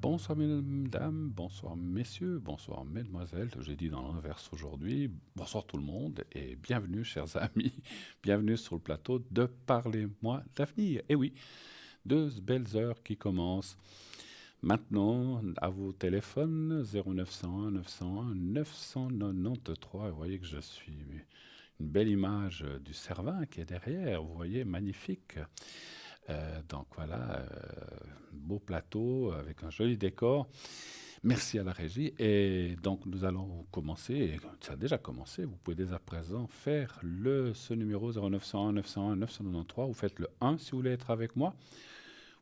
Bonsoir mesdames, bonsoir messieurs, bonsoir mesdemoiselles, j'ai dit dans l'inverse aujourd'hui, bonsoir tout le monde et bienvenue chers amis, bienvenue sur le plateau de Parlez-moi d'avenir. Et oui, deux belles heures qui commencent maintenant à vos téléphones 0901 901 993. Vous voyez que je suis une belle image du Cervin qui est derrière, vous voyez, magnifique. Donc voilà, beau plateau avec un joli décor. Merci à la régie. Et donc nous allons commencer, et ça a déjà commencé, vous pouvez dès à présent faire ce numéro 0901 901 993. Vous faites le 1 si vous voulez être avec moi.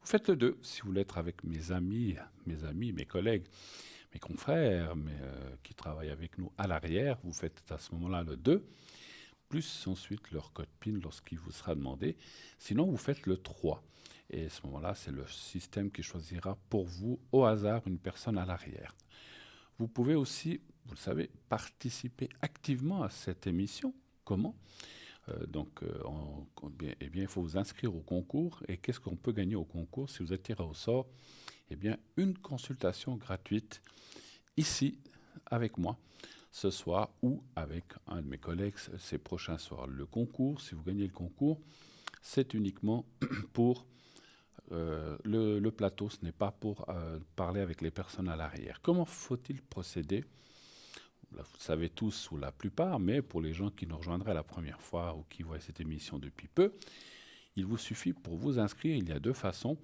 Vous faites le 2 si vous voulez être avec mes amis, mes collègues, mes confrères qui travaillent avec nous à l'arrière. Vous faites à ce moment-là le 2 plus ensuite leur code PIN lorsqu'il vous sera demandé. Sinon, vous faites le 3. Et à ce moment-là, c'est le système qui choisira pour vous, au hasard, une personne à l'arrière. Vous pouvez aussi, vous le savez, participer activement à cette émission. Comment eh bien, il faut vous inscrire au concours. Et qu'est-ce qu'on peut gagner au concours si vous êtes tiré au sort? Eh bien, une consultation gratuite ici, avec moi, ce soir ou avec un de mes collègues ces prochains soirs. Le concours, si vous gagnez le concours, c'est uniquement pour le plateau, ce n'est pas pour parler avec les personnes à l'arrière. Comment faut-il procéder? Là, vous le savez tous ou la plupart, mais pour les gens qui nous rejoindraient la première fois ou qui voient cette émission depuis peu, il vous suffit pour vous inscrire, il y a deux façons.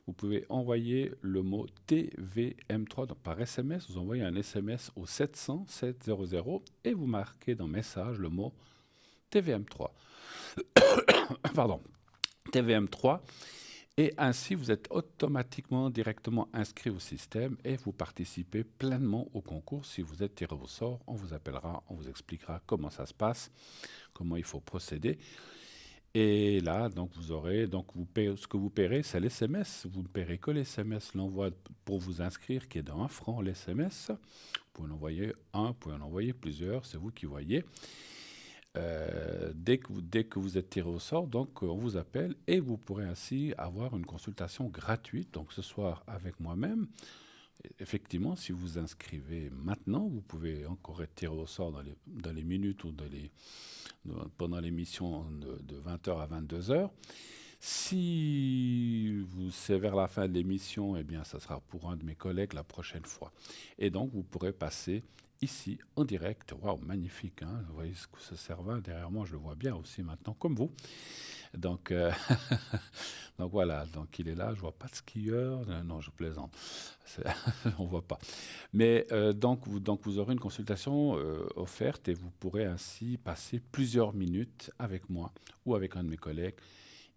Vous pouvez envoyer le mot TVM3 par SMS. Vous envoyez un SMS au 700 700 et vous marquez dans message le mot TVM3. Pardon, TVM3. Et ainsi, vous êtes automatiquement directement inscrit au système et vous participez pleinement au concours. Si vous êtes tiré au sort, on vous appellera, on vous expliquera comment ça se passe, comment il faut procéder. Et là, donc vous aurez, ce que vous paierez, c'est l'SMS. Vous ne paierez que l'SMS, l'envoi pour vous inscrire, qui est de 1 franc l'SMS. Vous pouvez en envoyer un, vous pouvez en envoyer plusieurs, c'est vous qui voyez. Dès que vous êtes tiré au sort, donc on vous appelle et vous pourrez ainsi avoir une consultation gratuite. Donc ce soir avec moi-même. Effectivement, si vous vous inscrivez maintenant, vous pouvez encore être tiré au sort dans les minutes ou pendant l'émission de 20h à 22h. Si c'est vers la fin de l'émission, eh bien, ça sera pour un de mes collègues la prochaine fois. Et donc, vous pourrez passer ici en direct. Waouh, magnifique, hein? Vous voyez ce Cervin derrière moi, je le vois bien aussi maintenant, comme vous. Donc, donc voilà, donc il est là, je vois pas de skieur, non, je plaisante, on voit pas. Mais donc vous aurez une consultation offerte et vous pourrez ainsi passer plusieurs minutes avec moi ou avec un de mes collègues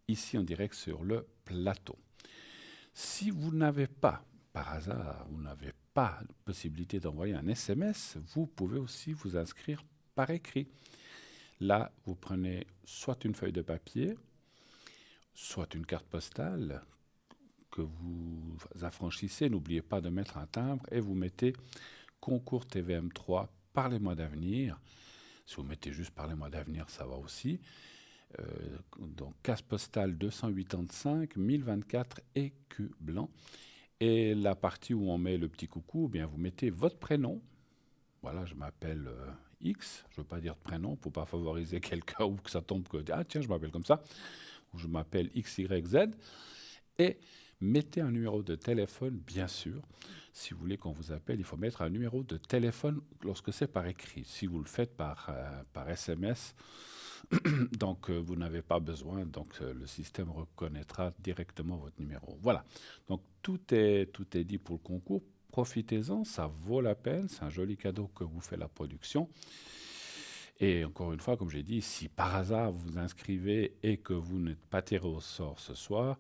ici en direct sur le plateau. Si vous n'avez pas, par hasard, vous n'avez pas la possibilité d'envoyer un SMS, vous pouvez aussi vous inscrire par écrit. Là, vous prenez soit une feuille de papier, soit une carte postale que vous affranchissez. N'oubliez pas de mettre un timbre et vous mettez concours TVM3, parlez-moi d'avenir. Si vous mettez juste parlez-moi d'avenir, ça va aussi. Donc, case postale 285 1024 écu blanc. Et la partie où on met le petit coucou, eh bien, vous mettez votre prénom. Voilà, je m'appelle X, je ne veux pas dire de prénom pour ne pas favoriser quelqu'un ou que ça tombe que ah tiens, je m'appelle comme ça, ou je m'appelle XYZ. Et mettez un numéro de téléphone, bien sûr. Si vous voulez qu'on vous appelle, il faut mettre un numéro de téléphone lorsque c'est par écrit. Si vous le faites par SMS, donc vous n'avez pas besoin, donc le système reconnaîtra directement votre numéro. Voilà, donc tout est dit pour le concours. Profitez-en, ça vaut la peine, c'est un joli cadeau que vous fait la production. Et encore une fois, comme j'ai dit, si par hasard vous vous inscrivez et que vous n'êtes pas tiré au sort ce soir,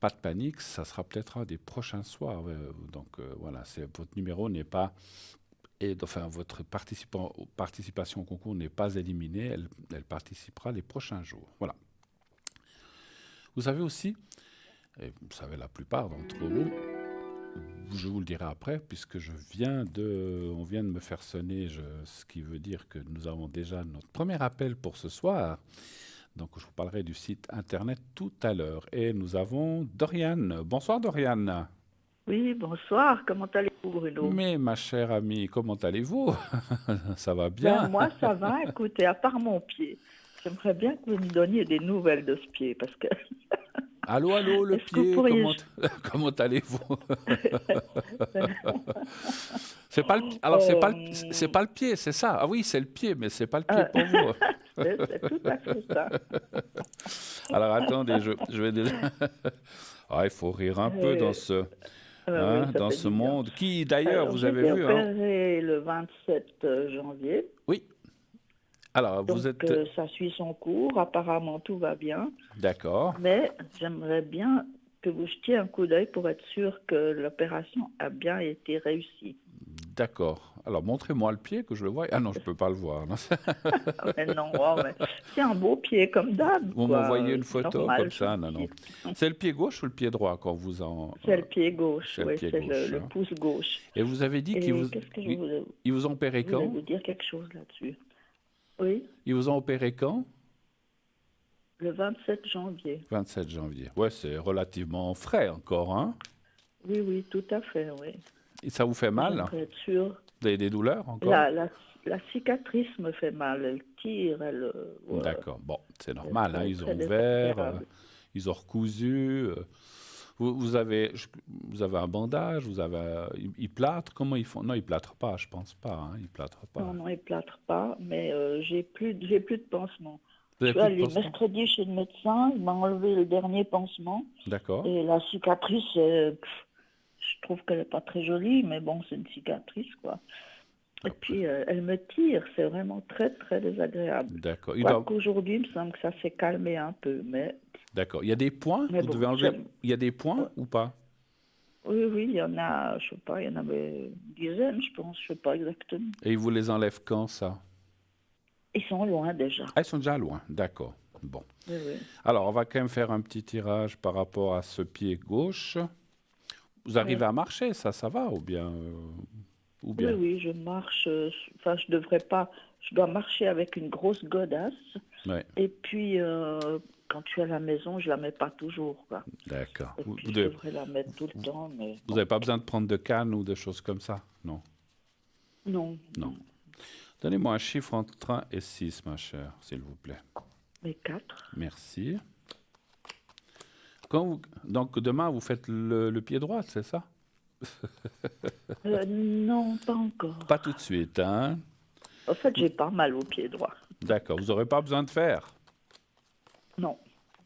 pas de panique, ça sera peut-être un des prochains soirs. Donc voilà, votre numéro n'est pas... enfin, votre participation au concours n'est pas éliminée, elle participera les prochains jours. Voilà. Vous savez aussi, et vous savez la plupart d'entre vous, je vous le dirai après, puisque on vient de me faire sonner, ce qui veut dire que nous avons déjà notre premier appel pour ce soir. Donc, je vous parlerai du site internet tout à l'heure. Et nous avons Doriane. Bonsoir, Doriane. Oui, bonsoir. Comment allez-vous, Bruno? Mais ma chère amie, comment allez-vous? Ça va Ben, bien? moi, ça va. Écoutez, à part mon pied, j'aimerais bien que vous me donniez des nouvelles de ce pied, parce que Allô, allô, le est-ce que vous pied, pourriez... comment allez-vous? C'est pas alors c'est Euh, pas le pied, c'est ça. Ah oui, c'est le pied, mais c'est pas le pied euh, pour vous. c'est tout à fait ça. Alors attendez, je vais déjà. Ah, il faut rire un peu Euh, oui, ça dans fait ce du bien. monde. Qui d'ailleurs, Alors, vous j'ai avez été vu, hein? opérée le 27 janvier, Oui. Alors, vous donc êtes ça suit son cours. Apparemment, tout va bien. d'accord. Mais j'aimerais bien que vous jetiez un coup d'œil pour être sûr que l'opération a bien été réussie. D'accord. Alors, montrez-moi le pied que je le vois. Ah non, je peux pas le voir. Non. Mais non, oh, mais c'est un beau pied comme d'hab, Vous quoi. m'envoyez une photo Normal, comme je ça? veux Non, non. dire. C'est le pied gauche ou le pied droit quand vous en... C'est le pied gauche, c'est le oui, pied c'est gauche, le hein. pouce gauche. Et vous avez dit Et qu'est-ce que ils ils vous ont opéré je voulais quand? vous dire quelque chose là-dessus. Oui, Ils vous ont opéré quand? le 27 janvier. 27 janvier. Ouais, c'est relativement frais encore, hein? Oui, oui, tout à fait, oui. Et ça vous fait mal? J'aimerais être sûre. Vous avez des douleurs encore? La, la, la cicatrice me fait mal, elle tire, ouais, D'accord. Bon, c'est c'est normal, hein. très, Ils ont très ouvert, désagréable. ils ont recousu. Vous avez, vous avez un bandage, ils plâtrent. Comment ils font? Non, ils plâtrent pas, je pense pas, hein. Ils plâtrent Non, pas. non, il plâtre pas, mais j'ai plus de pansement. Vous Je avez suis plus de allée pansement? mercredi chez le médecin, il m'a enlevé le dernier pansement D'accord. et la cicatrice, je trouve qu'elle n'est pas très jolie, mais bon, c'est une cicatrice, quoi. Et Après. puis, elle me tire, c'est vraiment très, très désagréable. D'accord. Quoique aujourd'hui, il me semble que ça s'est calmé un peu, D'accord. Il y a des points? mais Vous bon, devez enlever. Il y a des points ou pas? oui, oui, il y en a, je sais pas, il y en avait une dizaine, je pense, je sais pas exactement. Et ils vous les enlèvent quand, ça? Ils sont loin déjà. Ah, ils sont déjà loin. D'accord. Bon. Oui, oui. Alors, on va quand même faire un petit tirage par rapport à ce pied gauche. Vous arrivez Oui. à marcher, ça va, ou bien, ou Oui, bien? oui, je marche. Enfin, je devrais pas. Je dois marcher avec une grosse godasse. Oui, Et puis, quand je suis à la maison, je la mets pas toujours, quoi. d'accord. Et puis, je devrais la mettre tout le temps, mais Vous bon. n'avez pas besoin de prendre de canne ou de choses comme ça? Non, Non, non. non. Donnez-moi un chiffre entre 1 et 6, ma chère, s'il vous plaît. Mais 4. Merci. Donc, demain, vous faites le pied droit, c'est ça? Non, pas Pas encore. tout de suite, hein? En fait, j'ai pas mal au pied droit. D'accord. Vous n'aurez pas besoin de faire. Non.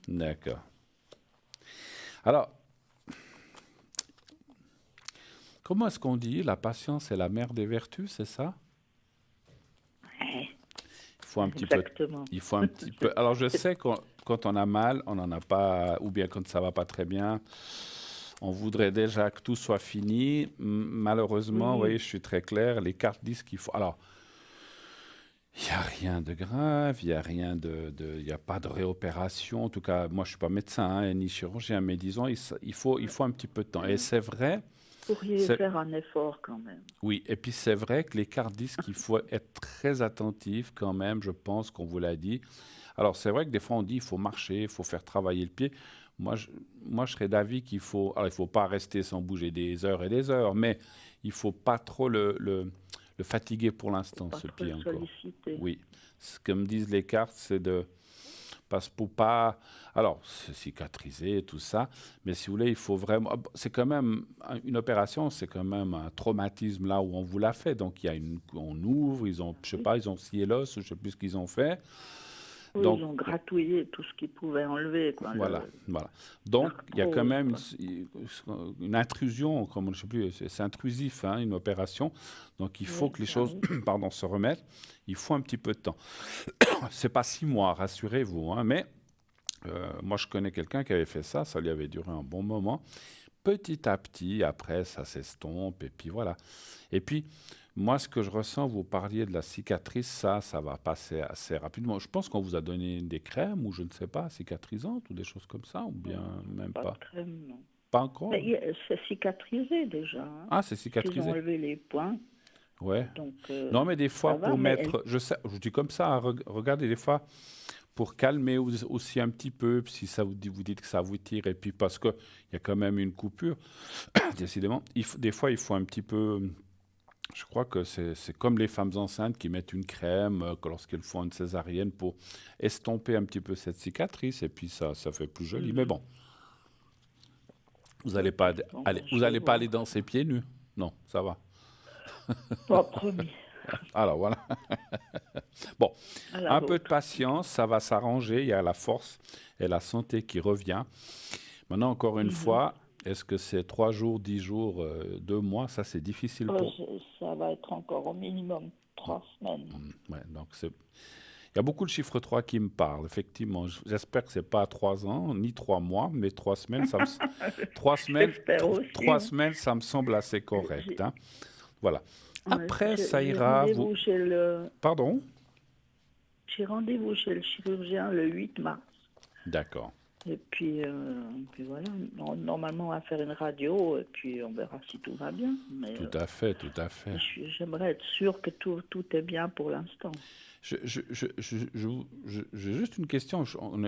D'accord. Alors, comment est-ce qu'on dit la patience est la mère des vertus, c'est ça? Ouais, Il faut un petit peu. exactement. Il faut un petit peu. Alors, je sais que quand on a mal, on n'en a pas, ou bien quand ça va pas très bien, on voudrait déjà que tout soit fini. Malheureusement, vous voyez, Oui, je suis très clair, les cartes disent qu'il faut. Alors, il n'y a rien de grave, il n'y a rien il y a pas de réopération. En tout cas, moi, je suis pas médecin, hein, ni chirurgien, mais disons, il faut un petit peu de temps. Et c'est vrai, pourriez c'est, faire un effort quand même. oui, et puis c'est vrai que les cartes disent qu'il faut être très attentif quand même, je pense qu'on vous l'a dit. Alors, c'est vrai que des fois, on dit il faut marcher, il faut faire travailler le pied. Moi, je, moi, je serais d'avis qu'il faut. Alors, il ne faut pas rester sans bouger des heures et des heures, mais il ne faut pas trop le fatiguer pour Faut l'instant, pas ce trop pied le encore. solliciter. Oui. Ce que me disent les cartes, c'est de. Parce pour pas. Alors, c'est cicatrisé et tout ça, mais si vous voulez, il faut vraiment. C'est quand même. Une opération, c'est quand même un traumatisme là où on vous l'a fait. Donc, il y a une. On ouvre, ils ont. Je sais Oui, pas, ils ont scié l'os, je ne sais plus ce qu'ils ont fait. oui, Donc, ils ont gratouillé tout ce qu'ils pouvaient enlever, quoi, voilà, voilà. Donc, il y a quand l'arthrose, même quoi. une intrusion, comme je sais plus, c'est intrusif, hein, une opération. Donc, il faut Oui, que les ça choses, arrive. pardon, se remettent. Il faut un petit peu de temps. C'est pas 6 mois, rassurez-vous, hein, mais moi, je connais quelqu'un qui avait fait ça. Ça lui avait duré un bon moment. Petit à petit, après, ça s'estompe, et puis voilà. Et puis, moi, ce que je ressens, vous parliez de la cicatrice, ça va passer assez rapidement. Je pense qu'on vous a donné des crèmes, ou je ne sais pas, cicatrisantes, ou des choses comme ça, ou bien même Pas de pas. crème, non. Pas encore? Mais c'est cicatrisé déjà, hein, Ah, c'est parce qu'ils ont cicatrisé. enlevé les points, Ouais. donc Non, mais des ça fois, va, pour mais elle... mettre, je sais, je dis comme ça, hein, regardez, des fois, pour calmer aussi un petit peu, si ça vous dites que ça vous tire, et puis parce qu'il y a quand même une coupure, décidément, des fois il faut un petit peu, je crois que c'est comme les femmes enceintes qui mettent une crème lorsqu'elles font une césarienne pour estomper un petit peu cette cicatrice, et puis ça fait plus joli. Mais Mhm. bon, vous n'allez pas, Bon, aller, ben, vous je vais allez pas aller voir. danser pieds nus? Non, ça va. Pas promis, Alors voilà. Bon, à la un peu de vôtre. patience, ça va s'arranger, il y a la force et la santé qui revient. Maintenant, encore une Mhm. fois, est-ce que c'est 3 jours, 10 jours, 2 mois? Ça, c'est difficile pour... Ça va être encore au minimum 3 semaines. Ouais, donc il y a beaucoup de chiffres 3 qui me parlent, effectivement. J'espère que c'est pas 3 ans, ni 3 mois, mais 3 semaines, 3 semaines, J'espère aussi. 3 semaines, ça me semble assez correct, J'ai hein. Voilà. ouais, Après, ça j'ai ira, vous... rendez-vous chez Pardon? j'ai rendez-vous chez le chirurgien le 8 mars. D'accord. Et puis voilà, normalement on va faire une radio et puis on verra si tout va bien. Mais Tout à fait, tout à fait. j'aimerais être sûr que tout est bien pour l'instant. J'ai juste une question. On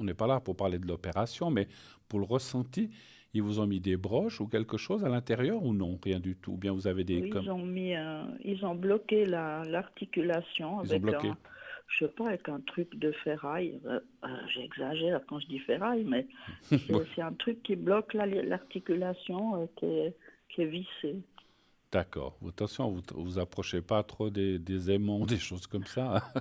n'est pas là pour parler de l'opération, mais pour le ressenti, ils vous ont mis des broches ou quelque chose à l'intérieur ou non? Rien du tout. Ou bien vous avez des... Oui, Comme, ils ont bloqué l'articulation ils ont avec bloqué. je sais pas, avec un truc de ferraille. J'exagère quand je dis ferraille, mais c'est un truc qui bloque l'articulation qui est vissée. D'accord. Attention, vous approchez pas trop des aimants, des choses comme ça, hein.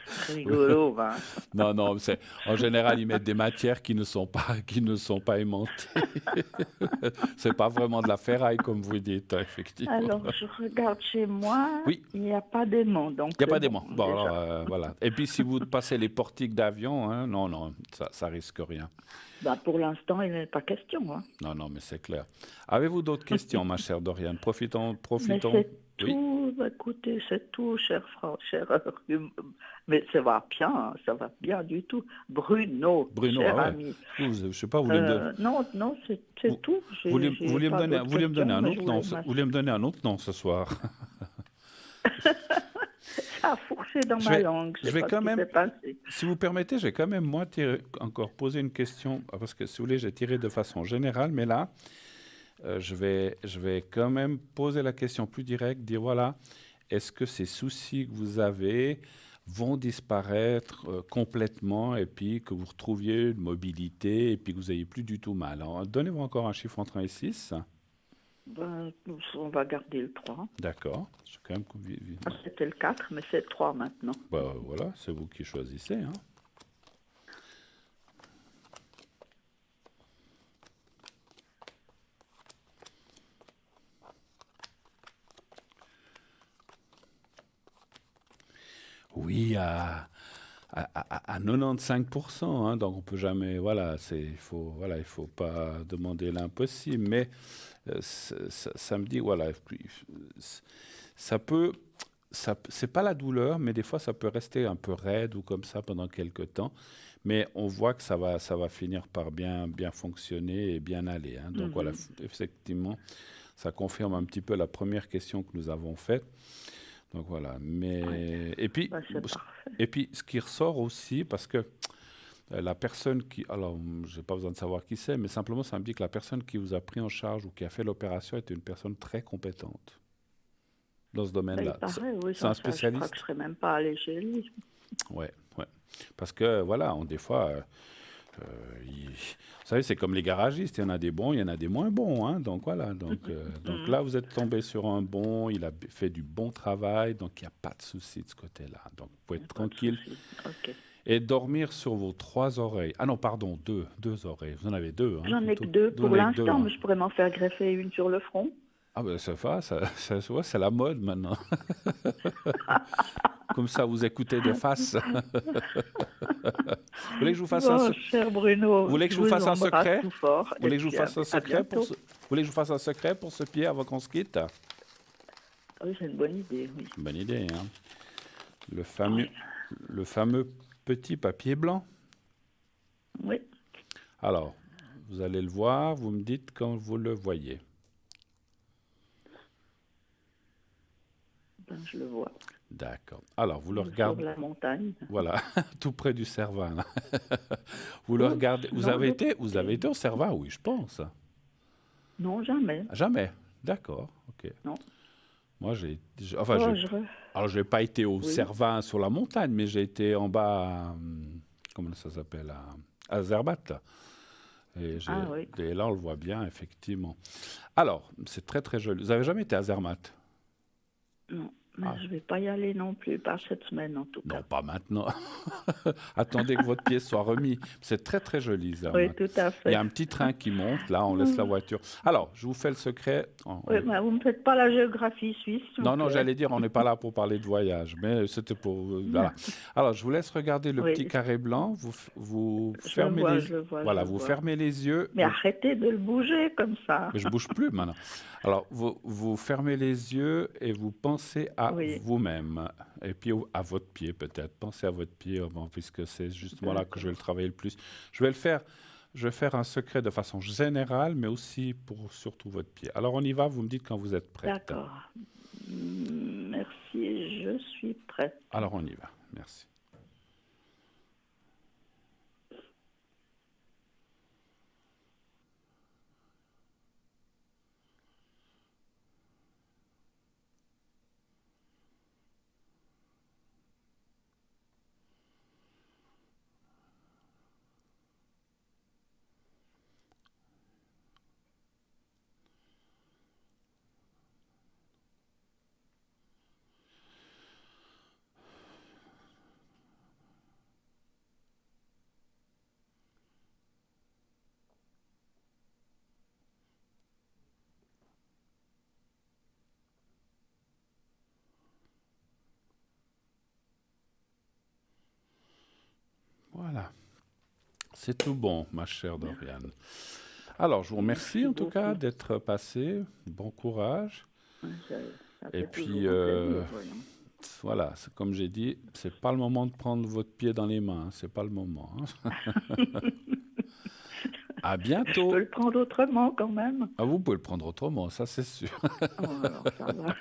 C'est rigolo, ben. Non, non, en général, ils mettent des matières qui ne sont pas aimantées. C'est pas vraiment de la ferraille, comme vous dites, hein, effectivement. Alors, je regarde chez moi, Oui, il n'y a pas d'aimant, donc il n'y a c'est pas bon, d'aimant. Bon, alors, déjà. voilà. Et puis, si vous passez les portiques d'avion, hein, non, non, ça risque rien. Ben, pour l'instant, il n'est pas question, hein. Non, non, mais c'est clair. Avez-vous d'autres questions, ma chère Doriane? Profitons, Mais profitons. c'est Oui, tout, écoutez, c'est tout, cher Franck, mais ça va bien du tout. Bruno, Bruno, ah cher ouais. ami. Je sais pas, vous voulez me donner, Non, non, vous, c'est tout. vous J'ai vouliez me pas donner, d'autres vous vouliez me donner questions, un mais je autre nom, voulais vous vouliez me donner un autre nom ce soir. Ça a fourché dans Je ma vais, langue, je je sais vais pas ce quand qui même, s'est passé. si vous permettez, je vais quand même, moi, encore poser une question, parce que si vous voulez, j'ai tiré de façon générale, mais là, je vais quand même poser la question plus directe, dire voilà, est-ce que ces soucis que vous avez vont disparaître complètement et puis que vous retrouviez une mobilité et puis que vous n'ayez plus du tout mal? Alors, donnez-moi encore un chiffre entre 1 et 6. Ben, on va garder le 3. D'accord. Je suis quand même C'était le 4, mais c'est le 3 maintenant. bah, voilà, c'est vous qui choisissez, hein. Oui, à 95%, hein, donc on peut jamais, voilà, il faut pas demander l'impossible, mais ça me dit, voilà, ça peut, c'est pas la douleur, mais des fois ça peut rester un peu raide ou comme ça pendant quelques temps, mais on voit que ça va finir par bien fonctionner et bien aller, hein. Donc voilà, Mhm. effectivement, ça confirme un petit peu la première question que nous avons faite. Donc voilà, Ouais, mais ben, c'est parfait. et puis ce qui ressort aussi, parce que la personne qui, alors j'ai pas besoin de savoir qui c'est, mais simplement ça me dit que la personne qui vous a pris en charge ou qui a fait l'opération était une personne très compétente dans ce Ben, il domaine-là. paraît, oui, C'est un je crois que je spécialiste? serais même pas allée chez lui. Ouais, ouais. Parce que voilà, des fois, vous savez, c'est comme les garagistes, il y en a des bons, il y en a des moins bons, hein. Donc voilà, donc Mhm. là, vous êtes tombé sur un bon, il a fait du bon travail, donc il n'y a pas de souci de ce côté-là. Donc vous pouvez Y a être pas de tranquille souci. Ok. et dormir sur vos 3 oreilles. Ah non, pardon, deux oreilles. Vous en avez deux, hein, J'en ai que plutôt. 2 Vous en pour avez que deux, l'instant, hein. mais je pourrais m'en faire greffer une sur le front. Ah ben ça va, ça se voit, c'est la mode maintenant. Comme ça, vous écoutez de face. Vous voulez que je vous fasse Bon, cher vous Bruno, voulez que je je vous vous fasse un embrasse secret? tout fort Vous et voulez que je vous puis fasse un à secret bientôt. vous voulez que je vous fasse un secret pour ce pied avant qu'on se quitte? Oui, c'est une bonne idée, oui. Bonne idée, hein. Le fameux, Oui. le fameux petit papier blanc. Oui, Alors, vous allez le voir, vous me dites quand vous le voyez. ben, je le vois. D'accord. Alors, vous le sur regardez, la montagne. voilà, tout près du Cervin, là. Vous le Oups, regardez, non, l'autre vous côté. avez été au Cervin, oui, je pense. Non, jamais. Jamais. D'accord, ok. Non. Moi, enfin, Oh, alors, je n'ai pas été au oui. Cervin sur la montagne, mais j'ai été en bas, comment ça s'appelle, à Zermatt. Ah oui. Et là, on le voit bien, effectivement. Alors, c'est très, très joli. Vous avez jamais été à Zermatt? Non. Mais Ah, je vais pas y aller non plus, par cette semaine en tout non, cas. pas maintenant. Attendez que votre pied soit remis. C'est très, très joli, Oui, Zermatt. tout à Il y fait. a un petit train qui monte, là, on laisse la voiture. Alors, je vous fais le secret. Oui, mais vous ne me faites pas la géographie suisse, s'il vous Non, non, plaît. j'allais dire, on n'est pas là pour parler de voyage, mais c'était pour... voilà. Alors, je vous laisse regarder le petit Oui, carré blanc. Vous je le fermez vois, les... je le vois, je Voilà, le vous vois. fermez les yeux. Mais arrêtez de le bouger comme ça. Mais je bouge plus maintenant. Alors, vous fermez les yeux et vous pensez à Oui, vous-même. Et puis à votre pied peut-être. Pensez à votre pied, bon, puisque c'est justement là que je vais le d'accord. travailler le plus. Je vais le faire. Je vais faire un secret de façon générale, mais aussi pour surtout votre pied. Alors on y va, vous me dites quand vous êtes prête. D'accord. Merci, je suis prête. Alors on y va, merci. Voilà, c'est tout bon, ma chère Doriane. Alors je vous remercie Merci en tout cas beaucoup. d'être passé. Bon courage. Ça Et fait puis, toujours un plaisir, voyons. voilà, comme j'ai dit, c'est pas le moment de prendre votre pied dans les mains, c'est pas le moment. Hein. À Je peux bientôt. le prendre autrement quand même. Ah, vous pouvez le prendre autrement, ça c'est sûr. Oh, alors ça va.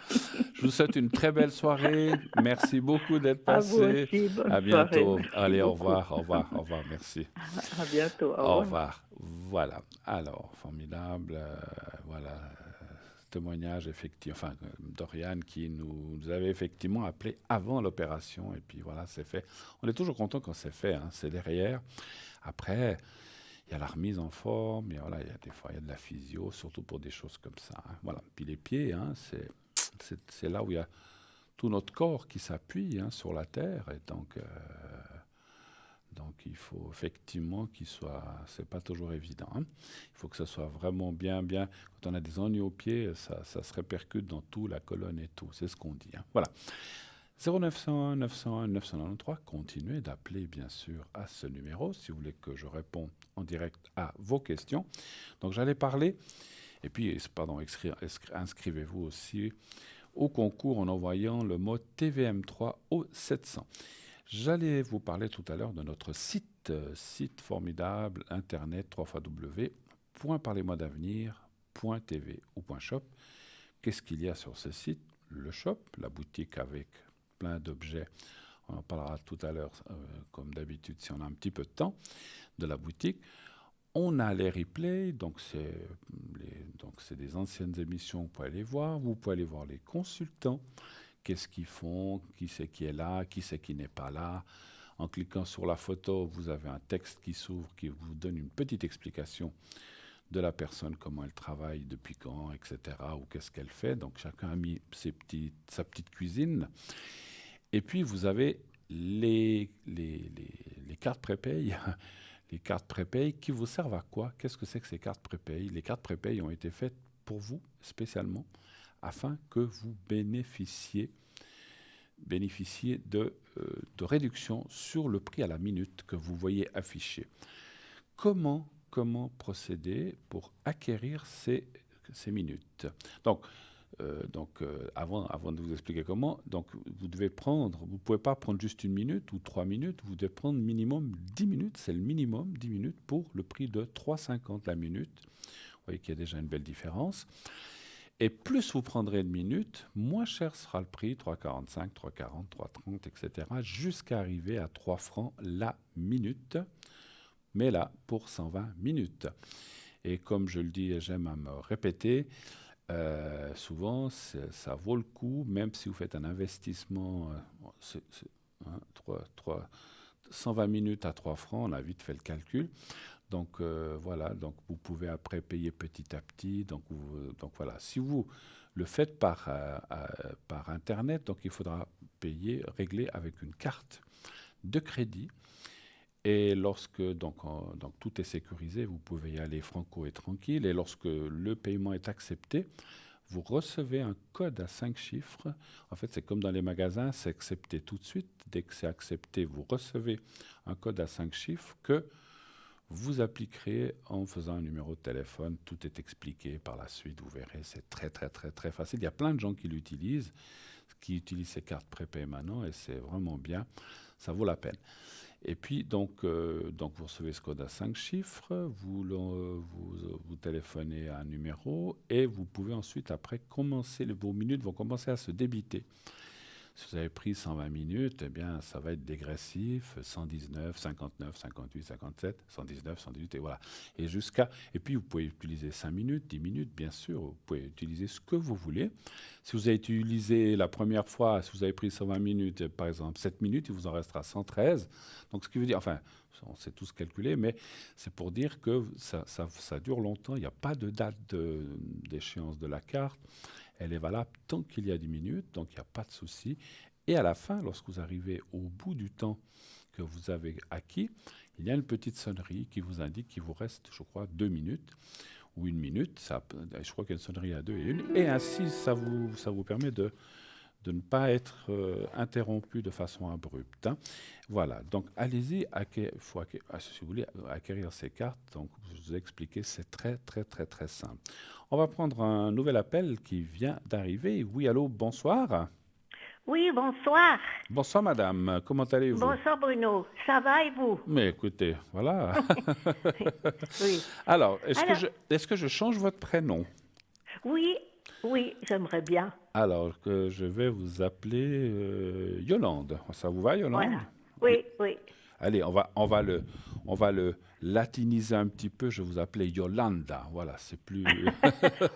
Je vous souhaite une très belle soirée. Merci beaucoup d'être À vous passé. aussi, bonne À soirée. bientôt. Merci Allez, au beaucoup. revoir, au revoir, au revoir, merci. À bientôt. Au Au revoir. revoir. Voilà. Alors, formidable. Voilà. Témoignage effectivement, enfin, Doriane qui nous avait effectivement appelé avant l'opération. Et puis voilà, c'est fait. On est toujours content quand c'est fait, hein, c'est derrière. Après, il y a la remise en forme, et voilà, il y a des fois, il y a de la physio, surtout pour des choses comme ça. Hein. Voilà. Puis les pieds, hein, c'est là où il y a tout notre corps qui s'appuie hein, sur la terre. Et donc il faut effectivement qu'il soit, c'est pas toujours évident. Hein. Il faut que ça soit vraiment bien, bien. Quand on a des ennuis aux pieds, ça se répercute dans tout, la colonne et tout. C'est ce qu'on dit. Hein. Voilà. 0901 901 993, continuez d'appeler bien sûr à ce numéro si vous voulez que je réponde en direct à vos questions. Donc j'allais parler, et puis pardon, inscrivez-vous aussi au concours en envoyant le mot TVM3 au 700. J'allais vous parler tout à l'heure de notre site formidable, internet, www.parlez-moi-d'avenir.tv ou .shop. Qu'est-ce qu'il y a sur ce site? Le shop, la boutique avec plein d'objets. On en parlera tout à l'heure, comme d'habitude, si on a un petit peu de temps, de la boutique. On a les replays, donc c'est des anciennes émissions, vous pouvez aller voir. Vous pouvez aller voir les consultants. Qu'est-ce qu'ils font, qui c'est qui est là, qui c'est qui n'est pas là. En cliquant sur la photo, vous avez un texte qui s'ouvre, qui vous donne une petite explication de la personne, comment elle travaille, depuis quand, etc., ou qu'est-ce qu'elle fait. Donc chacun a mis sa petite cuisine. Et puis vous avez les cartes prépay, les cartes prépay qui vous servent à quoi? Qu'est-ce que c'est que ces cartes prépay? Les cartes prépay ont été faites pour vous spécialement afin que vous bénéficiez de réduction sur le prix à la minute que vous voyez affiché. Comment procéder pour acquérir ces minutes? Donc, avant de vous expliquer comment, donc vous ne pouvez pas prendre juste 1 minute ou 3 minutes, vous devez prendre minimum 10 minutes, c'est le minimum 10 minutes pour le prix de 3,50 la minute. Vous voyez qu'il y a déjà une belle différence. Et plus vous prendrez de minutes, moins cher sera le prix, 3,45, 3,40, 3,30, etc., jusqu'à arriver à 3 francs la minute, mais là, pour 120 minutes. Et comme je le dis et j'aime à me répéter, souvent, ça vaut le coup, même si vous faites un investissement, 120 minutes à 3 francs, on a vite fait le calcul. Donc voilà, donc vous pouvez après payer petit à petit. Donc voilà, si vous le faites par Internet, donc il faudra régler avec une carte de crédit. Et lorsque donc tout est sécurisé, vous pouvez y aller franco et tranquille. Et lorsque le paiement est accepté, vous recevez un code à 5 chiffres. En fait, c'est comme dans les magasins, c'est accepté tout de suite. Dès que c'est accepté, vous recevez un code à 5 chiffres que vous appliquerez en faisant un numéro de téléphone. Tout est expliqué par la suite, vous verrez, c'est très, très, très, très facile. Il y a plein de gens qui l'utilisent, qui utilisent ces cartes prépayées maintenant, et c'est vraiment bien, ça vaut la peine. Et puis, donc vous recevez ce code à 5 chiffres, vous téléphonez à un numéro, et vous pouvez ensuite, après, vos minutes vont commencer à se débiter. Si vous avez pris 120 minutes, eh bien, ça va être dégressif, 119, 59, 58, 57, 119, 118, et voilà. Et puis, vous pouvez utiliser 5 minutes, 10 minutes, bien sûr, vous pouvez utiliser ce que vous voulez. Si vous avez utilisé la première fois, si vous avez pris 120 minutes, par exemple, 7 minutes, il vous en restera 113. Donc, ce qui veut dire, enfin, on sait tous calculer, mais c'est pour dire que ça dure longtemps, il n'y a pas de date d'échéance de la carte. Elle est valable tant qu'il y a 10 minutes, donc il n'y a pas de souci. Et à la fin, lorsque vous arrivez au bout du temps que vous avez acquis, il y a une petite sonnerie qui vous indique qu'il vous reste, je crois, 2 minutes ou 1 minute. Je crois qu'il y a une sonnerie à 2 et 1. Et ainsi, ça vous permet de ne pas être interrompu de façon abrupte. Hein. Voilà, donc allez-y, si vous voulez acquérir ces cartes, donc je vous ai expliqué, c'est très, très, très, très simple. On va prendre un nouvel appel qui vient d'arriver. Oui, allô, bonsoir. Oui, bonsoir. Bonsoir, madame. Comment allez-vous? Bonsoir, Bruno. Ça va et vous? Mais écoutez, voilà. Oui. Alors, est-ce que je change votre prénom? Oui, j'aimerais bien. Alors, que je vais vous appeler Yolande. Ça vous va, Yolande? Voilà. Oui. Allez, on va le latiniser un petit peu. Je vais vous appeler Yolanda. Voilà, c'est plus.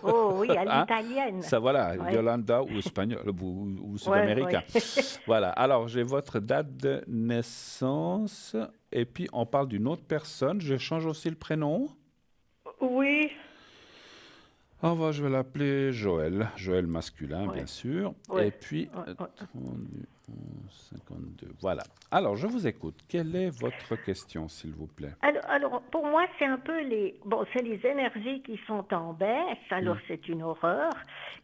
Oh oui, à l'italienne. Ça, voilà, Ouais. Yolanda ou espagnol ou sud-américain. Ouais. Voilà. Alors, j'ai votre date de naissance et puis on parle d'une autre personne. Je change aussi le prénom. Oui. Je vais l'appeler Joël. Joël masculin, Ouais. bien sûr. Ouais. Et puis, Ouais. 52. Voilà. Alors, je vous écoute. Quelle est votre question, s'il vous plaît? Alors, pour moi, c'est un peu c'est les énergies qui sont en baisse, alors c'est une horreur.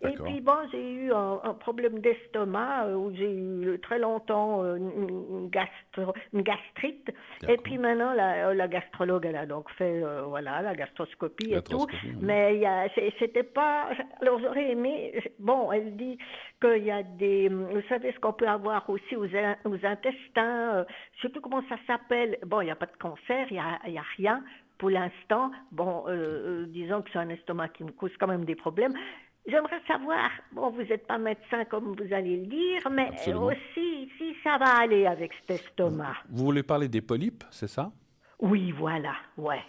D'accord. Et puis, j'ai eu un problème d'estomac où j'ai eu très longtemps une gastrite. Et puis maintenant, la gastrologue, elle a donc fait, la gastroscopie et tout. Oui. Mais c'était pas... Alors, j'aurais aimé... elle dit qu'il y a vous savez ce qu'on peut avoir aussi aux intestins, je sais plus comment ça s'appelle. Il n'y a pas de cancer, il y a rien pour l'instant. Disons que c'est un estomac qui me cause quand même des problèmes. J'aimerais savoir, vous n'êtes pas médecin comme vous allez le dire, mais Absolument. aussi si ça va aller avec cet estomac. Vous voulez parler des polypes, c'est ça? Oui, voilà,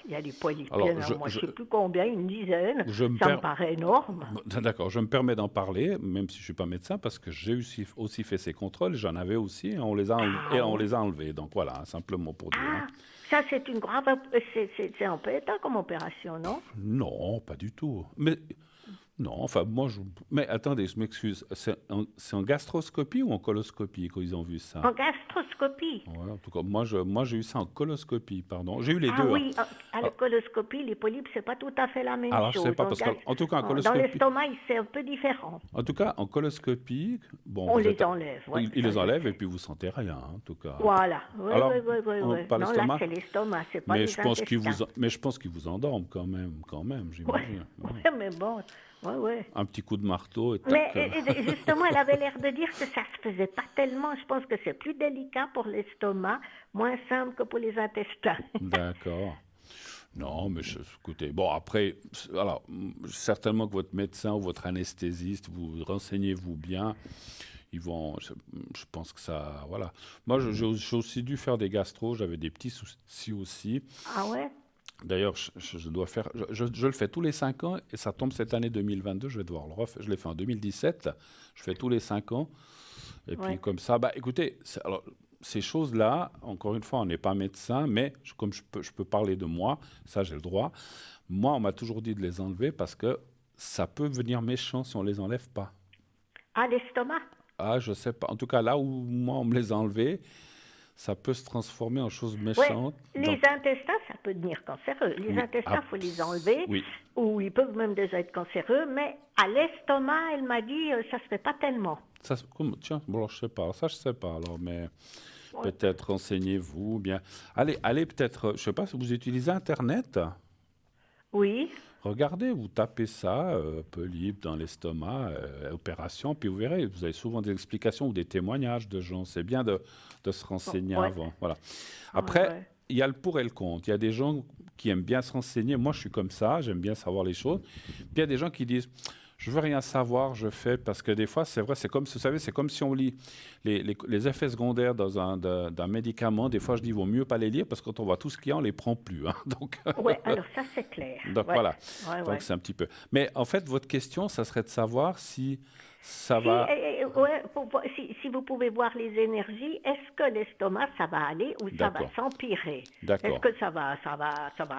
il y a des polypes. Alors, Moi, je ne sais plus combien, une dizaine. Ça me paraît énorme. D'accord, je me permets d'en parler, même si je ne suis pas médecin, parce que j'ai aussi fait ces contrôles, j'en avais aussi, on les a enlevés. Donc voilà, simplement pour dire. Ça, c'est une grave... C'est embêtant comme opération, non? Non, pas du tout. Mais... Non, enfin, Mais attendez, je m'excuse. C'est en gastroscopie ou en coloscopie qu'ils ont vu ça? En gastroscopie. Ouais, en tout cas, moi, j'ai eu ça en coloscopie, pardon. J'ai eu les deux. Ah oui, à la coloscopie, les polypes, c'est pas tout à fait la même chose. Je sais pas, parce qu'en tout cas, en coloscopie... Dans l'estomac, c'est un peu différent. En tout cas, en coloscopie... on les enlève. Ils les enlèvent et puis vous sentez rien, en tout cas. Voilà. Oui. Par non, là, c'est l'estomac, c'est pas les intestins. Mais je pense qu'ils vous endorment quand même, j'imagine. Oui, mais bon... Ouais. Un petit coup de marteau et tac. Mais justement, elle avait l'air de dire que ça se faisait pas tellement. Je pense que c'est plus délicat pour l'estomac, moins simple que pour les intestins. D'accord. Non, mais écoutez, bon, après, alors, certainement que votre médecin ou votre anesthésiste, vous renseignez-vous bien. Je pense que ça, voilà. Moi, j'ai aussi dû faire des gastro, j'avais des petits soucis aussi. Ah ouais? D'ailleurs, je dois faire, je le fais tous les 5 ans et ça tombe cette année 2022, je vais devoir le refaire. Je l'ai fait en 2017, je fais tous les 5 ans. Et puis Ouais. comme ça, bah écoutez, alors, ces choses-là, encore une fois, on n'est pas médecin, mais comme je peux parler de moi, ça j'ai le droit. Moi, on m'a toujours dit de les enlever parce que ça peut devenir méchant si on les enlève pas. Ah, l'estomac? Ah, je sais pas. En tout cas, là où moi on me les a enlevés, ça peut se transformer en chose Ouais, méchante. les Donc, intestins, ça peut devenir cancéreux. Les oui, intestins, faut les enlever, oui. ou ils peuvent même déjà être cancéreux, mais à l'estomac, elle m'a dit, ça se fait pas tellement. Ça, tiens, bon, alors, je sais pas. Ça, je sais pas. Alors, mais Ouais. peut-être renseignez-vous bien. Allez peut-être. Je sais pas si vous utilisez Internet. Oui, Regardez, vous tapez ça, peu libre dans l'estomac, opération, puis vous verrez, vous avez souvent des explications ou des témoignages de gens. C'est bien de se renseigner ouais, avant. Voilà. ouais, Après, ouais. il y a le pour et le contre. Il y a des gens qui aiment bien se renseigner. Moi, je suis comme ça, j'aime bien savoir les choses. Puis il y a des gens qui disent, je veux rien savoir, je fais, parce que des fois, c'est vrai, c'est comme, vous savez, c'est comme si on lit les effets secondaires d'un médicament. Des fois, je dis, il vaut mieux pas les lire, parce que quand on voit tout ce qu'il y a, on les prend plus, hein. Donc, Ouais, alors ça, c'est clair. donc Ouais, voilà. ouais, Donc ouais. c'est un petit peu. Mais en fait, votre question, ça serait de savoir si ça Si, va. ouais, si vous pouvez voir les énergies, est-ce que l'estomac, ça va aller ou ça va D'accord, s'empirer? Est-ce d'accord. que ça va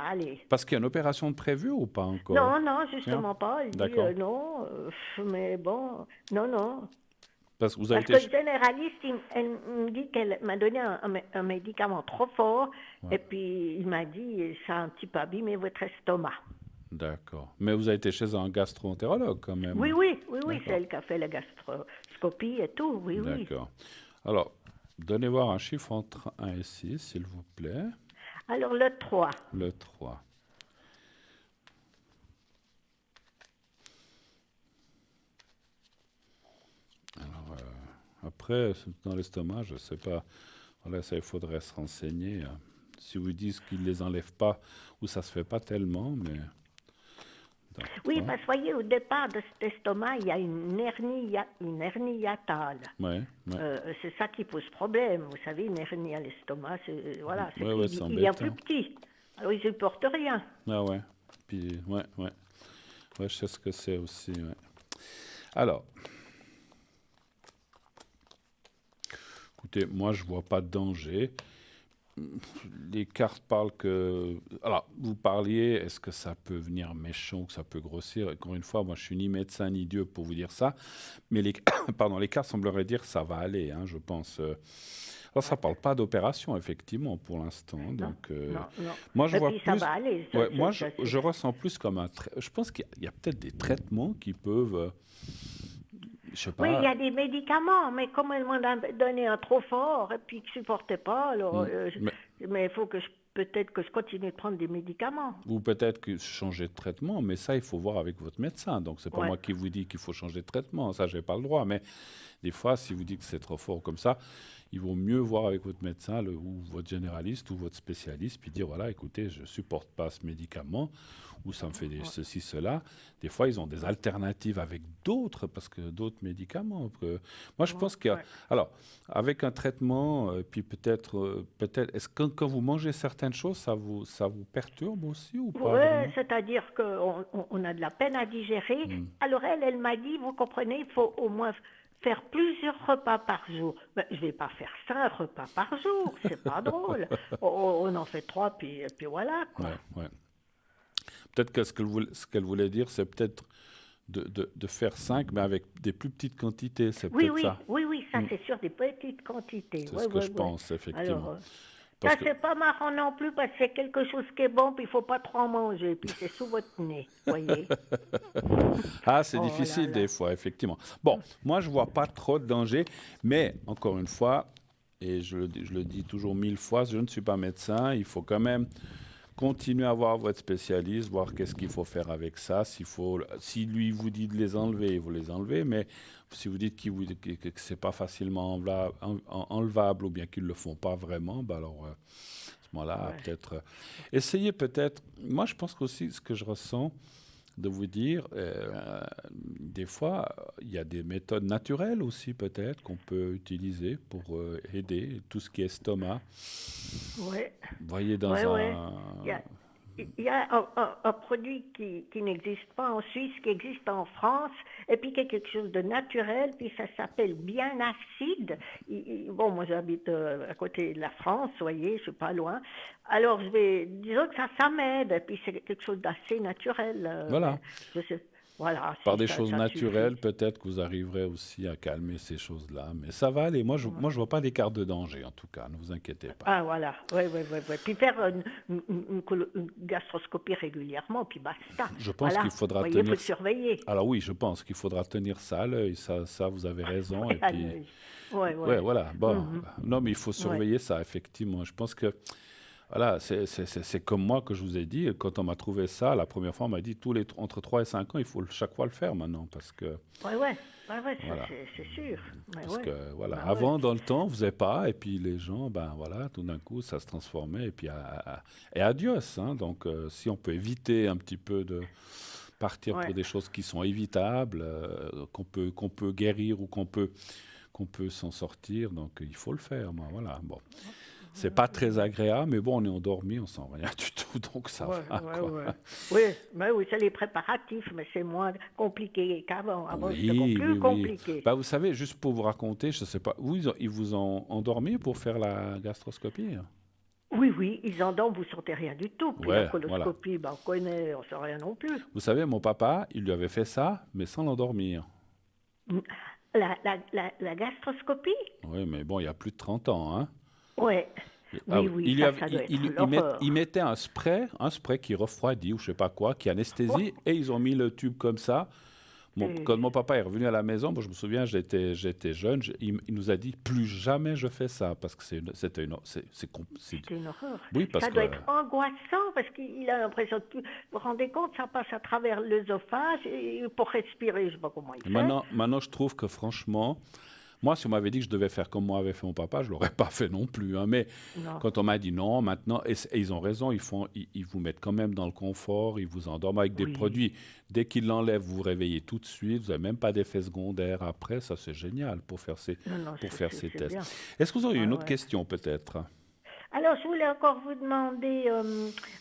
aller? Parce qu'il y a une opération de prévue ou pas encore? Non, non, Non? justement pas. Elle dit D'accord. non, mais bon, non, non. Parce que vous avez Parce été. que le généraliste, elle me dit qu'elle m'a donné un médicament trop fort, Ouais, et puis il m'a dit ça a un petit peu abîmé votre estomac. d'accord. Mais vous avez été chez un gastro-entérologue quand Oui, même. oui, oui, oui, c'est D'accord, elle qui a fait la gastroscopie et tout, oui, oui. d'accord. Alors, donnez voir un chiffre entre 1 et 6, s'il vous plaît. Alors le 3. Le 3. Alors, après, dans l'estomac, je ne sais pas. Voilà, ça, il faudrait se renseigner. Si vous disent qu'ils ne les enlèvent pas, ou ça se fait pas tellement, mais Oui, d'accord. parce que voyez, au départ de cet estomac, il y a une hernie hiatale. Ouais, ouais, C'est ça qui pose problème. Vous savez, une hernie à l'estomac, voilà, c'est ouais, ouais, c'est qu'il devient plus embêtant. petit. Alors, ils ne portent rien. Ah ouais. Puis, ouais, ouais. Ouais, je sais ce que c'est aussi, ouais. Alors, écoutez, moi, je vois pas de danger. Les cartes parlent que... Alors, vous parliez, est-ce que ça peut venir méchant ou que ça peut grossir? Encore une fois, moi, je suis ni médecin ni Dieu pour vous dire ça, mais pardon, les cartes sembleraient dire que ça va aller, hein, je pense. Alors, ça Ouais. parle pas d'opération, effectivement, pour l'instant. Non, Donc, non, non. moi, je Et vois puis ça plus... va aller. Ouais, moi, je ressens plus comme un... Je pense qu'il y a peut-être des traitements qui peuvent... je sais Oui, il y pas... a des médicaments, mais comme elle m'en a donné un trop fort et puis que je ne supportais pas, alors, hmm, mais- mais il faut que peut-être que je continue de prendre des médicaments. ou peut-être que changer de traitement, mais ça, il faut voir avec votre médecin. Donc, c'est pas Ouais. moi qui vous dis qu'il faut changer de traitement. Ça, j'ai pas le droit. Mais des fois, si vous dites que c'est trop fort comme ça, il vaut mieux voir avec votre médecin ou votre généraliste ou votre spécialiste, puis dire, voilà, écoutez, je supporte pas ce médicament, ou ça me fait ceci, cela. Des fois, ils ont des alternatives avec d'autres, parce que d'autres médicaments. Moi, je Ouais, pense qu'il y a... ouais. Alors, avec un traitement, puis peut-être, est-ce que quand vous mangez certaines choses, ça vous perturbe aussi ou pas Ouais, vraiment? c'est-à-dire qu'on a de la peine à digérer. Hmm. Alors elle m'a dit, vous comprenez, il faut au moins faire plusieurs repas par jour. Ben, je vais pas faire 5 repas par jour, c'est pas drôle. On en fait 3, puis voilà, quoi. Ouais, ouais. Peut-être que ce qu'elle voulait dire, c'est peut-être de faire 5, mais avec des plus petites quantités. C'est Oui, peut-être oui, ça. oui, oui, ça Hmm. c'est sûr, des petites quantités. C'est Ouais, ce que ouais, je ouais. pense, Alors, effectivement. ça Parce que, c'est pas marrant non plus parce que c'est quelque chose qui est bon, puis il faut pas trop en manger, puis c'est sous votre nez, voyez. c'est Oh là difficile des là. fois, effectivement. Bon, moi, je vois pas trop de danger, mais encore une fois, et je le dis toujours 1000 fois, je ne suis pas médecin, il faut quand même continuez à voir votre spécialiste, voir qu'est-ce qu'il faut faire avec ça. Si lui vous dit de les enlever, vous les enlevez, mais si vous dites que c'est pas facilement enlevable ou bien qu'ils le font pas vraiment, bah alors Voilà, Ouais. peut-être. Essayez peut-être. Moi, je pense qu'aussi, ce que je ressens, de vous dire, des fois, il y a des méthodes naturelles aussi, peut-être, qu'on peut utiliser pour aider tout ce qui est estomac. Ouais. Vous voyez, Ouais, dans ouais. un. Il y a, il y a un produit qui n'existe pas en Suisse, qui existe en France, et puis qui est quelque chose de naturel, puis ça s'appelle bien acide. Bon, moi j'habite à côté de la France, vous voyez, je suis pas loin. Alors disons que ça m'aide, et puis c'est quelque chose d'assez naturel. Voilà. Mais je sais, voilà, Par si des choses ça naturelles, suffit. peut-être que vous arriverez aussi à calmer ces choses-là. Mais ça va aller. Moi, je vois pas d'écart de danger, en tout cas. Ne vous inquiétez pas. Ah, voilà, oui, oui, oui, oui. Puis faire une gastroscopie régulièrement, puis basta. Je pense qu'il Voilà, vous faudra voyez, il faut tenir. le surveiller. Alors oui, je pense qu'il faudra tenir ça à l'œil. Ça, vous avez raison. Oui, Et à puis, l'œil. Oui, ouais, oui. voilà. Bon, Mhm. non, mais il faut Ouais. surveiller ça, effectivement. Je pense que, voilà, c'est comme moi que je vous ai dit. Quand on m'a trouvé ça, la première fois, on m'a dit entre 3 et 5 ans, il faut chaque fois le faire maintenant. Ouais, ouais. Ouais, ouais, ça, Voilà. c'est sûr. Mais Parce ouais. que, voilà, Bah ouais. avant, dans le temps, on faisait pas. Et puis, les gens, ben voilà, tout d'un coup, ça se transformait. Et puis, et adios. Hein. Donc, si on peut éviter un petit peu de partir pour Ouais. des choses qui sont évitables, qu'on peut guérir ou qu'on peut s'en sortir. Donc, il faut le faire. Moi, voilà. Bon, c'est pas très agréable, mais bon, on est endormi, on sent rien du tout, donc ça Ouais, va, ouais, quoi. ouais. Oui, mais oui, c'est les préparatifs, mais c'est moins compliqué qu'avant. Avant, c'était encore Oui, oui, plus oui. compliqué. Bah, vous savez, juste pour vous raconter, je sais pas, ils vous ont endormi pour faire la gastroscopie? Hein? Oui, oui, ils en donnent, vous sentez rien du tout. Puis la Ouais, voilà. coloscopie, ben, on connaît, on sent rien non plus. Vous savez, mon papa, il lui avait fait ça, mais sans l'endormir. La gastroscopie? Oui, mais bon, il y a plus de 30 ans, hein. Ouais. Ah Oui, oui. oui, Il, lui ça, avait- ça doit être il l'horreur. mettait un spray qui refroidit ou je sais pas quoi, qui anesthésie, et ils ont mis le tube comme ça. Et Quand mon papa est revenu à la maison, moi, je me souviens, j'étais jeune, il nous a dit plus jamais je fais ça parce que c'était une, c'était une horreur. oui, parce Ça que doit être angoissant parce qu'il a l'impression que, vous vous rendez compte, ça passe à travers l'œsophage et pour respirer, je sais pas comment il fait. maintenant, je trouve que franchement, moi, si on m'avait dit que je devais faire comme moi avait fait mon papa, je l'aurais pas fait non plus. Hein, mais Non, quand on m'a dit non, maintenant, et ils ont raison, ils vous mettent quand même dans le confort, ils vous endorment avec des oui, produits. Dès qu'ils l'enlèvent, vous vous réveillez tout de suite, vous n'avez même pas d'effet secondaire après. Ça, c'est génial pour faire ces, non, non, pour faire ces c'est tests. bien. Est-ce que vous auriez Ouais, une autre ouais. question peut-être? Alors, je voulais encore vous demander,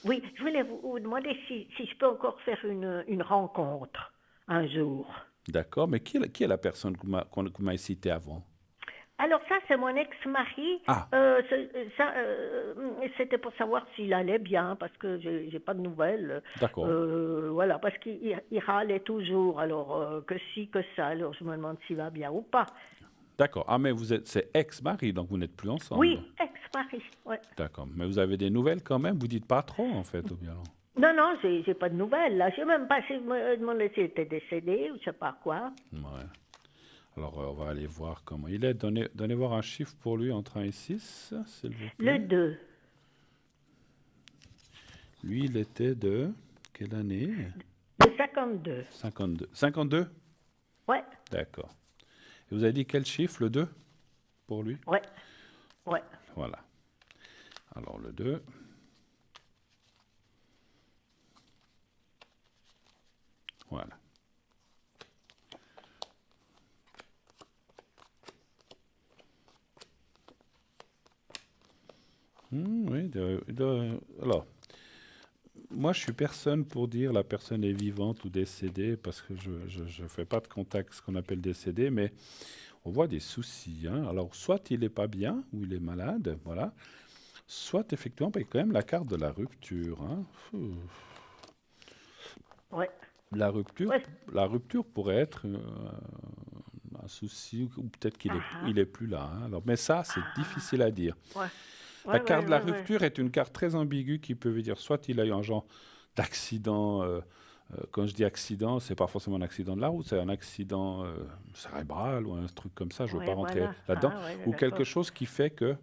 oui, je voulais vous demander si je peux encore faire une rencontre un jour. D'accord, mais qui est la personne que vous m'avez citée avant? Alors ça, c'est mon ex-mari. Ah, C'était pour savoir s'il allait bien, parce que j'ai pas de nouvelles. d'accord. Voilà, parce qu'il râlait toujours, alors que si, que ça. Alors je me demande s'il va bien ou pas. D'accord. Ah, mais c'est ex-mari, donc vous n'êtes plus ensemble. Oui, ex-mari, ouais. D'accord. Mais vous avez des nouvelles quand même? Vous dites pas trop, en fait, ou bien non? Non, non, j'ai pas de nouvelles, là. J'ai même pas, je me demandais s'il était décédé ou je sais pas quoi. Ouais. Alors, on va aller voir comment il est. Donnez voir un chiffre pour lui entre 1 et 6, s'il vous Le plaît. 2, Lui, il était de quelle année? le 52. 52. 52? Ouais, D'accord. Et vous avez dit quel chiffre, le 2, pour lui? ouais, ouais. Voilà. Alors, le 2. Voilà. Oui, alors, moi, je suis personne pour dire la personne est vivante ou décédée, parce que je fais pas de contact, ce qu'on appelle décédé, mais on voit des soucis. Hein. Alors, soit il n'est pas bien, ou il est malade, voilà. Soit, effectivement, il y a quand même la carte de la rupture. Hein. Ouais, La rupture, ouais. la rupture pourrait être un souci, ou peut-être qu'il est, Ah, il est plus là. Hein. Alors, mais ça, c'est ah, difficile à dire. ouais, La ouais, carte ouais, de la ouais, ouais. rupture est une carte très ambiguë qui peut dire soit il a eu un genre d'accident, quand je dis accident, c'est pas forcément un accident de la route, c'est un accident cérébral ou un truc comme ça, je ne veux pas Ouais, rentrer voilà. là-dedans, Ah, ouais, ou quelque d'accord. chose qui fait que,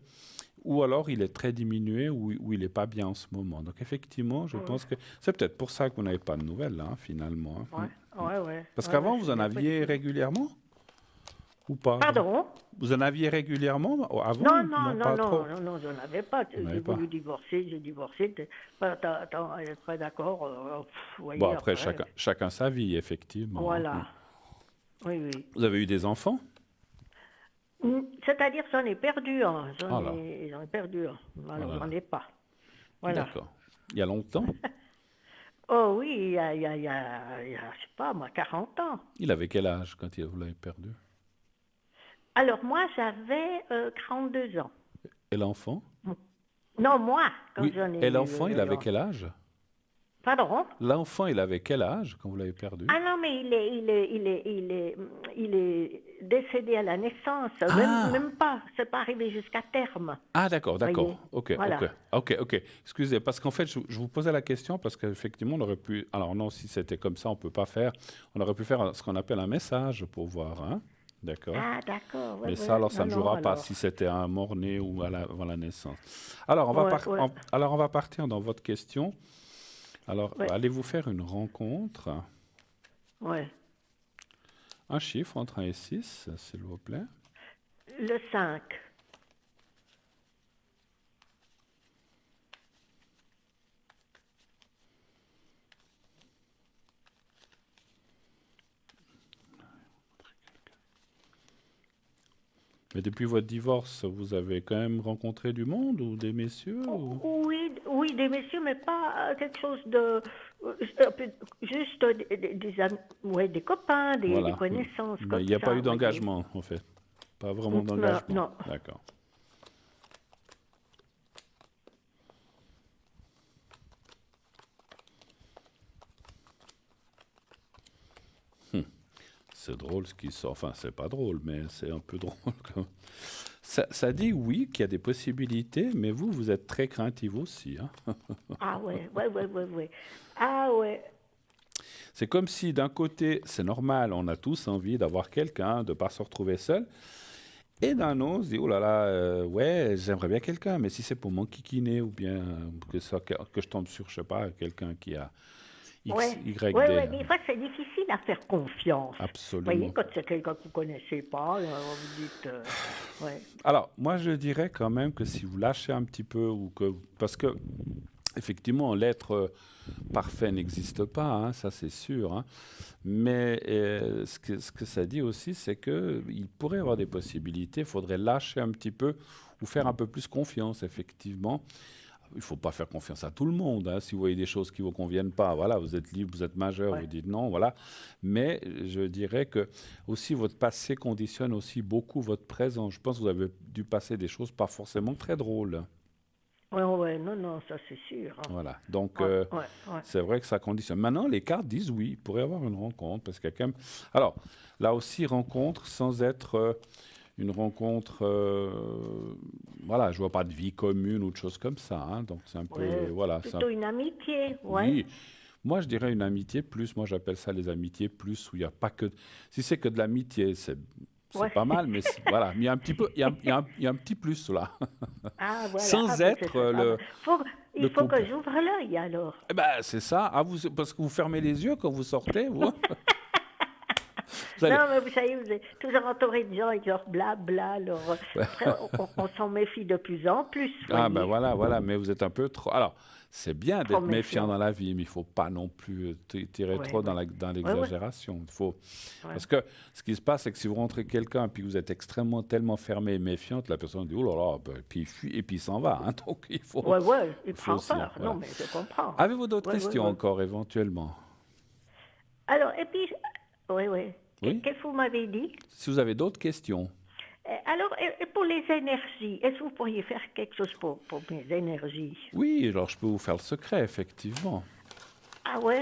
ou alors il est très diminué, ou il n'est pas bien en ce moment. Donc effectivement, je Ouais, pense que c'est peut-être pour ça que vous n'avez pas de nouvelles, hein, finalement. Hein. ouais, ouais, ouais, Parce ouais, ouais, qu'avant, vous c'est en bien aviez possible. régulièrement? ou pas? Pardon? Vous en aviez régulièrement avant? Non, non, non, pas trop. non, je n'en avais pas. Vous n'avez J'ai pas. voulu divorcer, j'ai divorcé. Elle n'est pas d'accord. Vous Bon, voyez, après, après. chacun sa vie, effectivement, hein. Voilà. Oui, oui. Vous avez eu des enfants? C'est-à-dire, j'en ai perdu un. Ah là, J'en ai perdu un. Alors, voilà. j'en ai pas. Voilà. D'accord. Il y a longtemps? Oh oui, je sais pas, moi, 40 ans. Il avait quel âge quand vous l'avez perdu? Alors, moi, j'avais 42 ans. Et l'enfant? Non, moi, quand Oui. j'en ai Et eu. l'enfant, il avait quel âge? Pardon? L'enfant, il avait quel âge quand vous l'avez perdu? Ah non, mais il est décédé à la naissance. Ah! Même pas. C'est pas arrivé jusqu'à terme. Ah, d'accord, d'accord. Voyez? Ok, Voilà. ok. Excusez, parce qu'en fait, je vous posais la question parce qu'effectivement, on aurait pu. Alors non, si c'était comme ça, on peut pas faire. On aurait pu faire ce qu'on appelle un message pour voir, hein? D'accord. Ah, d'accord. Ouais, Mais ouais. ça, alors, ça ne Non, jouera pas alors. si c'était un mort-né ou avant la naissance. Alors, Ouais, ouais. alors, on va partir dans votre question. Alors, Ouais. allez-vous faire une rencontre? Ouais. Un chiffre entre 1 et 6, s'il vous plaît. Le 5. Mais depuis votre divorce, vous avez quand même rencontré du monde ou des messieurs ou... Oui, oui, des messieurs, mais pas quelque chose de. Juste des amis, ouais, des copains, des Voilà. connaissances. Mais Comme il n'y a ça, pas eu vous voyez. d'engagement, en fait. Pas vraiment d'engagement. Non. D'accord. C'est drôle ce qui sort. Enfin, c'est pas drôle, mais c'est un peu drôle. Ça dit oui qu'il y a des possibilités, mais vous êtes très craintif aussi, hein. Ah ouais. Ah ouais. C'est comme si d'un côté, c'est normal, on a tous envie d'avoir quelqu'un, de ne pas se retrouver seul. Et d'un autre, on se dit, oh là là, ouais, j'aimerais bien quelqu'un, mais si c'est pour m'enquiquiner ou bien que je tombe sur, je sais pas, quelqu'un qui a X, Ouais. Y, Ouais, D. des fois, c'est difficile à faire confiance. Vous Absolument. voyez, quand c'est quelqu'un que vous ne connaissez pas, vous dites. Ouais. Alors, moi, je dirais quand même que si vous lâchez un petit peu, parce que, effectivement, l'être parfait n'existe pas, hein, ça c'est sûr, hein. Mais ce que ça dit aussi, c'est qu'il pourrait y avoir des possibilités, il faudrait lâcher un petit peu ou faire un peu plus confiance, effectivement. Il ne faut pas faire confiance à tout le monde, hein. Si vous voyez des choses qui ne vous conviennent pas, voilà, vous êtes libre, vous êtes majeur, Ouais. vous dites non, voilà. Mais je dirais que aussi votre passé conditionne aussi beaucoup votre présent. Je pense que vous avez dû passer des choses pas forcément très drôles. Ouais, non, ça c'est sûr. Hein. Voilà. Donc, Ouais. c'est vrai que ça conditionne. Maintenant, les cartes disent oui, il pourrait y avoir une rencontre. Parce qu'il y a quand même... Alors, là aussi, rencontre sans être une rencontre... voilà, je vois pas de vie commune ou de choses comme ça, hein. Donc, c'est un peu... Ouais. Voilà, Plutôt une amitié, ouais. Oui. Moi, je dirais une amitié plus. Moi, j'appelle ça les amitiés plus, où il n'y a pas que... Si c'est que de l'amitié, c'est Ouais. pas mal, mais voilà. Mais il y a un petit peu... Il y a un petit plus, là. Ah, voilà. Sans ben, être c'est ça. le Il faut couple. que j'ouvre l'œil alors. Eh ben, c'est ça. Ah, parce que vous fermez les yeux quand vous sortez, vous. Vous allez- Non, mais vous savez, vous êtes toujours entouré de gens avec leur blabla. Après, on s'en méfie de plus en plus. Ah, ben Voyez. voilà. Mais vous êtes un peu trop... Alors, c'est bien Trop d'être méfiant méfiant. dans la vie, mais il ne faut pas non plus tirer Ouais, trop dans ouais. dans Ouais. l'exagération. Il faut... Ouais. Parce que ce qui se passe, c'est que si vous rentrez quelqu'un et puis vous êtes tellement fermé et méfiante, la personne dit, oh là là, ben, puis il fuit et puis il s'en va, hein. Donc, il faut... Ouais, il faut prend aussi, peur. voilà. Non, mais je comprends. Avez-vous d'autres Ouais, questions ouais. encore, éventuellement? Alors, et puis, oui. Oui. Qu'est-ce que vous m'avez dit? Si vous avez d'autres questions. Alors, et pour les énergies, est-ce que vous pourriez faire quelque chose pour mes énergies? Oui, alors je peux vous faire le secret, effectivement. Ah ouais?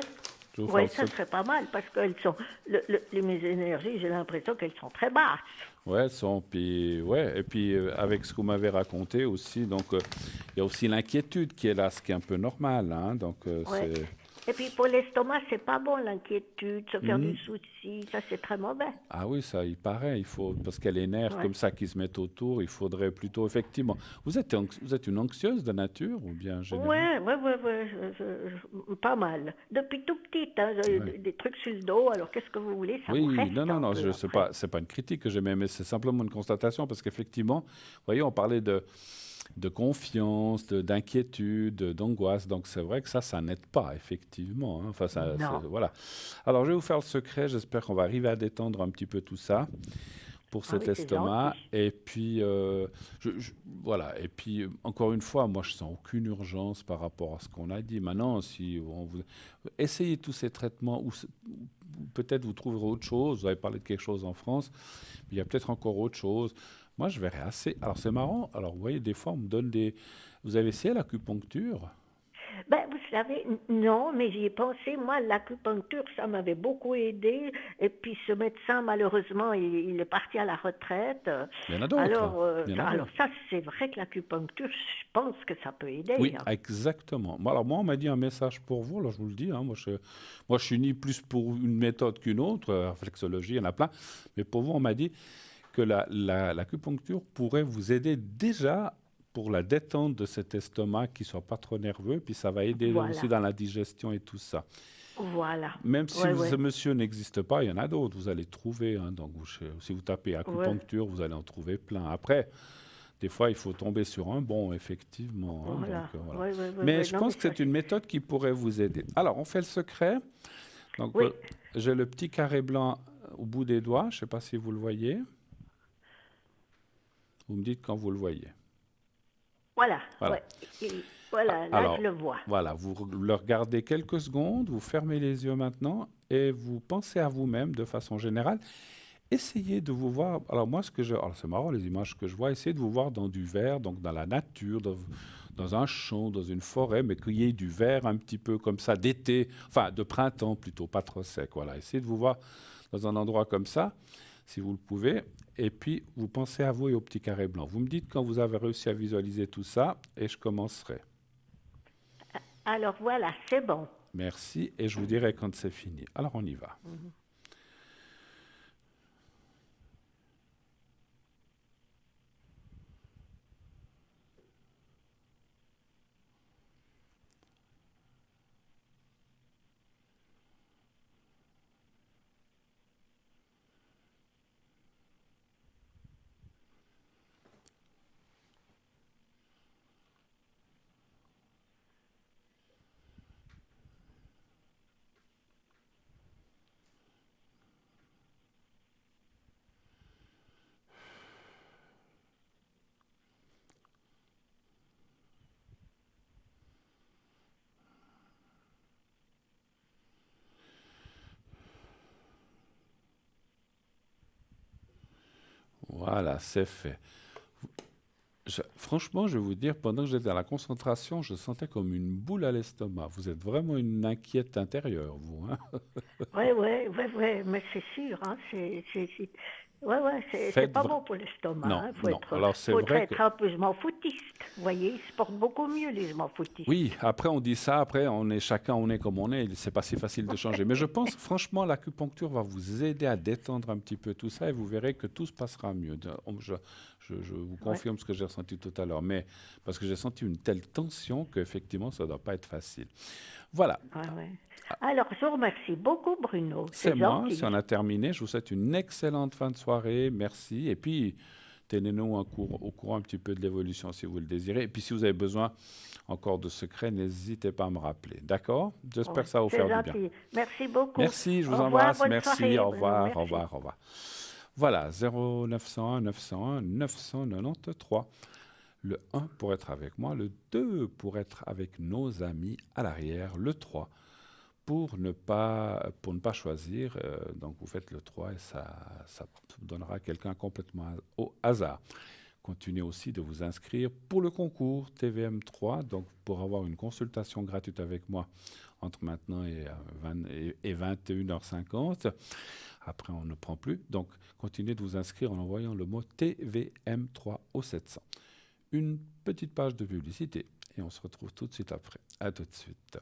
Je vais vous Oui, faire le ça serait pas mal parce qu'elles sont, mes énergies, j'ai l'impression qu'elles sont très basses. Ouais, elles sont, puis, ouais, et puis avec ce que vous m'avez raconté aussi, donc il y a aussi l'inquiétude qui est là, ce qui est un peu normal, hein, donc Ouais. c'est... Et puis pour l'estomac, c'est pas bon l'inquiétude, se faire Mhm. du souci, ça c'est très mauvais. Ah oui, ça, il paraît, il faut, parce qu'il y a les nerfs Ouais. comme ça qui se mettent autour, il faudrait plutôt, effectivement... Vous êtes une anxieuse de nature ou bien généralement? Ouais. pas mal. Depuis tout petit, hein, Oui. des trucs sur le dos. Alors qu'est-ce que vous voulez, ça vous Oui, reste non, non, un non, peu après. c'est pas une critique que j'aimais, mais c'est simplement une constatation parce qu'effectivement, vous voyez, on parlait de confiance, d'inquiétude, d'angoisse. Donc c'est vrai que ça n'aide pas, effectivement, hein. Enfin, Non. voilà. Alors je vais vous faire le secret. J'espère qu'on va arriver à détendre un petit peu tout ça pour Ah cet oui, c'est gentil. estomac. Et puis, voilà. Et puis, encore une fois, moi, je sens aucune urgence par rapport à ce qu'on a dit. Maintenant, si on vous... Essayez tous ces traitements, ou peut-être vous trouverez autre chose. Vous avez parlé de quelque chose en France, mais il y a peut-être encore autre chose. Moi, je verrais assez. Alors, c'est marrant. Alors, vous voyez, des fois, on me donne des. Vous avez essayé l'acupuncture? Ben, vous savez, non, mais j'y ai pensé. Moi, l'acupuncture, ça m'avait beaucoup aidé. Et puis, ce médecin, malheureusement, il est parti à la retraite. Il y en a d'autres. Alors, Il y en a alors d'autres. ça, c'est vrai que l'acupuncture, je pense que ça peut aider, Oui, hein. exactement. Alors, moi, on m'a dit un message pour vous. Alors, je vous le dis, hein, moi, je suis ni plus pour une méthode qu'une autre. Réflexologie, il y en a plein. Mais pour vous, on m'a dit que l'acupuncture pourrait vous aider déjà pour la détente de cet estomac qui ne soit pas trop nerveux, puis ça va aider aussi Voilà, dans la digestion et tout ça. voilà. Même si Ouais, ce ouais, monsieur n'existe pas, il y en a d'autres, vous allez trouver, hein. Donc, si vous tapez ouais. acupuncture, vous allez en trouver plein. Après, des fois, il faut tomber sur un bon, effectivement, hein. Donc, Voilà. voilà. Ouais, ouais, ouais, Mais ouais. je Non, mais pense que ça, c'est une méthode qui pourrait vous aider. Alors, on fait le secret. Donc, oui, j'ai le petit carré blanc au bout des doigts. Je ne sais pas si vous le voyez. Vous me dites quand vous le voyez. voilà, Voilà. ouais. Voilà, là, je Alors, le vois. voilà, le regardez quelques secondes, vous fermez les yeux maintenant et vous pensez à vous-même de façon générale. Essayez de vous voir. Alors, moi, alors, c'est marrant les images que je vois. Essayez de vous voir dans du vert, donc dans la nature, dans un champ, dans une forêt, mais qu'il y ait du vert un petit peu comme ça, d'été, enfin de printemps plutôt, pas trop sec. Voilà, essayez de vous voir dans un endroit comme ça, si vous le pouvez. Et puis, vous pensez à vous et au petit carré blanc. Vous me dites quand vous avez réussi à visualiser tout ça et je commencerai. Alors voilà, c'est bon. Merci et je vous dirai quand c'est fini. Alors, on y va. Voilà, c'est fait. Franchement, je vais vous dire, pendant que j'étais à la concentration, je sentais comme une boule à l'estomac. Vous êtes vraiment une inquiète intérieure, vous, hein. Ouais, ouais, ouais, ouais, mais c'est sûr, hein, ouais, ouais, c'est Faites pas vra- bon pour l'estomac, Non, hein, non. Alors, c'est faut vrai que être un peu je m'en foutiste. Vous voyez, ils se portent beaucoup mieux, les je m'en foutistes. oui, après on dit ça, après on est comme on est, c'est pas si facile de changer. Mais je pense franchement l'acupuncture va vous aider à détendre un petit peu tout ça et vous verrez que tout se passera mieux. Je vous Ouais, confirme ce que j'ai ressenti tout à l'heure, mais parce que j'ai senti une telle tension qu'effectivement ça ne doit pas être facile. Voilà, ouais, ouais. Alors, je vous remercie beaucoup, Bruno. c'est C'est moi, si gentil. on a terminé, je vous souhaite une excellente fin de soirée, merci. Et puis, tenez-nous au courant un petit peu de l'évolution si vous le désirez. Et puis si vous avez besoin encore de secrets, n'hésitez pas à me rappeler. D'accord? J'espère Ouais, que ça va vous c'est faire du bien. gentil. Merci beaucoup. Merci, je vous Au revoir, embrasse. bonne Merci, soirée, au Bruno. revoir, au Merci. revoir, au revoir. Voilà, 0901 901 993. Le 1 pour être avec moi, le 2 pour être avec nos amis à l'arrière, le 3 pour ne pas choisir. Donc vous faites le 3 et ça donnera quelqu'un complètement au hasard. Continuez aussi de vous inscrire pour le concours TVM3, donc pour avoir une consultation gratuite avec moi entre maintenant et 21h50. Après, on ne prend plus. Donc, continuez de vous inscrire en envoyant le mot TVM3 au 700. Une petite page de publicité et on se retrouve tout de suite après. À tout de suite.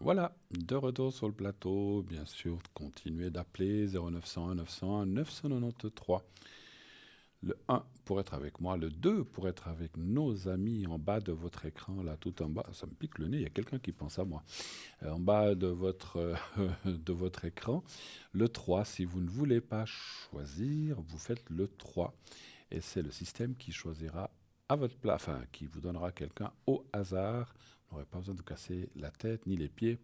Voilà, de retour sur le plateau, bien sûr, continuez d'appeler 0901 901 993. Le 1 pour être avec moi, le 2 pour être avec nos amis en bas de votre écran, là tout en bas, ça me pique le nez, il y a quelqu'un qui pense à moi, en bas de de votre écran. Le 3, si vous ne voulez pas choisir, vous faites le 3 et c'est le système qui choisira à votre place, enfin qui vous donnera quelqu'un au hasard. Vous n'aurez pas besoin de casser la tête ni les pieds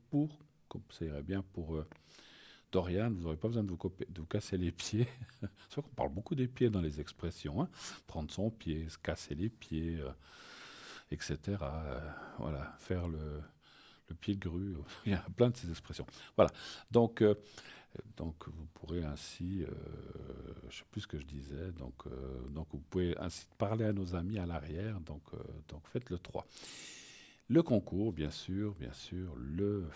comme ça irait bien pour Dorian, vous n'aurez pas besoin de vous casser les pieds. C'est vrai qu'on parle beaucoup des pieds dans les expressions. Hein. Prendre son pied, se casser les pieds, etc. Voilà, faire le pied de grue. Il y a plein de ces expressions. Voilà. Donc vous pourrez ainsi, je ne sais plus ce que je disais, donc vous pouvez ainsi parler à nos amis à l'arrière. Donc faites le 3. Le concours, bien sûr, le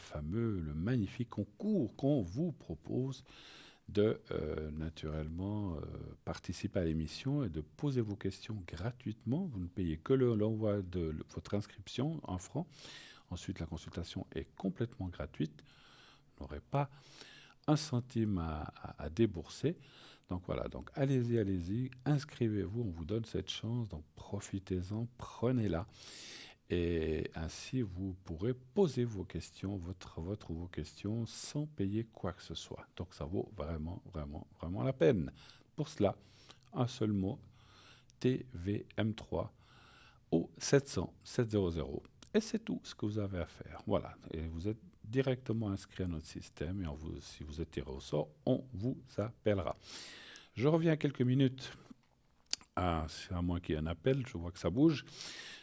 magnifique concours qu'on vous propose de naturellement participer à l'émission et de poser vos questions gratuitement. Vous ne payez que l'envoi de votre inscription en francs. Ensuite, la consultation est complètement gratuite. Vous n'aurez pas un centime à débourser. Donc voilà, donc allez-y, inscrivez-vous, on vous donne cette chance, donc profitez-en, prenez-la. Et ainsi, vous pourrez poser vos questions, vos questions, sans payer quoi que ce soit. Donc, ça vaut vraiment, vraiment, vraiment la peine. Pour cela, un seul mot, TVM3 au 700 700. Et c'est tout ce que vous avez à faire. Voilà. Et vous êtes directement inscrit à notre système. Et si vous êtes tiré au sort, on vous appellera. Je reviens quelques minutes. C'est à moi qu'il y ait un appel. Je vois que ça bouge.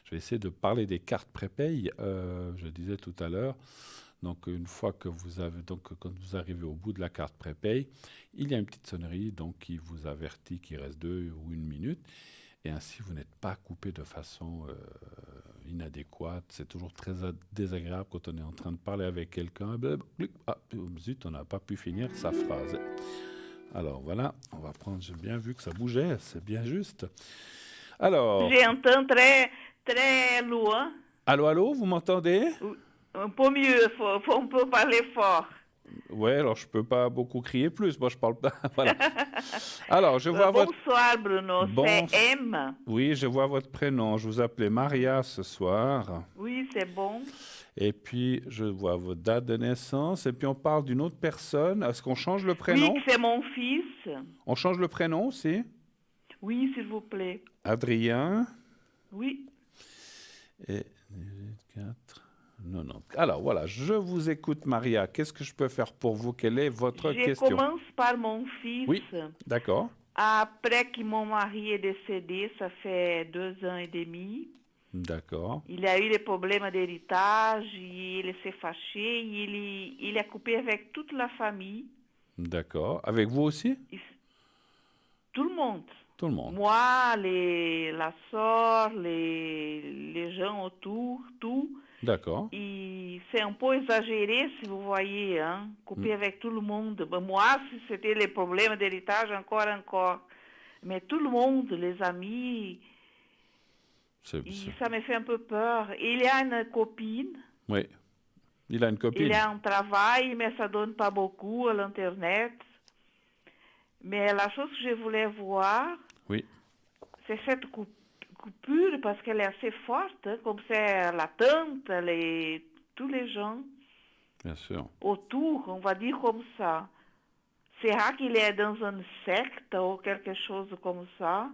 Je vais essayer de parler des cartes prépay. Je disais tout à l'heure, donc une fois que quand vous arrivez au bout de la carte prépay, il y a une petite sonnerie donc qui vous avertit qu'il reste 2 ou 1 minute. Et ainsi, vous n'êtes pas coupé de façon inadéquate. C'est toujours très désagréable quand on est en train de parler avec quelqu'un. Ah, zut, on n'a pas pu finir sa phrase. Alors voilà, on va prendre, j'ai bien vu que ça bougeait, c'est bien juste. Alors... J'entends très loin. Allô, vous m'entendez? Un peu mieux, on peut parler fort. Ouais, alors je peux pas beaucoup crier plus, moi je parle pas. Voilà. Alors, je vois Bonsoir Bruno, c'est M. Oui, je vois votre prénom, je vous appelais Maria ce soir. Oui, c'est bon. Et puis, je vois votre date de naissance, et puis on parle d'une autre personne. Est-ce qu'on change le prénom? Oui, c'est mon fils. On change le prénom aussi? Oui, s'il vous plaît. Adrien. Oui. Et 4, 90. Alors voilà, je vous écoute Maria. Qu'est-ce que je peux faire pour vous? Quelle est votre question? Je commence par mon fils. Oui, d'accord. Après que mon mari est décédé, ça fait 2 ans et demi. D'accord. Il a eu des problèmes d'héritage, il s'est fâché, il a coupé avec toute la famille. D'accord. Avec vous aussi? Tout le monde. Tout le monde. Moi, la soeur, les gens autour, tout. D'accord. Et c'est un peu exagéré, si vous voyez, hein, couper avec tout le monde. Ben, moi, si c'était les problèmes d'héritage, encore. Mais tout le monde, les amis, ça me fait un peu peur. Il a une copine. Oui, il a une copine. Il a un travail, mais ça donne pas beaucoup à l'Internet. Mais la chose que je voulais voir, oui, c'est cette coupure, parce qu'elle est assez forte, hein, comme c'est la tante, tous les gens. Bien sûr. Autour, on va dire comme ça. Sera qu'il est dans une secte ou quelque chose comme ça?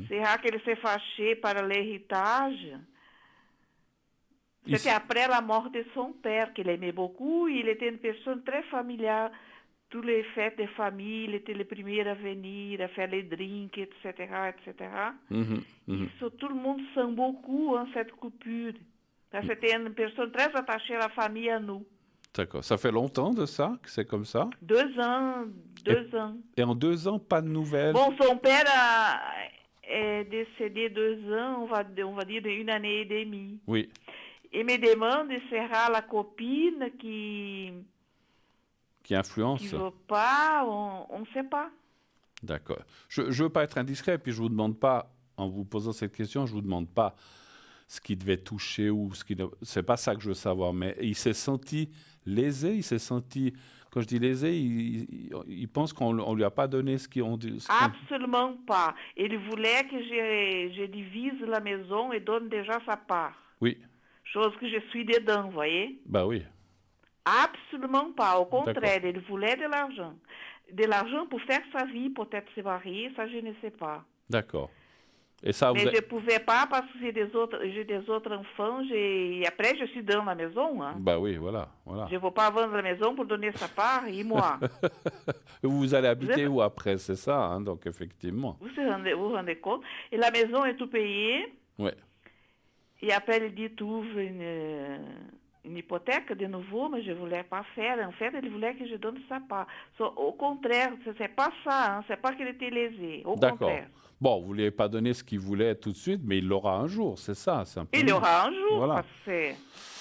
Sera qu'il s'est fâché par l'héritage? C'était après la mort de son père qu'il aimait beaucoup. Il était une personne très familière. Tous les fêtes de famille, il était le premier à venir, à faire les drinks, etc., etc. Tout le monde sent beaucoup cette coupure. C'était une personne très attachée à la famille, à nous. D'accord. Ça fait longtemps de ça, que c'est comme ça? 2 ans. 2 ans. Et en 2 ans, pas de nouvelles? Bon, son père est décédé 2 ans, on va dire de 1 année et demie. Oui. Il me demande si sera la copine qui influence? Qui ne veut pas, on ne sait pas. D'accord. Je ne veux pas être indiscret, puis je ne vous demande pas, en vous posant cette question, je ne vous demande pas ce qui devait toucher ou ce qui... C'est pas ça que je veux savoir, mais il s'est senti lésé, il s'est senti... Quand je dis lésé, il pense qu'on lui a pas donné ce qu'on dit. Absolument pas. Il voulait que je divise la maison et donne déjà sa part. Oui. Chose que je suis dedans, vous voyez? Bah oui. Absolument pas. Au contraire, il voulait de l'argent. De l'argent pour faire sa vie, peut-être se marier, ça je ne sais pas. D'accord. Et ça, mais je ne pouvais pas parce que j'ai des autres enfants. Et après, je suis dans la maison. Hein. Bah oui, voilà. Je ne veux pas vendre la maison pour donner sa part et moi. Vous allez habiter où après, c'est ça, hein, donc effectivement. Vous vous rendez compte? Et la maison est tout payée. Oui. Et après, il dit, tu ouvres une hypothèque de nouveau, mais je ne voulais pas faire. En fait, il voulait que je donne sa part. Au contraire, ce n'est pas ça. Hein. Ce n'est pas qu'il était lésé. Au contraire. Bon, vous ne lui avez pas donné ce qu'il voulait tout de suite, mais il l'aura un jour, c'est ça. Il l'aura un jour, parce que c'est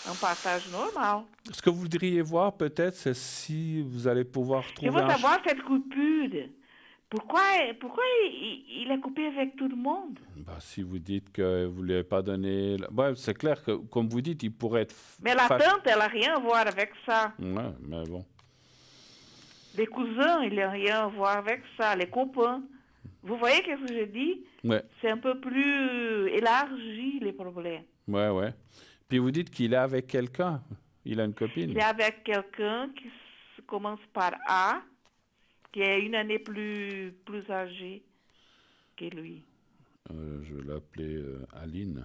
un partage normal. Ce que vous voudriez voir, peut-être, c'est si vous allez pouvoir trouver... Je veux savoir cette coupure. Pourquoi il a coupé avec tout le monde? Bah, si vous dites que vous ne lui avez pas donné... Ouais, c'est clair que, comme vous dites, il pourrait être... Mais la tante, elle n'a rien à voir avec ça. Ouais, mais bon. Les cousins, il n'a rien à voir avec ça. Les copains. Vous voyez ce que je dis? Ouais. C'est un peu plus élargi, les problèmes. Ouais. Puis vous dites qu'il est avec quelqu'un. Il a une copine. Il est avec quelqu'un qui commence par A, qui est une année plus âgée que lui. Je vais l'appeler Aline. Vous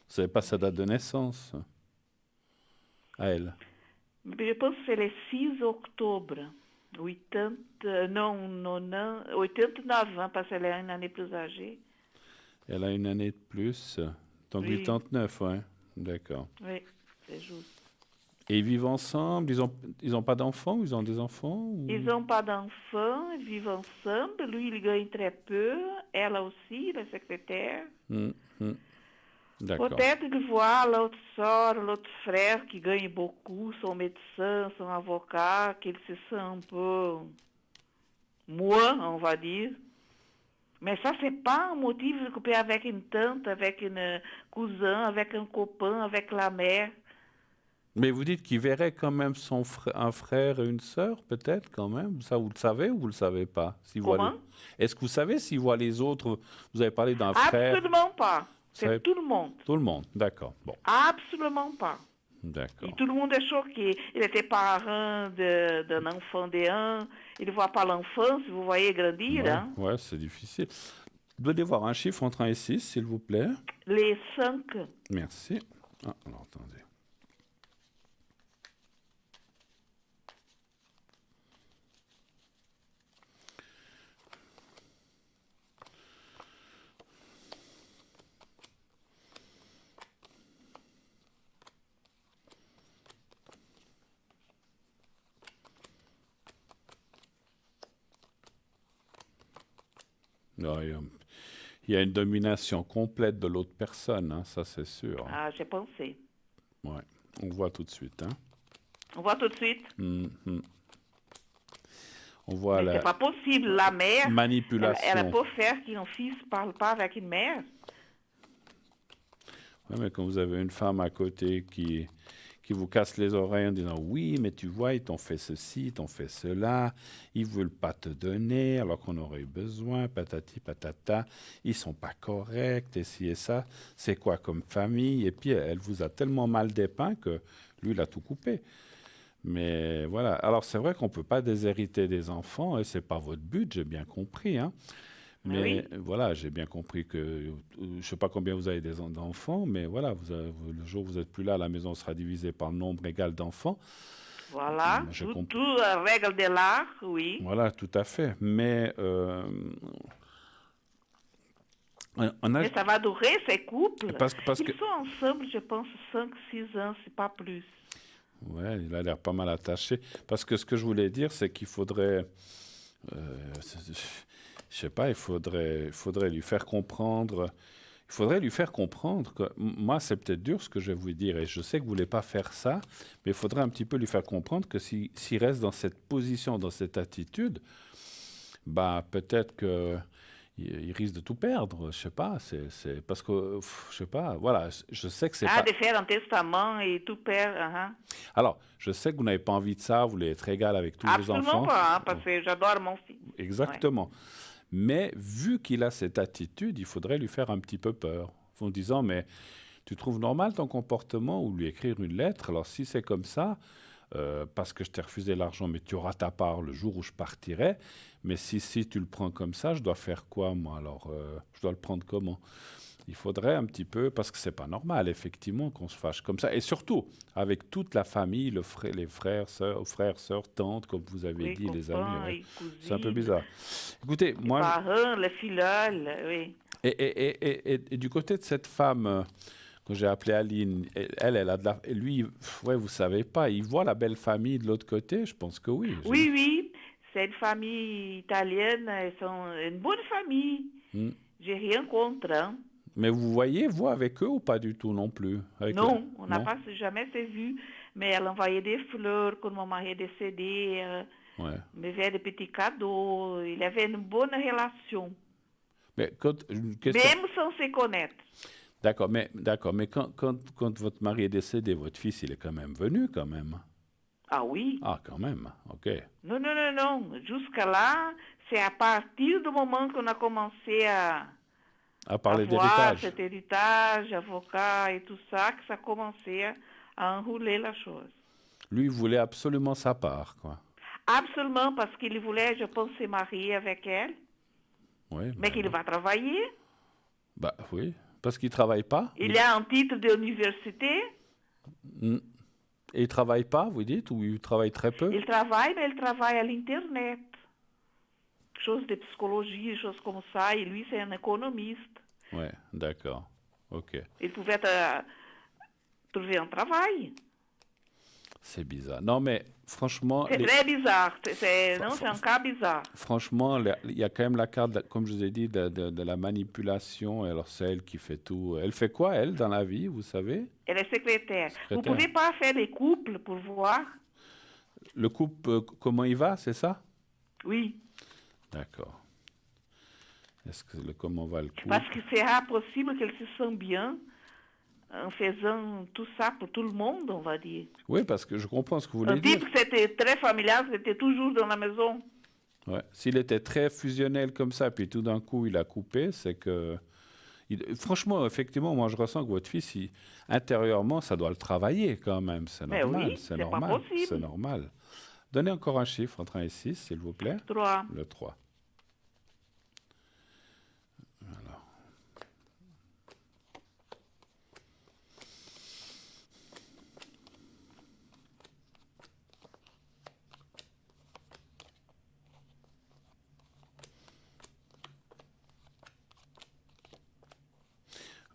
ne savez pas sa date de naissance à elle? Je pense que c'est le 6 octobre. 89 ans, parce qu'elle est une année plus âgée. Elle a une année de plus. Donc oui. 89, ouais. D'accord. Oui, c'est juste. Et ils vivent ensemble? Ils ont pas d'enfants ou ils ont des enfants? Ou... Ils n'ont pas d'enfants, ils vivent ensemble. Lui, il gagne très peu. Elle aussi, la secrétaire. D'accord. Peut-être qu'il voit l'autre soeur, l'autre frère qui gagne beaucoup, son médecin, son avocat, qu'il se sent un peu moins, on va dire. Mais ça, c'est pas un motif de couper avec une tante, avec une cousin, avec un copain, avec la mère. Mais vous dites qu'il verrait quand même un frère et une sœur, peut-être, quand même. Ça, vous le savez ou vous ne le savez pas? Comment? Est-ce que vous savez s'il voit les autres? Vous avez parlé d'un frère. Absolument pas. C'est tout le monde. Tout le monde, d'accord. Bon. Absolument pas. D'accord. Et tout le monde est choqué. Il était parent d'un enfant d'un. Il ne voit pas l'enfant, si vous voyez grandir. Ouais, hein. Ouais, c'est difficile. Vous devez voir un chiffre entre 1 et 6, s'il vous plaît. Les 5. Merci. Ah, alors, attendez. Non, il y a une domination complète de l'autre personne, hein, ça c'est sûr. Ah, j'ai pensé. Ouais, on voit tout de suite. Hein. On voit tout de suite. On voit mais c'est pas possible, la mère. Manipulation. Elle peut faire qu'un fils ne parle pas avec une mère. Oui, mais quand vous avez une femme à côté qui vous casse les oreilles en disant « Oui, mais tu vois, ils t'ont fait ceci, ils t'ont fait cela, ils ne veulent pas te donner alors qu'on aurait eu besoin, patati patata, ils ne sont pas corrects, et ci et ça, c'est quoi comme famille ?» Et puis, elle vous a tellement mal dépeint que lui, il a tout coupé. Mais voilà, alors c'est vrai qu'on ne peut pas déshériter des enfants, et ce n'est pas votre but, j'ai bien compris, hein. Mais voilà, j'ai bien compris que, je ne sais pas combien vous avez d'enfants, mais voilà, le jour où vous n'êtes plus là, la maison sera divisée par le nombre égal d'enfants. Voilà, tout règle de l'art, oui. Voilà, tout à fait. Mais, mais ça va durer, ces couples. Ils sont ensemble, je pense, 5-6 ans, c'est pas plus. Oui, il a l'air pas mal attaché. Parce que ce que je voulais dire, c'est qu'il faudrait... je sais pas, il faudrait lui faire comprendre. Il faudrait lui faire comprendre que moi, c'est peut-être dur ce que je vais vous dire, et je sais que vous voulez pas faire ça, mais il faudrait un petit peu lui faire comprendre que s'il reste dans cette position, dans cette attitude, bah peut-être que il risque de tout perdre. Je sais pas. C'est parce que je sais pas. Voilà, je sais que c'est pas. de faire un testament et tout perd. Alors, je sais que vous n'avez pas envie de ça. Vous voulez être égal avec tous vos Absolument enfants. pas, parce que j'adore mon fils. Exactement. Mais vu qu'il a cette attitude, il faudrait lui faire un petit peu peur en disant mais tu trouves normal ton comportement ou lui écrire une lettre. Alors si c'est comme ça. Parce que je t'ai refusé l'argent, mais tu auras ta part le jour où je partirai. Mais si tu le prends comme ça, je dois faire quoi, moi? Alors, je dois le prendre comment? Il faudrait un petit peu, parce que c'est pas normal, effectivement, qu'on se fâche comme ça. Et surtout, avec toute la famille, les frères, sœurs, tantes, comme vous avez dit, les amis. C'est un peu bizarre. Écoutez, les moi... parents, les filleuls, oui. Et du côté de cette femme... que j'ai appelée Aline, elle a de la... Lui, ouais, vous savez pas, il voit la belle famille de l'autre côté, je pense que oui. Oui, c'est une famille italienne, ils sont une bonne famille. J'ai rien contre. Mais vous voyez, vous, avec eux ou pas du tout non plus? Non, on n'a pas jamais se vu, mais elle envoyait des fleurs quand mon mari est décédé, me faisait des petits cadeaux, il avait une bonne relation. Mais même sans se connaître. D'accord, mais quand votre mari est décédé, votre fils, il est quand même venu, quand même. Ah oui. Ah, quand même, ok. Non. Jusqu'à là, c'est à partir du moment qu'on a commencé à parler d'héritage. Cet héritage, avocat et tout ça, que ça commençait à enrouler la chose. Lui, il voulait absolument sa part, quoi. Absolument, parce qu'il voulait, je pense, se marier avec elle. Oui. Mais qu'il va travailler. Bah oui. Parce qu'il ne travaille pas? Il a un titre d'université. Et il ne travaille pas, vous dites, ou il travaille très peu? Il travaille, mais il travaille à l'Internet. Choses de psychologie, choses comme ça. Et lui, c'est un économiste. Oui, d'accord. Ok. Il pouvait trouver un travail. C'est bizarre. Non, mais franchement... C'est très bizarre. C'est un cas bizarre. Franchement, il y a quand même la carte, comme je vous ai dit, de la manipulation. Alors, c'est elle qui fait tout. Elle fait quoi, elle, dans la vie, vous savez? Elle est secrétaire. Vous ne pouvez pas faire les couples pour voir? Le couple, comment il va, c'est ça? Oui. D'accord. Est-ce que comment va le couple? Parce que c'est possible qu'elle se sente bien en faisant tout ça pour tout le monde, on va dire. Oui, parce que je comprends ce que vous voulez dire. Un type, c'était très familial, c'était toujours dans la maison. Ouais. S'il était très fusionnel comme ça, puis tout d'un coup, il a coupé, c'est que... Franchement, effectivement, moi, je ressens que votre fils, intérieurement, ça doit le travailler quand même. C'est normal, oui, c'est normal. Pas possible. C'est normal. Donnez encore un chiffre entre 1 et 6, s'il vous plaît. 3. Le 3.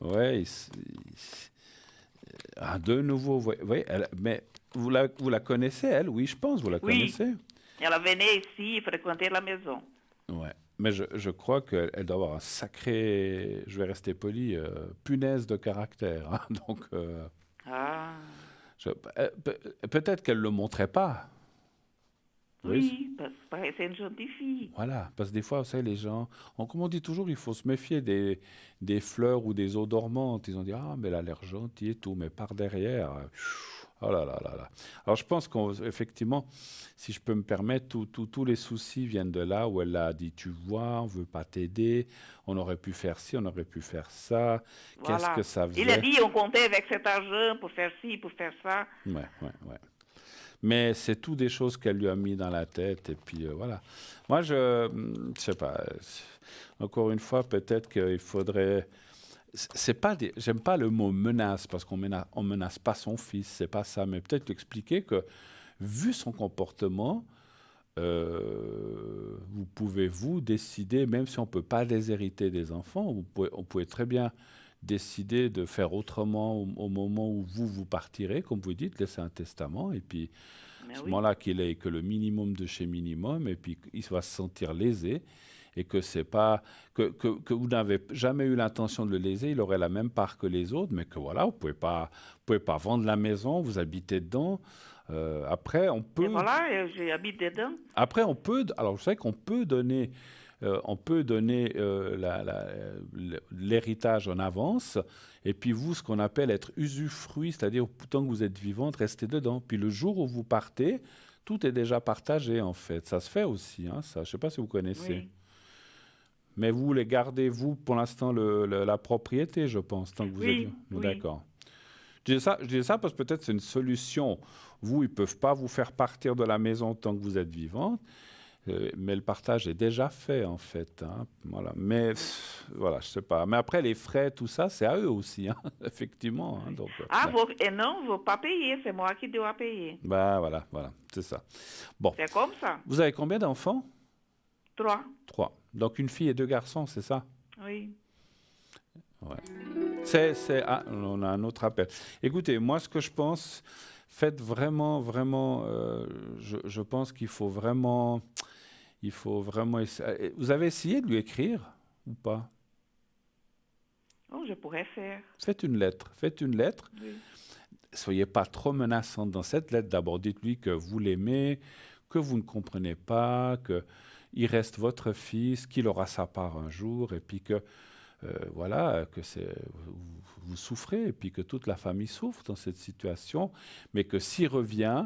Oui, de nouveau, oui, mais vous la connaissez, elle? Oui, je pense, vous la connaissez. Elle venait ici fréquenter la maison. Oui, mais je crois qu'elle doit avoir un sacré, je vais rester poli, punaise de caractère. Hein, donc, peut-être qu'elle ne le montrait pas. Oui, parce que c'est une gentille fille. Voilà, parce que des fois, vous savez, les gens, comme on dit toujours, il faut se méfier des fleurs ou des eaux dormantes. Ils ont dit, ah, mais elle a l'air gentille et tout, mais par derrière, oh là là là là. Alors, je pense qu'effectivement, si je peux me permettre, tous les soucis viennent de là où elle a dit, tu vois, on ne veut pas t'aider, on aurait pu faire ci, on aurait pu faire ça. Voilà. Qu'est-ce que ça faisait? Il a dit, on comptait avec cet argent pour faire ci, pour faire ça. Ouais. Mais c'est tout des choses qu'elle lui a mis dans la tête. Et puis, voilà. Moi, je sais pas. Encore une fois, peut-être qu'il faudrait... J'aime pas le mot menace, parce qu'on menace pas son fils. C'est pas ça. Mais peut-être lui expliquer que, vu son comportement, vous pouvez, décider, même si on peut pas déshériter des enfants, on pouvait très bien décider de faire autrement au moment où vous partirez, comme vous dites, laisser un testament, et puis à ce moment-là qu'il ait que le minimum de chez minimum, et puis il va se sentir lésé, et que c'est pas que vous n'avez jamais eu l'intention de le léser, il aurait la même part que les autres, mais que voilà, vous pouvez pas vendre la maison, vous habitez dedans. Après, on peut. Et voilà, j'habite dedans. Après, on peut. Alors, je sais qu'on peut donner on peut donner l'héritage en avance, et puis vous, ce qu'on appelle être usufruit, c'est-à-dire tant que vous êtes vivante, restez dedans. Puis le jour où vous partez, tout est déjà partagé en fait. Ça se fait aussi, hein, ça. Je ne sais pas si vous connaissez. Oui. Mais vous les gardez, vous, pour l'instant, la propriété, je pense, tant que vous êtes... Oui. D'accord. Je dis ça parce que peut-être c'est une solution. Vous, ils ne peuvent pas vous faire partir de la maison tant que vous êtes vivante, mais le partage est déjà fait, en fait. Hein. Voilà. Mais, voilà, je ne sais pas. Mais après, les frais, tout ça, c'est à eux aussi, hein, effectivement. Hein, donc, Et non, vous ne pas payer, c'est moi qui dois payer. Bah, voilà, c'est ça. Bon. C'est comme ça. Vous avez combien d'enfants? 3. 3. Donc, une fille et 2 garçons, c'est ça? Oui. Ouais. On a un autre appel. Écoutez, moi, ce que je pense, faites vraiment, je pense qu'il faut vraiment essayer. Vous avez essayé de lui écrire ou pas? Oh, je pourrais faire. Faites une lettre. Oui. Soyez pas trop menaçante dans cette lettre. D'abord, dites-lui que vous l'aimez, que vous ne comprenez pas, qu'il reste votre fils, qu'il aura sa part un jour, et puis que voilà, que vous souffrez et puis que toute la famille souffre dans cette situation, mais que s'il revient,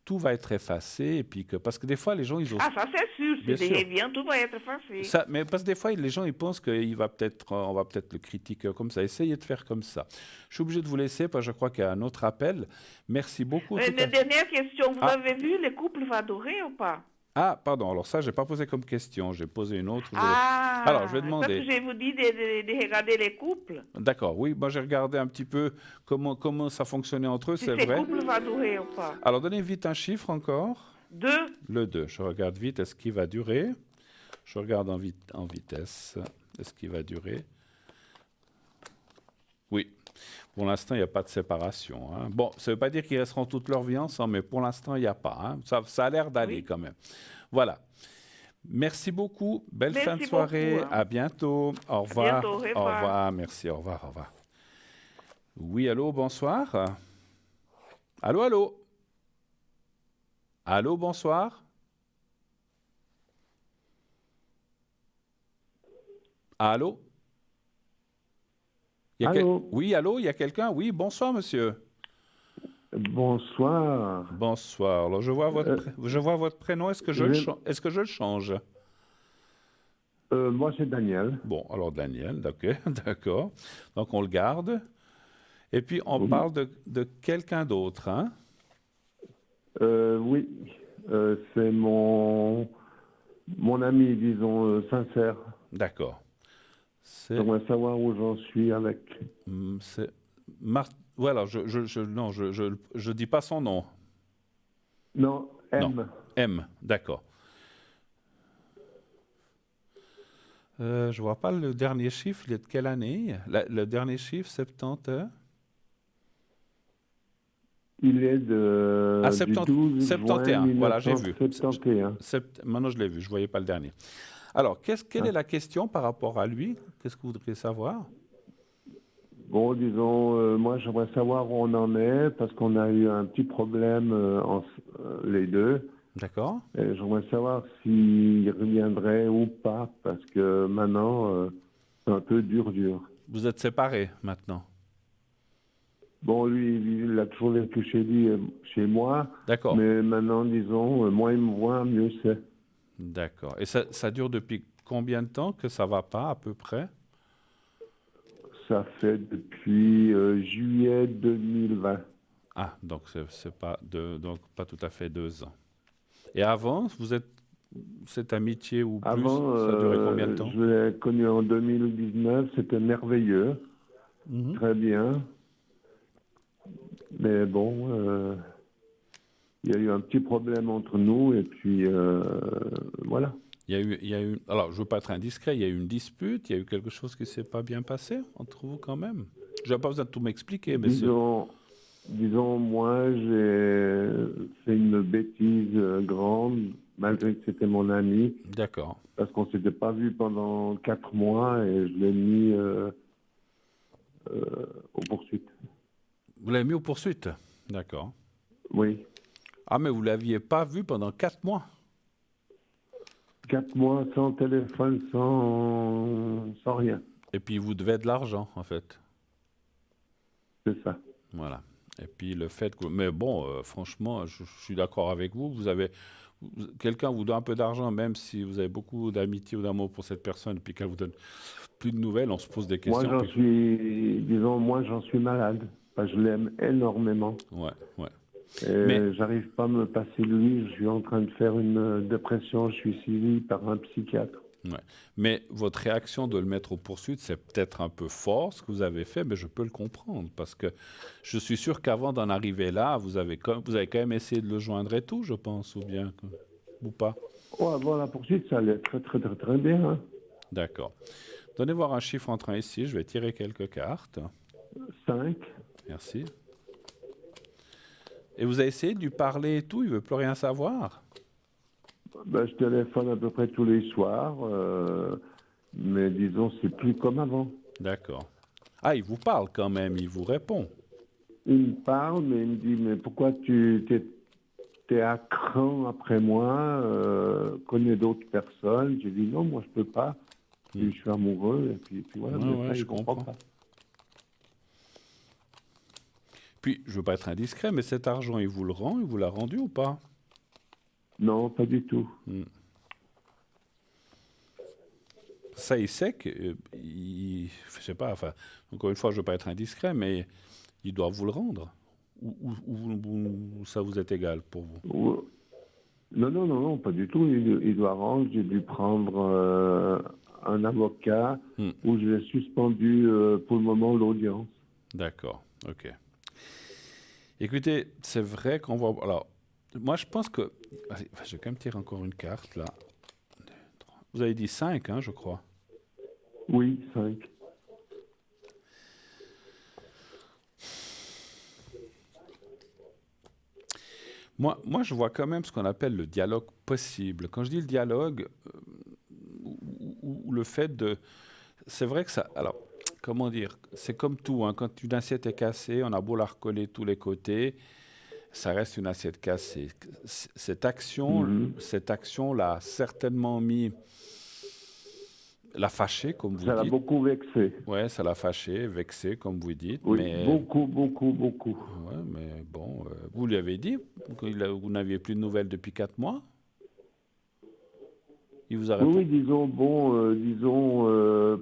tout va être effacé et puis parce que des fois les gens ils osent. Ah, ça c'est sûr, s'il revient, tout va être effacé. Mais parce que des fois les gens ils pensent qu'on va peut-être le critiquer comme ça. Essayez de faire comme ça. Je suis obligé de vous laisser parce que je crois qu'il y a un autre appel. Merci beaucoup. Une dernière question, vous avez vu les couples adorer ou pas? Ah, pardon, alors ça, je n'ai pas posé comme question, j'ai posé une autre. Alors, je vais demander. Parce que je vous dis de regarder les couples. D'accord, oui, moi j'ai regardé un petit peu comment ça fonctionnait entre eux, c'est vrai. Si ces couples vont durer ou pas? Alors, donnez vite un chiffre encore. 2. Le 2, je regarde vite, est-ce qu'il va durer? Je regarde en vitesse, est-ce qu'il va durer? Oui. Pour l'instant, il n'y a pas de séparation. Hein. Bon, ça ne veut pas dire qu'ils resteront toute leur vie ensemble, mais pour l'instant, il n'y a pas. Hein. Ça a l'air d'aller quand même. Voilà. Merci beaucoup. Belle fin de soirée. Hein. À bientôt. Au revoir. Bientôt, au revoir. Au revoir. Merci. Au revoir. Au revoir. Oui, allô, bonsoir. Allô, allô. Allô, bonsoir. Allô. Allô. Oui, allô, il y a quelqu'un? Oui, bonsoir, monsieur. Bonsoir. Bonsoir. Alors, je vois votre prénom. Est-ce que je le change? Moi, c'est Daniel. Bon, alors Daniel, d'accord. Donc, on le garde. Et puis, on parle de quelqu'un d'autre, hein? Oui. C'est mon ami, disons, sincère. D'accord. J'aimerais savoir où j'en suis avec. C'est voilà, je dis pas son nom. Non, M. Non. M, d'accord. Je vois pas le dernier chiffre. Il est de quelle année? Le dernier chiffre, 70. Il est du 12 71. juin Voilà, j'ai vu. 1971. Maintenant, je l'ai vu. Je voyais pas le dernier. Alors, quelle est la question par rapport à lui? Qu'est-ce que vous voudriez savoir? Bon, disons, moi, j'aimerais savoir où on en est, parce qu'on a eu un petit problème les deux. D'accord. Et j'aimerais savoir s'il reviendrait ou pas, parce que maintenant, c'est un peu dur. Vous êtes séparés maintenant? Bon, lui, il a toujours vécu chez moi. D'accord. Mais maintenant, disons, moins il me voit, mieux c'est. D'accord. Et ça dure depuis combien de temps que ça va pas, à peu près? Ça fait depuis juillet 2020. Ah, donc c'est pas donc pas tout à fait 2 ans. Et avant, cette amitié ou plus, ça durait combien de temps? Je l'ai connu en 2019, c'était merveilleux, très bien. Mais bon, il y a eu un petit problème entre nous et puis voilà. Il y a eu, alors je veux pas être indiscret, il y a eu une dispute, il y a eu quelque chose qui s'est pas bien passé entre vous quand même. Je n'ai pas besoin de tout m'expliquer, mais disons, moi j'ai fait une bêtise grande, malgré que c'était mon ami. D'accord. Parce qu'on s'était pas vu pendant 4 mois et je l'ai mis aux poursuites. Vous l'avez mis aux poursuites? D'accord. Oui. Ah, mais vous ne l'aviez pas vu pendant 4 mois? 4 mois sans téléphone, sans rien. Et puis vous devez de l'argent, en fait. C'est ça. Voilà. Et puis le fait que... Mais bon, franchement, je suis d'accord avec vous. Quelqu'un vous donne un peu d'argent, même si vous avez beaucoup d'amitié ou d'amour pour cette personne, et puis qu'elle vous donne plus de nouvelles, on se pose des questions. Moi j'en suis malade. Enfin, je l'aime énormément. Ouais, ouais. Et j'arrive pas à me passer de lui. Je suis en train de faire une dépression. Je suis suivi par un psychiatre. Ouais. Mais votre réaction de le mettre aux poursuites, c'est peut-être un peu fort ce que vous avez fait, mais je peux le comprendre parce que je suis sûr qu'avant d'en arriver là, vous avez quand même essayé de le joindre et tout, je pense, ou pas. Oh, avant la poursuite, ça allait très, très, très, très bien. Hein. D'accord. Donnez voir un chiffre entrant ici. Je vais tirer quelques cartes. 5. Merci. Et vous avez essayé de lui parler et tout, il veut plus rien savoir? Ben, je téléphone à peu près tous les soirs, mais disons, c'est plus comme avant. D'accord. Ah, il vous parle quand même, il vous répond. Il me parle, mais il me dit, mais pourquoi t'es à cran après moi, connais d'autres personnes. J'ai dit, non, moi, je peux pas. Puis, je suis amoureux, et puis voilà, mais ça, je comprends pas. Puis, je veux pas être indiscret, mais cet argent, il vous le rend, il vous l'a rendu ou pas? Non, pas du tout. Ça, il sait que, je sais pas, enfin, encore une fois, je veux pas être indiscret, mais il doit vous le rendre. Ou ça vous est égal pour vous? Non, pas du tout. Il doit rendre. J'ai dû prendre un avocat où je l'ai suspendu pour le moment l'audience. D'accord, ok. Écoutez, c'est vrai qu'on va... Alors, moi, je pense que... Je vais quand même tirer encore une carte, là. Vous avez dit 5, hein, je crois. Oui, 5. Moi, je vois quand même ce qu'on appelle le dialogue possible. Quand je dis le dialogue, ou le fait de... C'est vrai que ça... Alors, comment dire? C'est comme tout, hein, quand une assiette est cassée, on a beau la recoller de tous les côtés, ça reste une assiette cassée. Cette action l'a certainement l'a fâché, comme vous dites. Ça l'a beaucoup vexé. Oui, ça l'a fâché, vexé, comme vous dites. Oui, mais... beaucoup. Oui, mais bon, vous lui avez dit que vous n'aviez plus de nouvelles depuis 4 mois? Il vous a répondu? Oui, disons,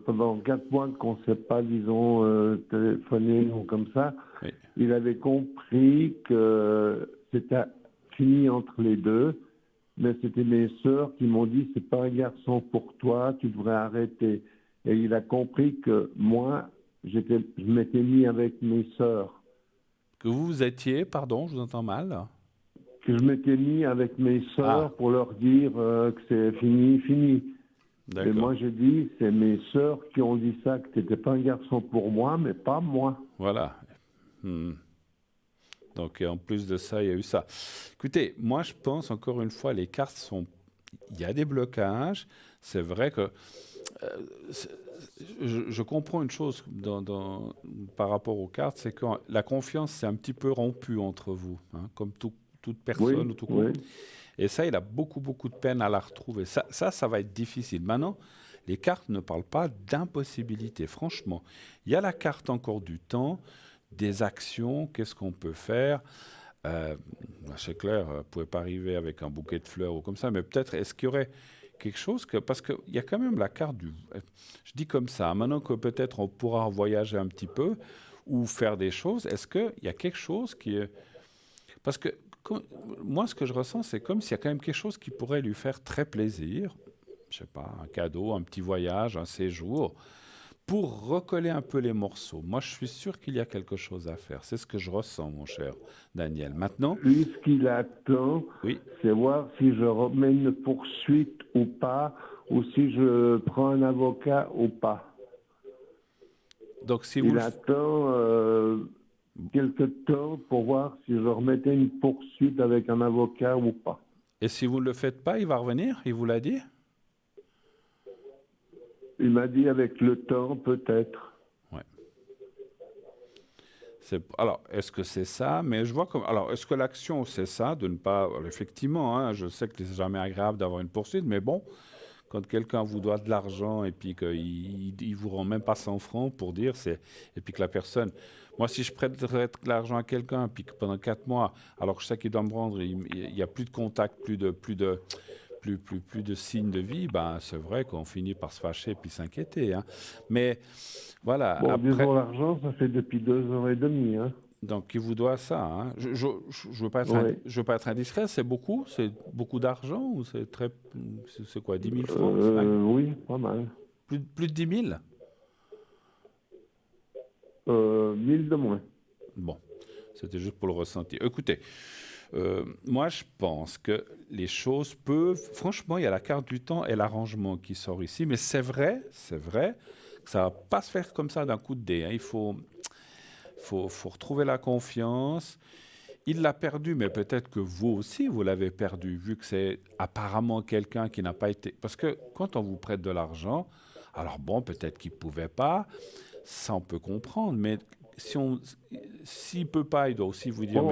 pendant 4 mois qu'on ne s'est pas, téléphoné ou comme ça, Oui. il avait compris que c'était fini entre les deux, mais c'était mes sœurs qui m'ont dit, c'est pas un garçon pour toi, tu devrais arrêter. Et il a compris que moi, je m'étais mis avec mes sœurs. Que vous étiez, pardon, je vous entends mal. Que je m'étais mis avec mes sœurs pour leur dire que c'est fini. Et moi, j'ai dit, c'est mes sœurs qui ont dit ça, que tu n'étais pas un garçon pour moi, mais pas moi. Voilà. Donc, en plus de ça, il y a eu ça. Écoutez, moi, je pense, encore une fois, les cartes sont... Il y a des blocages. C'est vrai que... je comprends une chose par rapport aux cartes, c'est que la confiance, c'est un petit peu rompu entre vous, hein, comme toute personne ou tout couple. Oui. Et ça, il a beaucoup de peine à la retrouver. Ça va être difficile. Maintenant, les cartes ne parlent pas d'impossibilité. Franchement, il y a la carte encore du temps, des actions, qu'est-ce qu'on peut faire. C'est clair, vous ne pouvez pas arriver avec un bouquet de fleurs ou comme ça, mais peut-être, est-ce qu'il y aurait quelque chose parce qu'il y a quand même la carte du... Je dis comme ça, maintenant que peut-être on pourra voyager un petit peu ou faire des choses, est-ce qu'il y a quelque chose qui est... Parce que moi, ce que je ressens, c'est comme s'il y a quand même quelque chose qui pourrait lui faire très plaisir. Je sais pas, un cadeau, un petit voyage, un séjour, pour recoller un peu les morceaux. Moi, je suis sûr qu'il y a quelque chose à faire. C'est ce que je ressens, mon cher Daniel. Maintenant... Lui, ce qu'il attend, c'est voir si je remets une poursuite ou pas, ou si je prends un avocat ou pas. Donc, si il attend quelque temps pour voir si je remettais une poursuite avec un avocat ou pas. Et si vous ne le faites pas, il va revenir? Il vous l'a dit? Il m'a dit avec le temps, peut-être. Ouais. Alors, est-ce que c'est ça? Mais je vois comme... Alors, est-ce que l'action, c'est ça, de ne pas... Alors, effectivement, hein, je sais que c'est jamais agréable d'avoir une poursuite, mais bon, quand quelqu'un vous doit de l'argent et puis qu'il ne vous rend même pas 100 francs pour dire, et puis que la personne... Moi, si je prêterais de l'argent à quelqu'un, puis que pendant 4 mois, alors que je sais qu'il doit me rendre, il n'y a plus de contact, plus de signes de vie, ben, c'est vrai qu'on finit par se fâcher et puis s'inquiéter. Hein. Mais voilà, Bon, après... disons l'argent, ça fait depuis 2 ans et demi. Hein. Donc, il vous doit ça. Hein. Je veux pas être Oui. je veux pas être indiscret. C'est beaucoup d'argent ou c'est quoi, 10 000 francs? Oui, pas mal. Plus de 10 000? 1000 de moins. Bon, c'était juste pour le ressentir. Écoutez, moi, je pense que les choses peuvent... Franchement, il y a la carte du temps et l'arrangement qui sort ici, mais c'est vrai que ça ne va pas se faire comme ça d'un coup de dé. Hein. Il faut retrouver la confiance. Il l'a perdu, mais peut-être que vous aussi, vous l'avez perdu, vu que c'est apparemment quelqu'un qui n'a pas été... Parce que quand on vous prête de l'argent, alors bon, peut-être qu'il ne pouvait pas, ça on peut comprendre, mais s'il ne peut pas, il doit aussi vous dire...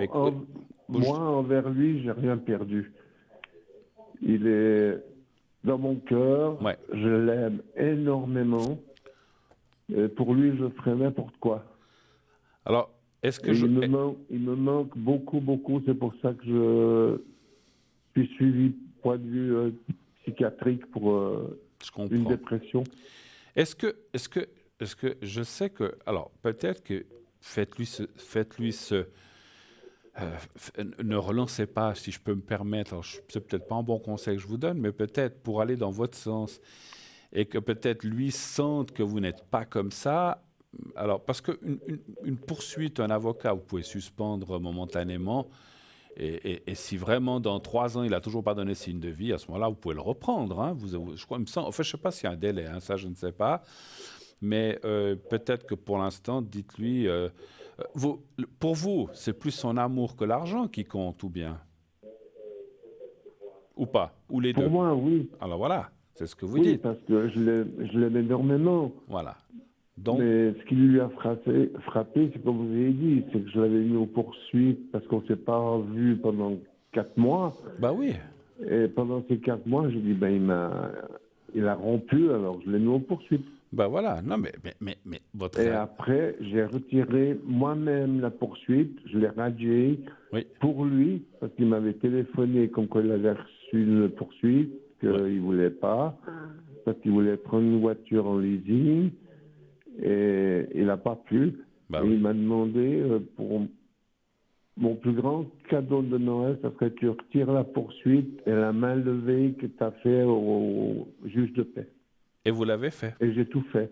Moi, envers lui, j'ai rien perdu. Il est dans mon cœur, Ouais. je l'aime énormément. Et pour lui, je ferais n'importe quoi. Alors, est-ce que il me manque beaucoup, c'est pour ça que je suis suivi point de vue psychiatrique pour une dépression. Est-ce que je sais que... Alors, peut-être que ne relancez pas, si je peux me permettre. Alors, c'est peut-être pas un bon conseil que je vous donne, mais peut-être pour aller dans votre sens et que peut-être lui sente que vous n'êtes pas comme ça. Alors, parce qu'une poursuite, un avocat, vous pouvez suspendre momentanément. Et si vraiment, dans 3 ans, il n'a toujours pas donné signe de vie, à ce moment-là, vous pouvez le reprendre. Hein. Je crois, en fait, je ne sais pas s'il y a un délai, hein, ça, je ne sais pas. Mais peut-être que pour l'instant, dites-lui... pour vous, c'est plus son amour que l'argent qui compte, ou bien? Ou pas? Ou les deux? Pour moi, oui. Alors voilà, c'est ce que vous dites. dites. Oui, parce que je l'aime énormément. Voilà. Donc, mais ce qui lui a frappé, c'est comme vous avez dit, c'est que je l'avais mis aux poursuites parce qu'on ne s'est pas vu pendant 4 mois. Bah oui. Et pendant ces 4 mois, j'ai dit, il a rompu, alors je l'ai mis aux poursuites. Ben voilà, non mais votre... Et après, j'ai retiré moi-même la poursuite, je l'ai radiée pour lui, parce qu'il m'avait téléphoné comme quoi il avait reçu une poursuite, qu'il ne voulait pas, parce qu'il voulait prendre une voiture en leasing, et il n'a pas pu. Bah et il m'a demandé, pour mon plus grand cadeau de Noël, ça serait que tu retires la poursuite et la main levée que tu as fait au juge de paix. Et vous l'avez fait. Et j'ai tout fait.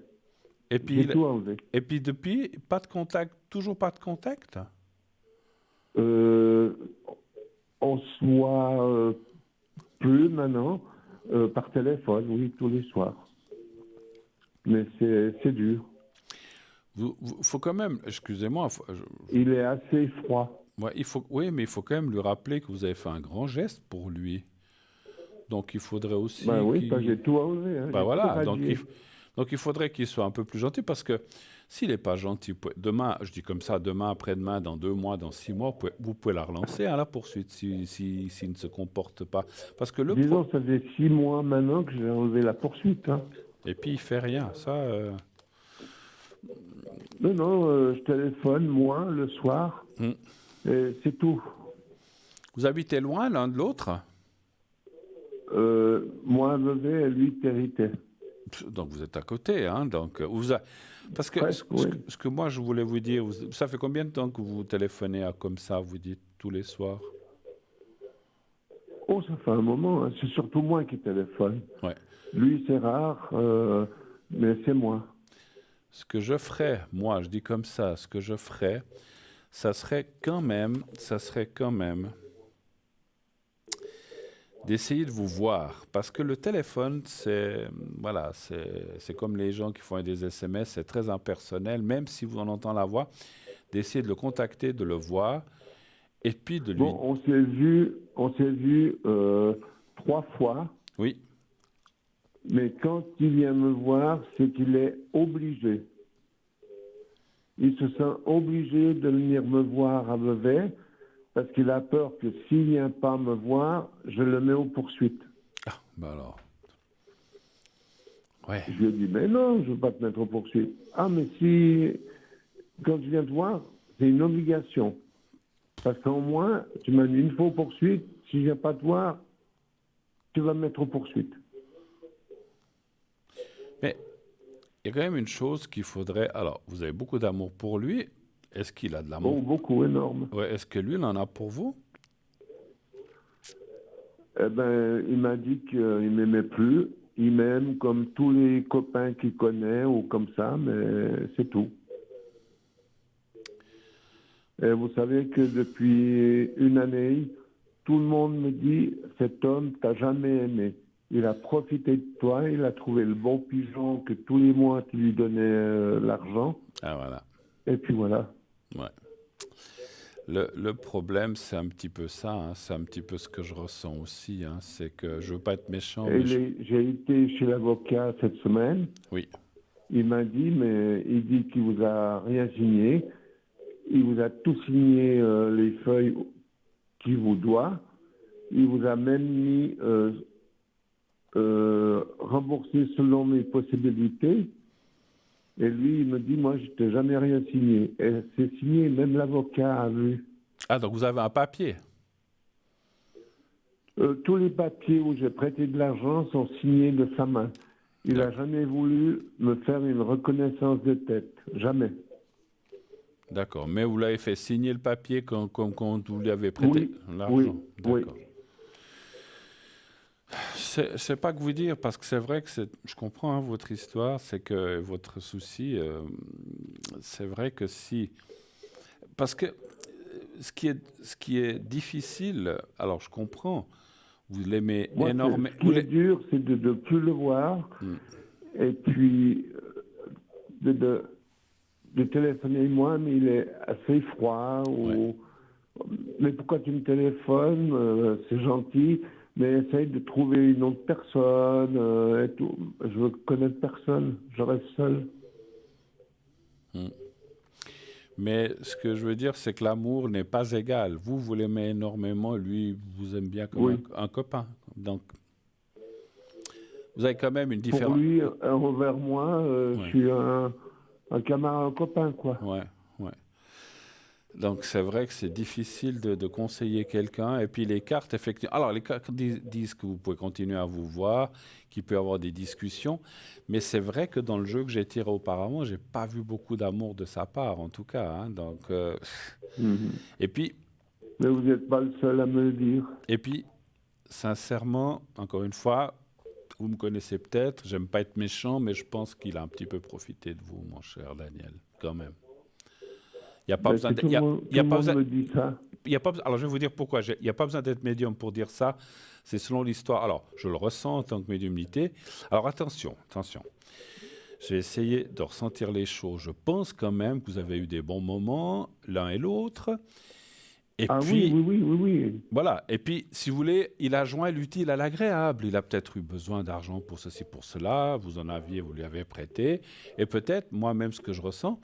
Et puis, j'ai tout enlevé. Et puis depuis, pas de contact, toujours pas de contact? On se voit plus maintenant, par téléphone, oui, tous les soirs. Mais c'est dur. Faut quand même, excusez-moi... Il est assez froid. Ouais, mais il faut quand même lui rappeler que vous avez fait un grand geste pour lui. Donc il faudrait aussi... oui, j'ai tout enlevé. Hein, voilà, donc il faudrait qu'il soit un peu plus gentil, parce que s'il n'est pas gentil, demain, je dis comme ça, demain, après-demain, dans 2 mois, dans 6 mois, vous pouvez la relancer à la poursuite s'il ne se comporte pas. Parce que disons, ça fait 6 mois maintenant que j'ai enlevé la poursuite. Hein. Et puis il ne fait rien, ça... Non, je téléphone, moi, le soir, et c'est tout. Vous habitez loin l'un de l'autre? Moi, Vevey, et lui, Territé. Donc vous êtes à côté, hein? Donc, parce que ce que moi je voulais vous dire, ça fait combien de temps que vous téléphonez comme ça, vous dites, tous les soirs? Oh, ça fait un moment. Hein. C'est surtout moi qui téléphone. Ouais. Lui, c'est rare, mais c'est moi. Ce que je ferais, moi, je dis comme ça, ce que je ferais, ça serait quand même d'essayer de vous voir. Parce que le téléphone, c'est comme les gens qui font des SMS, c'est très impersonnel, même si vous en entendez la voix, d'essayer de le contacter, de le voir, et puis de lui... Bon, on s'est vu 3 fois. Oui. Mais quand il vient me voir, c'est qu'il est obligé. Il se sent obligé de venir me voir à Vevey, parce qu'il a peur que s'il ne vient pas me voir, je le mets aux poursuites. Ah, ben alors. Ouais. Je lui ai dit, mais non, je ne veux pas te mettre en poursuite. Ah, mais si, quand je viens te voir, c'est une obligation. Parce qu'au moins, tu m'as mis une fois en poursuite, si je ne viens pas te voir, tu vas me mettre en poursuite. Mais il y a quand même une chose qu'il faudrait... Alors, vous avez beaucoup d'amour pour lui. Est-ce qu'il a de l'amour? Bon, beaucoup, énorme. Ouais, est-ce que lui, il en a pour vous? Eh ben, il m'a dit qu'il ne m'aimait plus. Il m'aime comme tous les copains qu'il connaît ou comme ça, mais c'est tout. Et vous savez que depuis une année, tout le monde me dit, cet homme t'a jamais aimé. Il a profité de toi, il a trouvé le bon pigeon que tous les mois tu lui donnais l'argent. Ah, voilà. Et puis voilà. Ouais. Le problème, c'est un petit peu ça, hein, c'est un petit peu ce que je ressens aussi, hein, c'est que je veux pas être méchant, mais J'ai été chez l'avocat cette semaine. oui, Il m'a dit, mais il dit qu'il vous a rien signé. Il vous a tout signé les feuilles qu'il vous doit. Il vous a même mis remboursé selon mes possibilités. Et lui, il me dit, moi, je t'ai jamais rien signé. Et c'est signé, même l'avocat a vu. Ah, donc vous avez un papier? Tous les papiers où j'ai prêté de l'argent sont signés de sa main. Il n'a jamais voulu me faire une reconnaissance de tête. Jamais. D'accord, mais vous l'avez fait signer le papier quand vous lui avez prêté l'argent? Oui, d'accord. C'est pas que vous dire, parce que c'est vrai que je comprends hein, votre histoire, c'est que votre souci, c'est vrai que si... Parce que ce qui est difficile, alors je comprends, vous l'aimez énormément... Ce qui est dur, c'est de ne plus le voir et puis de téléphoner moi, mais il est assez froid. Ouais. Mais pourquoi tu me téléphones? C'est gentil. Mais essaye de trouver une autre personne et tout. Je veux connaître personne. Je reste seul. Mais ce que je veux dire, c'est que l'amour n'est pas égal. Vous l'aimez énormément, lui vous aime bien comme un copain. Donc, vous avez quand même une différence. Pour lui, envers moi, je suis un camarade, un copain, quoi. Ouais. Donc, c'est vrai que c'est difficile de conseiller quelqu'un. Et puis, les cartes, effectivement... Alors, les cartes disent que vous pouvez continuer à vous voir, qu'il peut y avoir des discussions. Mais c'est vrai que dans le jeu que j'ai tiré auparavant, je n'ai pas vu beaucoup d'amour de sa part, en tout cas. Hein. Donc, Et puis... Mais vous n'êtes pas le seul à me le dire. Et puis, sincèrement, encore une fois, vous me connaissez peut-être, j'aime pas être méchant, mais je pense qu'il a un petit peu profité de vous, mon cher Daniel, quand même. Il n'y a pas besoin tout le monde me dit ça. Alors, je vais vous dire pourquoi. Il n'y a pas besoin d'être médium pour dire ça. C'est selon l'histoire. Alors, je le ressens en tant que médiumnité. Alors, attention. Je vais essayer de ressentir les choses. Je pense quand même que vous avez eu des bons moments, l'un et l'autre. Et puis, oui. Voilà. Et puis, si vous voulez, il a joint l'utile à l'agréable. Il a peut-être eu besoin d'argent pour ceci, pour cela. Vous lui avez prêté. Et peut-être, moi-même, ce que je ressens,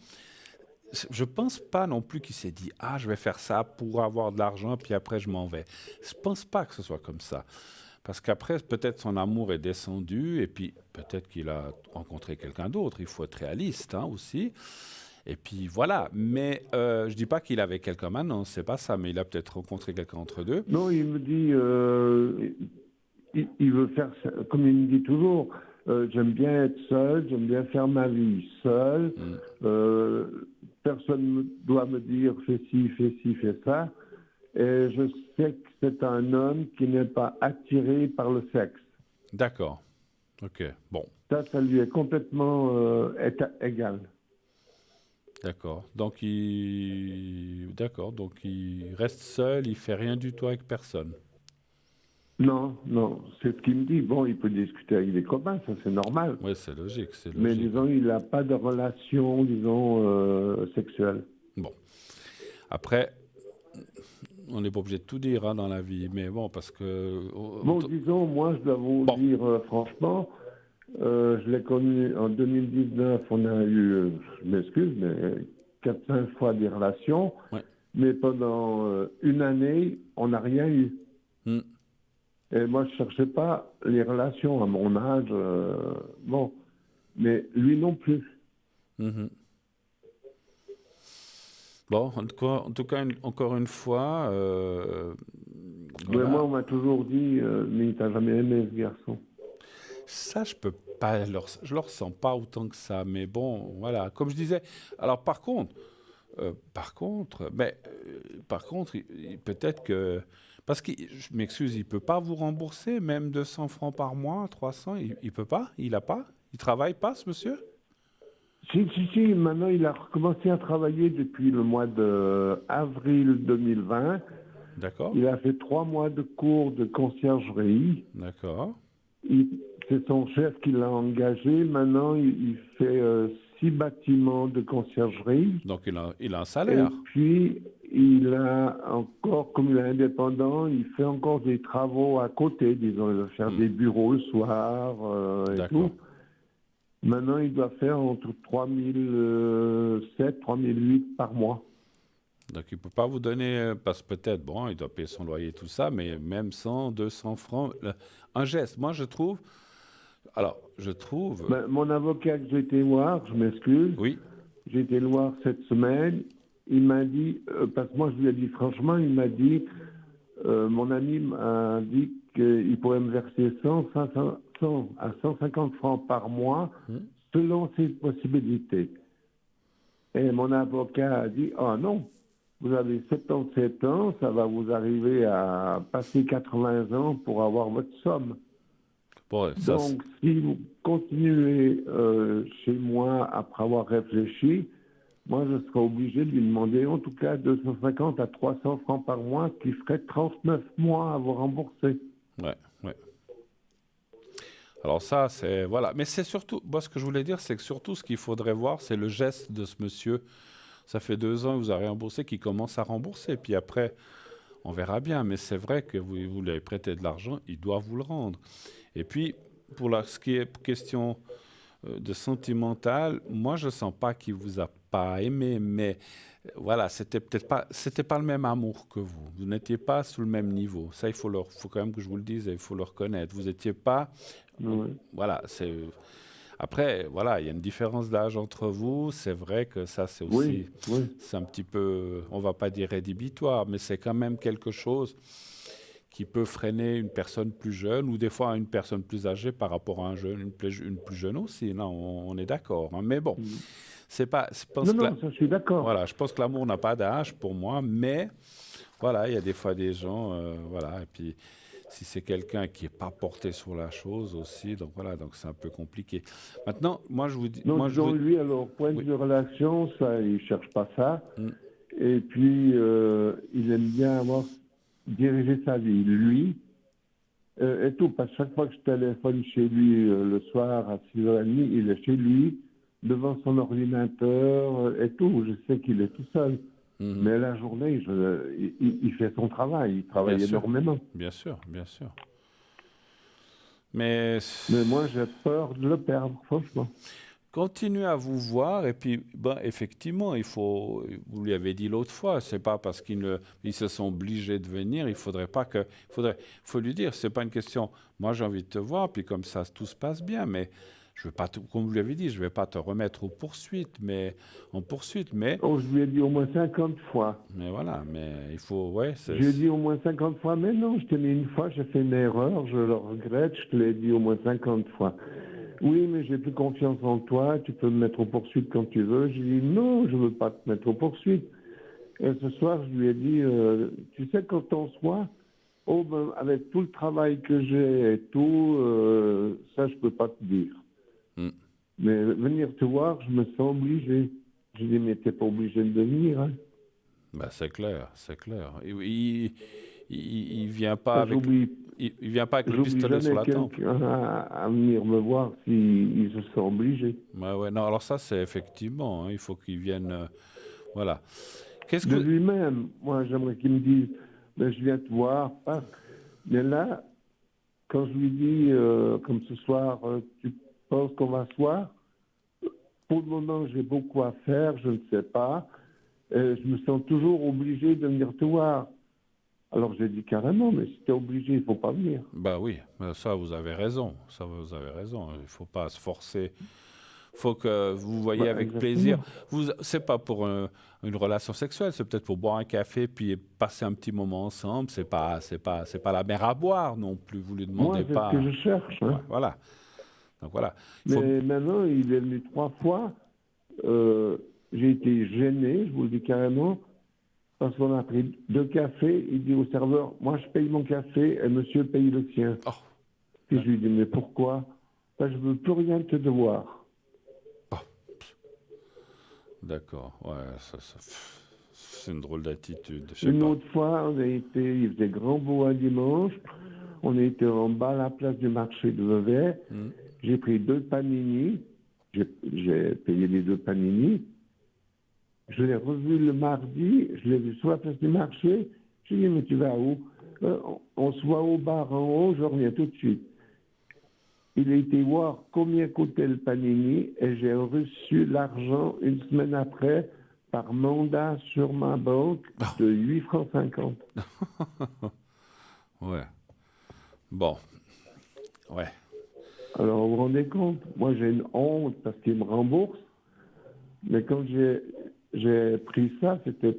je ne pense pas non plus qu'il s'est dit « Ah, je vais faire ça pour avoir de l'argent, puis après, je m'en vais. » Je ne pense pas que ce soit comme ça. Parce qu'après, peut-être son amour est descendu, et puis peut-être qu'il a rencontré quelqu'un d'autre. Il faut être réaliste hein, aussi. Et puis voilà. Mais je ne dis pas qu'il avait quelqu'un maintenant, c'est pas ça. Mais il a peut-être rencontré quelqu'un entre deux. Non, il me dit... il veut faire, comme il me dit toujours, j'aime bien être seul, j'aime bien faire ma vie seul. Personne ne doit me dire fais ci, fais ça. Et je sais que c'est un homme qui n'est pas attiré par le sexe. D'accord. Ok. Bon. Ça lui est complètement égal. D'accord. Donc il reste seul, il fait rien du tout avec personne. Non, c'est ce qu'il me dit. Bon, il peut discuter avec des copains, ça c'est normal. Oui, c'est logique. Mais disons, il n'a pas de relation, sexuelle. Bon. Après, on n'est pas obligé de tout dire hein, dans la vie, mais bon, parce que... Bon, disons, moi, je dois vous dire franchement, je l'ai connu en 2019, on a eu, je m'excuse, mais 4-5 fois des relations, mais pendant une année, on n'a rien eu. Et moi, je ne cherchais pas les relations à mon âge. Bon, mais lui non plus. Mhm. Bon, en tout cas, encore une fois, Mais voilà. moi, on m'a toujours dit, mais il t'a jamais aimé ce garçon. Ça, je peux pas, je le ressens pas autant que ça, mais bon, voilà. Comme je disais, alors par contre, peut-être que, parce que, je m'excuse, il peut pas vous rembourser même 200 francs par mois, 300, il peut pas, il travaille pas, ce monsieur? Si, maintenant il a recommencé à travailler depuis le mois d'avril 2020. D'accord, Il a fait 3 mois de cours de conciergerie. d'accord. C'est son chef qui l'a engagé. Maintenant, il fait 6 bâtiments de conciergerie. Donc il a un Et salaire. puis, il a encore, comme il est indépendant, il fait encore des travaux à côté. Disons, il va faire des bureaux le soir et D'accord. tout. Maintenant, il doit faire entre 3007, 3008 par mois. Donc il peut pas vous donner, parce que peut-être, bon, il doit payer son loyer, tout ça, mais même 100, 200 francs, un geste. Moi, je trouve, Ben, mon avocat que j'ai été voir, je m'excuse, oui, j'ai été le voir cette semaine. Il m'a dit, parce que moi je lui ai dit franchement, il m'a dit, mon ami m'a dit qu'il pourrait me verser 100 à 150 francs par mois selon ses possibilités. Et mon avocat a dit, oh non, vous avez 77 ans, ça va vous arriver à passer 80 ans pour avoir votre somme. bon, ça, Donc, si vous continuez chez moi après avoir réfléchi, moi, je serai obligé de lui demander en tout cas 250 à 300 francs par mois, qui ferait 39 mois à vous rembourser. ouais. Alors ça, c'est, voilà. Mais c'est surtout, moi, ce que je voulais dire, c'est que surtout, ce qu'il faudrait voir, c'est le geste de ce monsieur. Ça fait 2 ans que vous avez remboursé, qu'il commence à rembourser. Puis après, on verra bien. Mais c'est vrai que vous lui avez prêté de l'argent, il doit vous le rendre. Et puis, ce qui est question de sentimental, moi, je sens pas qu'il vous a pas aimé, mais voilà, c'était pas le même amour que vous. Vous n'étiez pas sous le même niveau. Ça, faut quand même que je vous le dise, et il faut le reconnaître. Vous étiez pas, voilà, c'est. Après, voilà, il y a une différence d'âge entre vous. C'est vrai que ça, c'est aussi, c'est un petit peu, on va pas dire rédhibitoire, mais c'est quand même quelque chose qui peut freiner une personne plus jeune ou des fois une personne plus âgée par rapport à un jeune, une plus jeune aussi. Là, on est d'accord. Hein. Mais bon, c'est pas. Non, ça, je suis d'accord. Voilà, je pense que l'amour n'a pas d'âge pour moi, mais voilà, il y a des fois des gens, voilà, et puis si c'est quelqu'un qui n'est pas porté sur la chose aussi, donc voilà, donc c'est un peu compliqué. Maintenant, moi je vous dis, Non, lui, alors, point de vue relation, ça, il cherche pas ça. Et puis, il aime bien diriger sa vie, lui, et tout. Parce que chaque fois que je téléphone chez lui le soir à 6h30, il est chez lui, devant son ordinateur et tout. Je sais qu'il est tout seul. Mais la journée, il fait son travail, il travaille énormément. Bien sûr. Mais moi, j'ai peur de le perdre, franchement. Continuez à vous voir et puis ben, effectivement, vous lui avez dit l'autre fois, c'est pas parce qu'ils se sont obligés de venir, faut lui dire, c'est pas une question, moi j'ai envie de te voir, puis comme ça tout se passe bien, mais je veux pas, comme vous l'avez dit, je vais pas te remettre en poursuite, mais Oh, je lui ai dit au moins 50 fois. Mais voilà, mais il faut, Je lui ai dit au moins 50 fois, mais non, je t'ai mis une fois, j'ai fait une erreur, je le regrette, je te l'ai dit au moins 50 fois. Oui, mais j'ai plus confiance en toi, tu peux me mettre aux poursuites quand tu veux. Je lui ai dit, non, je ne veux pas te mettre aux poursuites. Et ce soir, je lui ai dit, tu sais, quand on se voit, avec tout le travail que j'ai et tout, ça, je ne peux pas te dire. Mais venir te voir, je me sens obligé. Je lui ai dit, mais tu n'es pas obligé de venir. Hein. Ben, c'est clair. Il vient pas avec... Il vient pas avec le pistolet sur la tempe. À venir me voir s'il se sent obligé. Ouais, non, alors ça, c'est effectivement, hein, il faut qu'il vienne, voilà. De lui-même, moi, j'aimerais qu'il me dise, mais je viens te voir, mais là, quand je lui dis, comme ce soir, tu penses qu'on va se voir, pour le moment, j'ai beaucoup à faire, je ne sais pas, je me sens toujours obligé de venir te voir. Alors j'ai dit carrément, mais si tu es obligé, il ne faut pas venir. Bah oui, ça vous avez raison. Il ne faut pas se forcer faut que vous voyez avec plaisir. C'est pas pour une relation sexuelle, c'est peut-être pour boire un café puis passer un petit moment ensemble. C'est pas la mer à boire non plus. Vous lui demandez Moi, c'est pas. ce que je cherche. Hein. Ouais, voilà. Donc voilà. Mais maintenant, il est venu 3 fois. J'ai été gêné, je vous le dis carrément, parce qu'on a pris 2 cafés. Il dit au serveur, moi je paye mon café et monsieur paye le sien. Oh. Puis je lui dis, mais pourquoi? Ben, je veux plus rien te devoir. Oh. D'accord. Ouais, c'est une drôle d'attitude. Une autre fois, il faisait grand beau un dimanche. On était en bas à la place du marché de Vevey. J'ai pris 2 panini. J'ai payé les 2 panini. Je l'ai revu le mardi. Je l'ai vu sur la place du marché. J'ai dit, mais tu vas où? On se voit au bar en haut. Je reviens tout de suite. Il a été voir combien coûtait le panini et j'ai reçu l'argent une semaine après par mandat sur ma banque de 8,50 francs. Ouais. Bon. Ouais. Alors, vous vous rendez compte? Moi, j'ai une honte parce qu'il me rembourse. Mais quand j'ai pris ça, c'était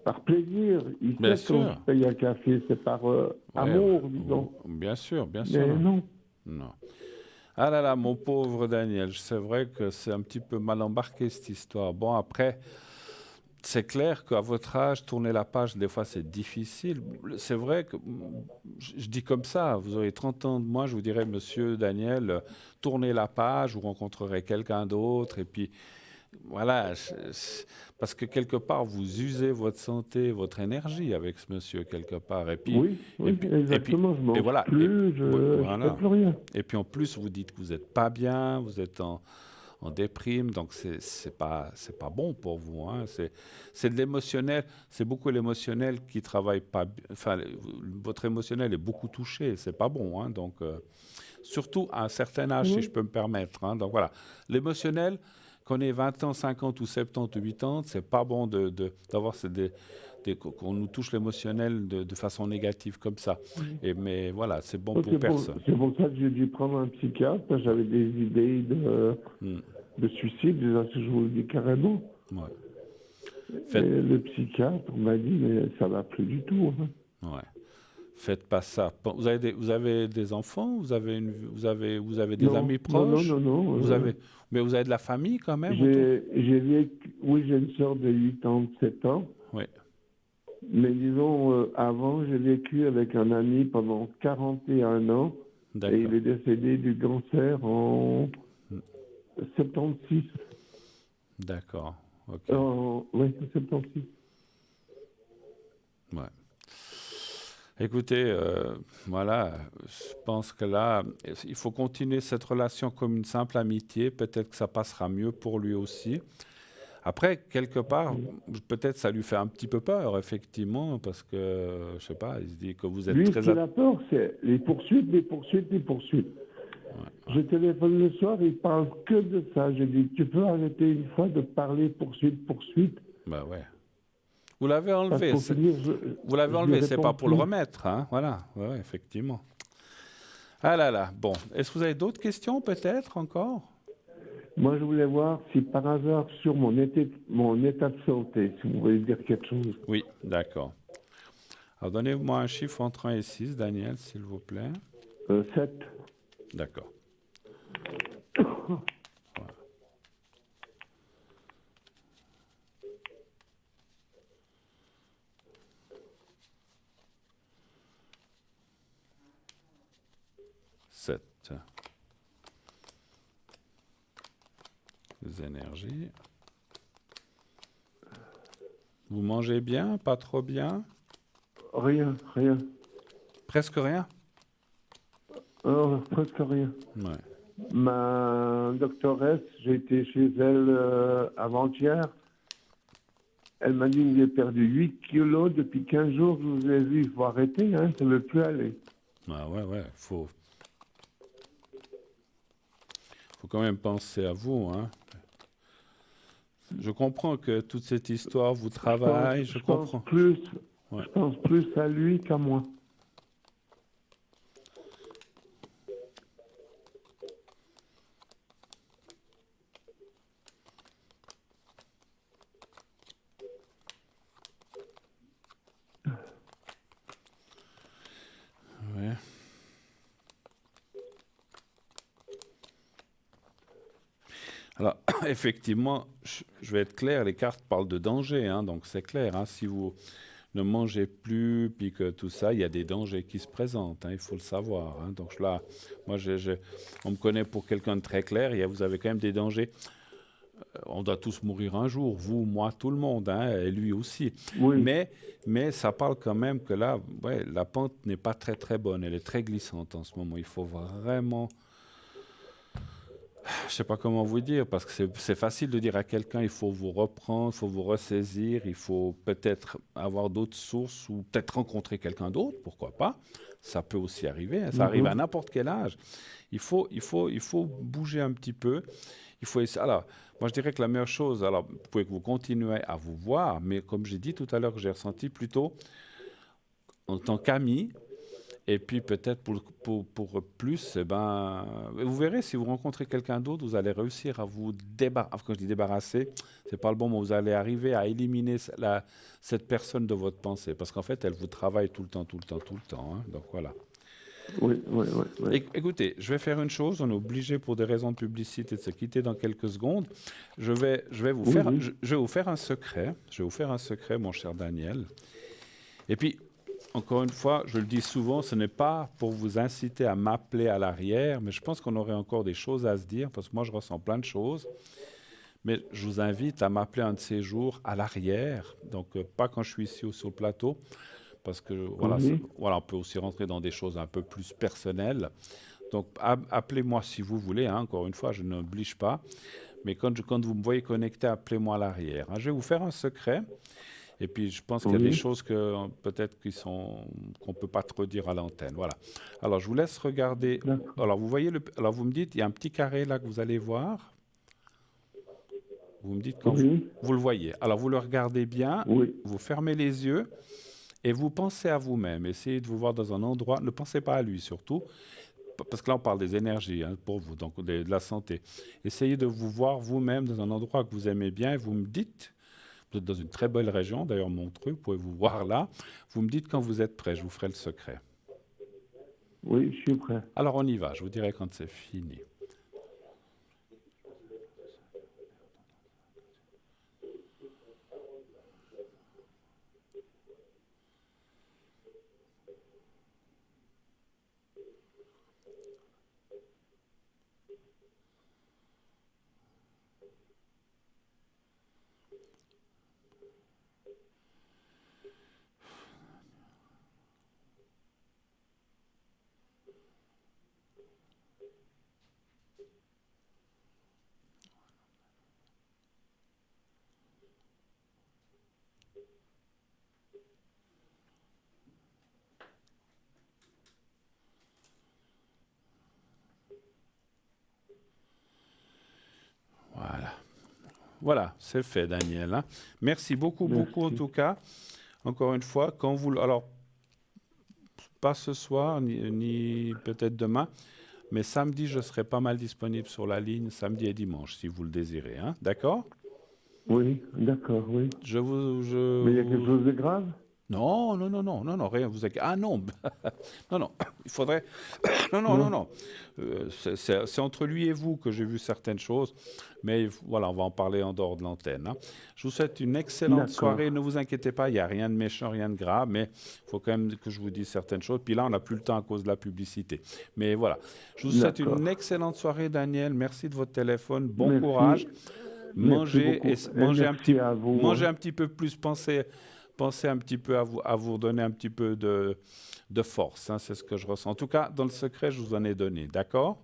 par plaisir. Il Bien sait quand sûr. je paye un café, c'est par amour, disons. Bien sûr, bien Mais sûr. non. Non. Ah là là, mon pauvre Daniel, c'est vrai que c'est un petit peu mal embarqué cette histoire. Bon, après, c'est clair qu'à votre âge, tourner la page, des fois, c'est difficile. C'est vrai que, je dis comme ça, vous aurez 30 ans de moins, je vous dirais, monsieur Daniel, tournez la page, vous rencontrerez quelqu'un d'autre, et puis, voilà, parce que quelque part, vous usez votre santé, votre énergie avec ce monsieur, quelque part. Et puis, Oui, exactement, je mange plus, je fais plus rien. Et puis, en plus, vous dites que vous n'êtes pas bien, vous êtes en déprime, donc c'est pas bon pour vous. Hein. C'est de l'émotionnel, c'est beaucoup l'émotionnel qui travaille pas. Enfin, votre émotionnel est beaucoup touché, c'est pas bon. Hein. Donc surtout à un certain âge, si je peux me permettre. Hein. Donc voilà, l'émotionnel, qu'on ait 20 ans, 50 ou 70 ou 80, c'est pas bon d'avoir qu'on nous touche l'émotionnel de façon négative comme ça. Mais voilà, c'est bon pour personne. C'est pour ça que j'ai dû prendre un psychiatre, parce que j'avais des idées de suicide, déjà, si je vous le dis carrément. Ouais. Et le psychiatre m'a dit, mais ça va plus du tout. Hein. Ouais. Faites pas ça. Vous avez des enfants, vous avez des amis proches. Non. Mais vous avez de la famille quand même. Oui, j'ai une sœur de 8 ans, 7 ans. Oui. Mais disons, avant, j'ai vécu avec un ami pendant 41 ans. Et il est décédé du cancer en 76. D'accord. Ok. Oui, 76. Ouais. Écoutez, voilà, je pense que là, il faut continuer cette relation comme une simple amitié. Peut-être que ça passera mieux pour lui aussi. Après, quelque part, peut-être ça lui fait un petit peu peur, effectivement, parce que, je sais pas, il se dit que vous êtes lui, très... Lui, ce qu'il a peur, c'est les poursuites. Ouais. Je téléphone le soir, il parle que de ça. Je dis, tu peux arrêter une fois de parler poursuite. Ben ouais. Vous l'avez enlevé. Vous l'avez enlevé, c'est pas pour le remettre. Hein. Voilà, ouais, effectivement. Ah là là, bon. Est-ce que vous avez d'autres questions, peut-être, encore? Moi, je voulais voir si par hasard, sur mon état de santé, si vous voulez dire quelque chose. Oui, d'accord. Alors, donnez-moi un chiffre entre 1 et 6, Daniel, s'il vous plaît. 7. D'accord. Voilà. Les énergies. Vous mangez bien, pas trop bien? Rien. Presque rien? Presque rien. Ouais. Ma doctoresse, j'ai été chez elle avant-hier. Elle m'a dit que j'ai perdu 8 kilos depuis 15 jours. Je vous ai vu, il faut arrêter, hein, ça ne veut plus aller. Ah ouais, faut quand même penser à vous, hein. Je comprends que toute cette histoire vous travaille, je comprends. Je pense plus à lui qu'à moi. effectivement, je vais être clair, les cartes parlent de danger, hein, donc c'est clair. Hein, si vous ne mangez plus, puis que tout ça, il y a des dangers qui se présentent, hein, il faut le savoir. Hein. Donc là, moi, on me connaît pour quelqu'un de très clair, vous avez quand même des dangers. On doit tous mourir un jour, vous, moi, tout le monde, hein, et lui aussi. Oui. Mais ça parle quand même que là, ouais, la pente n'est pas très très bonne, elle est très glissante en ce moment. Il faut vraiment... Je ne sais pas comment vous dire, parce que c'est facile de dire à quelqu'un, il faut vous reprendre, il faut vous ressaisir, il faut peut-être avoir d'autres sources ou peut-être rencontrer quelqu'un d'autre, pourquoi pas. Ça peut aussi arriver, hein, ça arrive à n'importe quel âge. Il faut bouger un petit peu. Alors, moi je dirais que la meilleure chose, alors vous pouvez que vous continuez à vous voir, mais comme j'ai dit tout à l'heure, que j'ai ressenti plutôt en tant qu'ami. Et puis peut-être pour plus, vous verrez, si vous rencontrez quelqu'un d'autre, vous allez réussir à vous débarrasser. Quand je dis débarrasser, c'est pas le bon mot. Vous allez arriver à éliminer cette personne de votre pensée. Parce qu'en fait, elle vous travaille tout le temps. Hein. Donc voilà. Oui. Écoutez, je vais faire une chose. On est obligé pour des raisons de publicité de se quitter dans quelques secondes. Je vais vous faire un secret. Je vais vous faire un secret, mon cher Daniel. Et puis... Encore une fois, je le dis souvent, ce n'est pas pour vous inciter à m'appeler à l'arrière, mais je pense qu'on aurait encore des choses à se dire, parce que moi, je ressens plein de choses. Mais je vous invite à m'appeler un de ces jours à l'arrière, donc pas quand je suis ici ou sur le plateau, parce que voilà, on peut aussi rentrer dans des choses un peu plus personnelles. Donc, appelez-moi si vous voulez, hein, encore une fois, je n'oblige pas. Mais quand vous me voyez connecté, appelez-moi à l'arrière. Hein. Je vais vous faire un secret. Et puis, je pense qu'il y a des choses que peut-être qu'on ne peut pas trop dire à l'antenne. Voilà. Alors, je vous laisse regarder. Alors, vous voyez, vous me dites, il y a un petit carré là que vous allez voir. Vous me dites quand vous le voyez. Alors, vous le regardez bien, vous fermez les yeux et vous pensez à vous-même. Essayez de vous voir dans un endroit. Ne pensez pas à lui surtout, parce que là, on parle des énergies pour vous, donc de la santé. Essayez de vous voir vous-même dans un endroit que vous aimez bien et vous me dites... Vous êtes dans une très belle région, d'ailleurs Montreux, vous pouvez vous voir là. Vous me dites quand vous êtes prêt, je vous ferai le secret. Oui, je suis prêt. Alors on y va, je vous dirai quand c'est fini. Voilà, c'est fait, Daniel. Hein. Merci beaucoup en tout cas. Encore une fois, quand vous... Alors, pas ce soir, ni peut-être demain, mais samedi, je serai pas mal disponible sur la ligne, samedi et dimanche, si vous le désirez. Hein. D'accord ? Oui, d'accord, oui. Mais il y a quelque chose de grave ? Non, rien. Non, il faudrait... Non. C'est entre lui et vous que j'ai vu certaines choses, mais voilà, on va en parler en dehors de l'antenne. Hein. Je vous souhaite une excellente soirée, ne vous inquiétez pas, il n'y a rien de méchant, rien de grave, mais il faut quand même que je vous dise certaines choses. Puis là, on n'a plus le temps à cause de la publicité. Mais voilà, je vous souhaite une excellente soirée, Daniel. Merci de votre téléphone, bon courage. Mangez un petit peu plus, pensez un petit peu à vous donner un petit peu de force. Hein, c'est ce que je ressens. En tout cas, dans le secret, je vous en ai donné. D'accord ?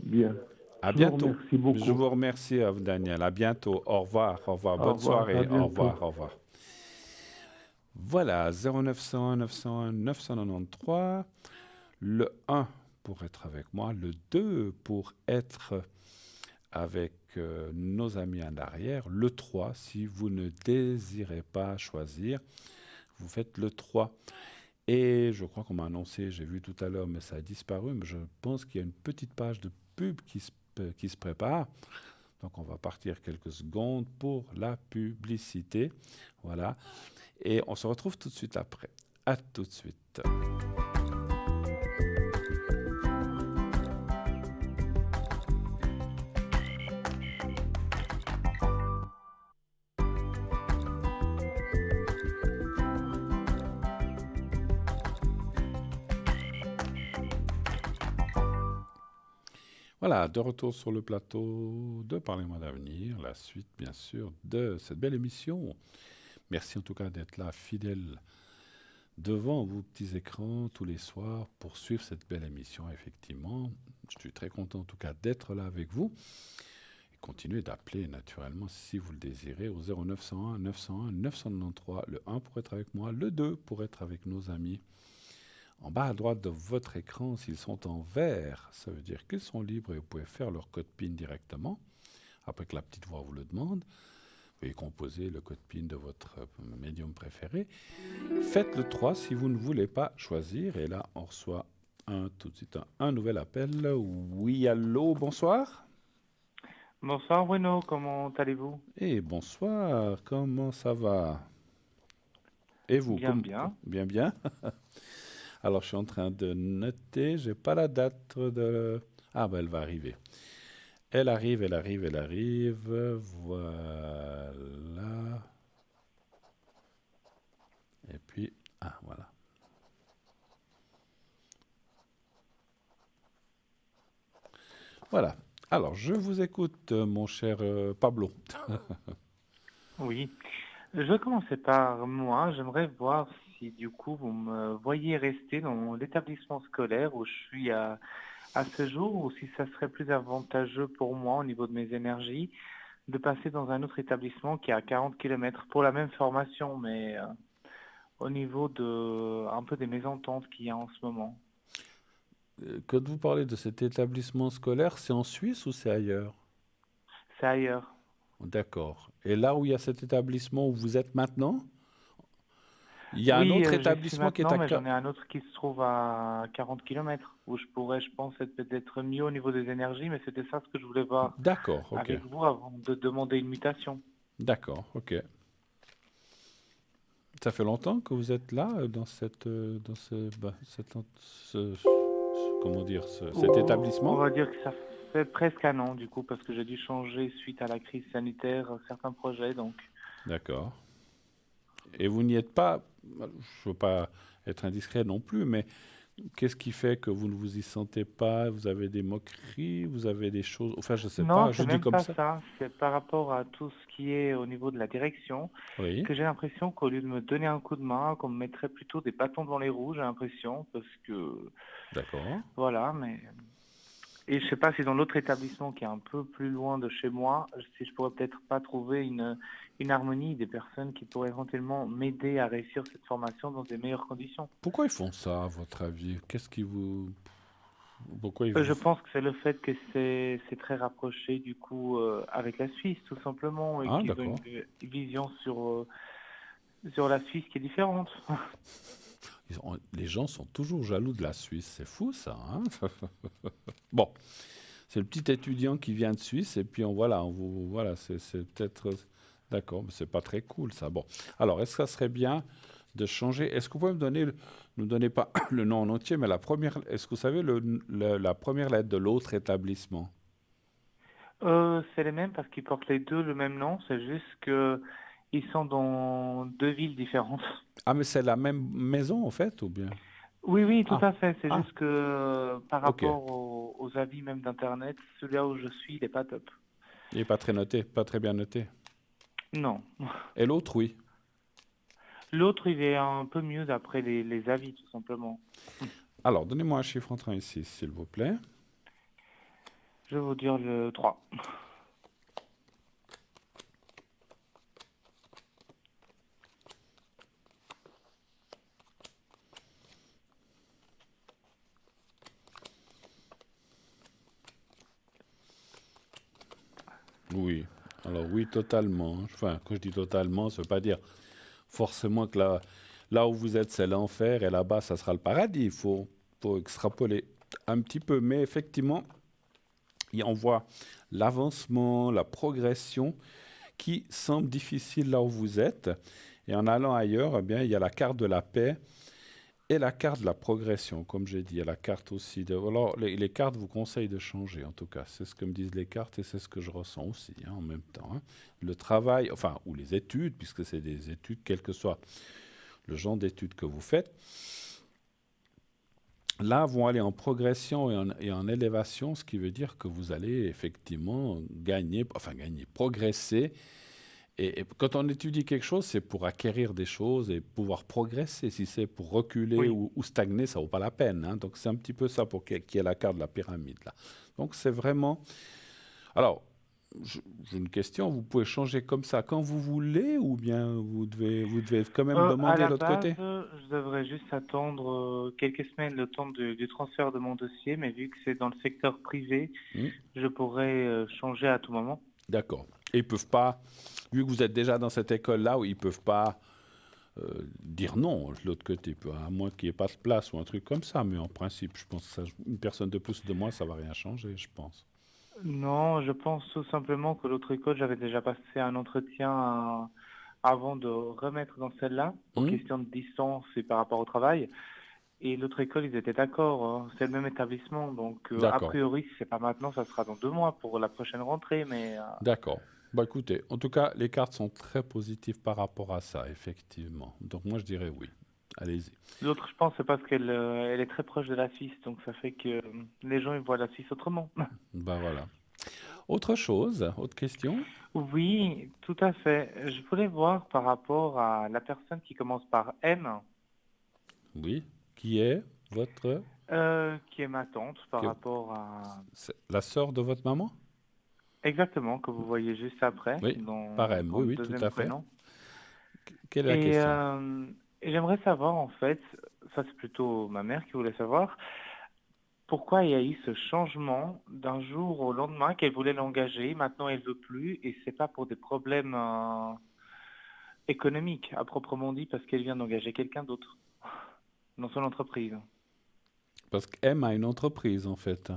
Bien. À bientôt. Merci beaucoup. Je vous remercie, Daniel. À bientôt. Au revoir. Bonne soirée. Au revoir. Voilà, 0901 901 993. Le 1 pour être avec moi. Le 2 pour être avec nos amis en arrière. Le 3, si vous ne désirez pas choisir, vous faites le 3. Et je crois qu'on m'a annoncé, j'ai vu tout à l'heure, mais ça a disparu, mais je pense qu'il y a une petite page de pub qui se prépare. Donc on va partir quelques secondes pour la publicité. Voilà. Et on se retrouve tout de suite après. À tout de suite. Voilà, de retour sur le plateau de Parlez-moi d'avenir, la suite bien sûr de cette belle émission. Merci en tout cas d'être là, fidèle devant vos petits écrans tous les soirs pour suivre cette belle émission, effectivement. Je suis très content en tout cas d'être là avec vous. Et continuez d'appeler naturellement si vous le désirez au 0901 901 993, le 1 pour être avec moi, le 2 pour être avec nos amis. En bas à droite de votre écran, s'ils sont en vert, ça veut dire qu'ils sont libres et vous pouvez faire leur code PIN directement, après que la petite voix vous le demande. Vous pouvez composer le code PIN de votre médium préféré. Faites le 3 si vous ne voulez pas choisir. Et là, on reçoit tout de suite un nouvel appel. Oui, allô, bonsoir. Bonsoir Bruno, comment allez-vous? Et bonsoir, comment ça va? Et vous? Bien, bien. Bien, bien. Alors, je suis en train de noter, j'ai pas la date de... Ah, ben, elle va arriver. Elle arrive. Voilà. Et puis, voilà. Voilà. Alors, je vous écoute, mon cher Pablo. Oui. Je vais commencer par moi. J'aimerais voir si du coup vous me voyez rester dans l'établissement scolaire où je suis à ce jour, ou si ça serait plus avantageux pour moi au niveau de mes énergies de passer dans un autre établissement qui est à 40 km pour la même formation, mais au niveau de un peu des mésententes qu'il y a en ce moment. Quand vous parlez de cet établissement scolaire, c'est en Suisse ou c'est ailleurs? C'est ailleurs. D'accord. Et là où il y a cet établissement où vous êtes maintenant, il y a un Oui, autre j'y suis établissement qui est maintenant, à... mais j'en ai un autre qui se trouve à 40 km, où je pourrais, je pense, être peut-être mieux au niveau des énergies, mais c'était ça ce que je voulais voir D'accord, ok. avec vous avant de demander une mutation. D'accord, ok. Ça fait longtemps que vous êtes là, dans comment dire, cet On établissement? va dire que ça fait presque un an, du coup, parce que j'ai dû changer suite à la crise sanitaire certains projets, donc. D'accord. Et vous n'y êtes pas, je ne veux pas être indiscret non plus, mais qu'est-ce qui fait que vous ne vous y sentez pas? Vous avez des moqueries, vous avez des choses... Enfin, je ne sais Non, pas, je c'est dis même comme pas ça. ça. C'est par rapport à tout ce qui est au niveau de la direction, Oui, que j'ai l'impression qu'au lieu de me donner un coup de main, qu'on me mettrait plutôt des bâtons dans les roues, j'ai l'impression, parce que, d'accord. voilà, mais... Et je sais pas si dans l'autre établissement qui est un peu plus loin de chez moi, si je pourrais peut-être pas trouver une harmonie des personnes qui pourraient éventuellement m'aider à réussir cette formation dans des meilleures conditions. Pourquoi ils font ça, à votre avis? Qu'est-ce qui vous... Pourquoi ils Je vous... pense que c'est le fait que c'est très rapproché du coup avec la Suisse tout simplement, et Ah, qu'ils ont d'accord. une vision sur la Suisse qui est différente. Les gens sont toujours jaloux de la Suisse, c'est fou ça, hein? Bon, c'est le petit étudiant qui vient de Suisse et puis voilà, c'est peut-être... D'accord, mais c'est pas très cool ça. Bon, alors est-ce que ça serait bien de changer? Est-ce que vous pouvez nous donner pas le nom en entier, mais est-ce que vous savez la première lettre de l'autre établissement? C'est les mêmes parce qu'ils portent les deux le même nom, c'est juste que ils sont dans deux villes différentes. Ah, mais c'est la même maison en fait, ou bien? Oui, oui, tout Ah, à fait. C'est ah, juste que par ok. rapport aux avis même d'Internet, celui-là où je suis, il n'est pas top. Il n'est pas très noté, pas très bien noté. Non. Et l'autre, oui. L'autre, il est un peu mieux d'après les avis, tout simplement. Alors, donnez-moi un chiffre entrant ici, s'il vous plaît. Je vais vous dire le 3. Oui. Alors oui, totalement. Enfin, quand je dis totalement, ça ne veut pas dire forcément que là où vous êtes, c'est l'enfer et là-bas, ça sera le paradis. Il faut extrapoler un petit peu. Mais effectivement, on voit l'avancement, la progression qui semble difficile là où vous êtes. Et en allant ailleurs, eh bien, il y a la carte de la paix et la carte de la progression, comme j'ai dit. Il y a la carte aussi de... Alors, les cartes vous conseillent de changer, en tout cas. C'est ce que me disent les cartes et c'est ce que je ressens aussi, hein, en même temps. Hein. Le travail, enfin, ou les études, puisque c'est des études, quel que soit le genre d'études que vous faites, là, vont aller en progression et en élévation, ce qui veut dire que vous allez effectivement progresser. Et quand on étudie quelque chose, c'est pour acquérir des choses et pouvoir progresser. Si c'est pour reculer Oui. ou stagner, ça ne vaut pas la peine, hein. Donc c'est un petit peu ça pour qu'il y ait la carte de la pyramide, là. Donc c'est vraiment... Alors, j'ai une question, vous pouvez changer comme ça quand vous voulez ou bien vous devez quand même À demander la de l'autre base, côté? je devrais juste attendre quelques semaines le temps du transfert de mon dossier, mais vu que c'est dans le secteur privé, Hmm. je pourrais changer à tout moment. D'accord. Et ils peuvent pas, vu que vous êtes déjà dans cette école-là, où ils peuvent pas dire non de l'autre côté, à moins qu'il n'y ait pas de place ou un truc comme ça. Mais en principe, je pense que une personne de plus ou de moins, ça va rien changer, je pense. Non, je pense tout simplement que l'autre école, j'avais déjà passé un entretien avant de remettre dans celle-là, pour Hmm. question de distance et par rapport au travail. Et l'autre école, ils étaient d'accord, hein. C'est le même établissement. Donc, a D'accord. priori, si c'est pas maintenant, ça sera dans 2 mois pour la prochaine rentrée. Mais D'accord. Bah écoutez, en tout cas, les cartes sont très positives par rapport à ça, effectivement. Donc moi, je dirais oui. Allez-y. l'autre, je pense, c'est parce qu'elle elle est très proche de la Suisse. Donc, ça fait que les gens, ils voient la Suisse autrement. Bah voilà. Autre chose, autre question? Oui, tout à fait. Je voulais voir par rapport à la personne qui commence par M, Oui. Qui est votre... qui est ma tante, par que- rapport à... c'est la sœur de votre maman? Exactement, que vous voyez juste après, Oui. Par M, dans oui, le oui, tout deuxième à fait. prénom. Quelle est la Et, question? euh, et j'aimerais savoir, en fait, ça c'est plutôt ma mère qui voulait savoir, pourquoi il y a eu ce changement d'un jour au lendemain qu'elle voulait l'engager, maintenant elle veut plus, et c'est pas pour des problèmes économiques, à proprement dit, parce qu'elle vient d'engager quelqu'un d'autre dans son entreprise. Parce qu'M a une entreprise, en fait.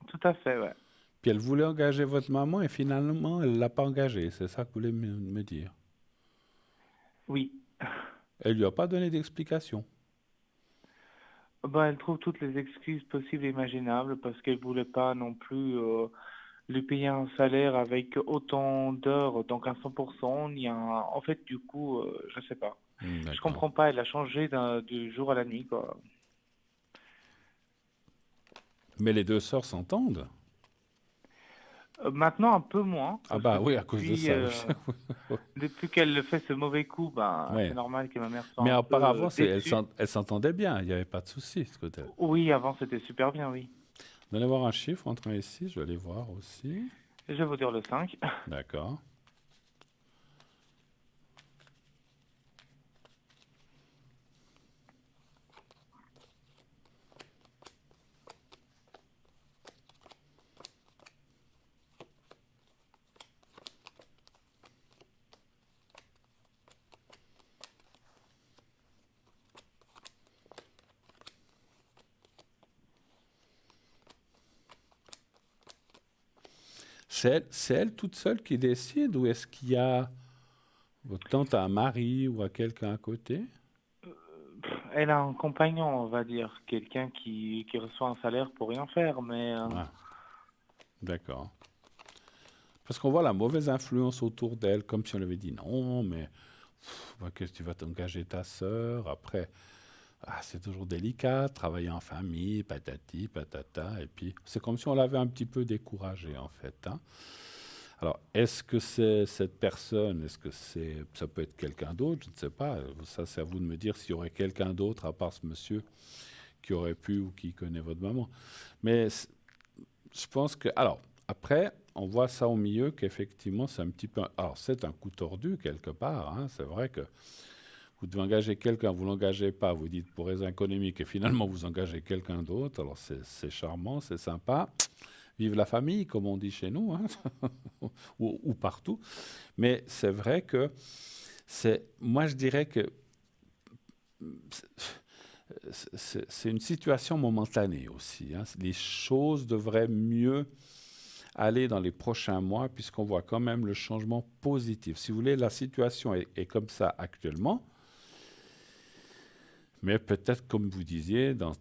Tout à fait, ouais. Puis elle voulait engager votre maman et finalement, elle ne l'a pas engagée. C'est ça que vous voulez me dire. Oui. Elle lui a pas donné d'explication. Ben, elle trouve toutes les excuses possibles et imaginables parce qu'elle voulait pas non plus lui payer un salaire avec autant d'heures, donc à 100%. En fait, du coup, je sais pas. Je D'accord. comprends pas, elle a changé du jour à la nuit, quoi. Mais les deux sœurs s'entendent. Maintenant, un peu moins, Ah parce que bah oui, à cause de ça, oui. depuis qu'elle fait ce mauvais coup, ben, c'est Ouais. normal que ma mère soit Mais un peu auparavant, déçue. elles s'entendaient bien. Il n'y avait pas de souci, ce côté-là. Oui, avant, c'était super bien, oui. Donnez voir un chiffre entre ici. Je vais aller voir aussi. Je vais vous dire le 5. D'accord. C'est elle toute seule qui décide ou est-ce qu'il y a votre tante a un mari ou a quelqu'un à côté? Elle a un compagnon, on va dire, quelqu'un qui reçoit un salaire pour rien faire, mais Ah, d'accord. Parce qu'on voit la mauvaise influence autour d'elle, comme si on lui avait dit non, mais bah, qu'est-ce que tu vas t'engager ta sœur? Après, c'est toujours délicat, travailler en famille, patati, patata. Et puis, c'est comme si on l'avait un petit peu découragée, en fait, hein. Alors, est-ce que c'est cette personne? Est-ce que ça peut être quelqu'un d'autre? Je ne sais pas. Ça, c'est à vous de me dire s'il y aurait quelqu'un d'autre à part ce monsieur qui aurait pu ou qui connaît votre maman. Mais je pense que... Alors, après, on voit ça au milieu qu'effectivement, c'est un petit peu... Alors, c'est un coup tordu quelque part, hein. C'est vrai que vous devez engager quelqu'un, vous ne l'engagez pas, vous dites pour raison économique, et finalement, vous engagez quelqu'un d'autre. Alors, c'est charmant, c'est sympa. Vive la famille, comme on dit chez nous, hein, ou partout. Mais c'est vrai que moi, je dirais que c'est une situation momentanée aussi, hein. Les choses devraient mieux aller dans les prochains mois, puisqu'on voit quand même le changement positif. Si vous voulez, la situation est comme ça actuellement. Mais peut-être, comme vous disiez, dans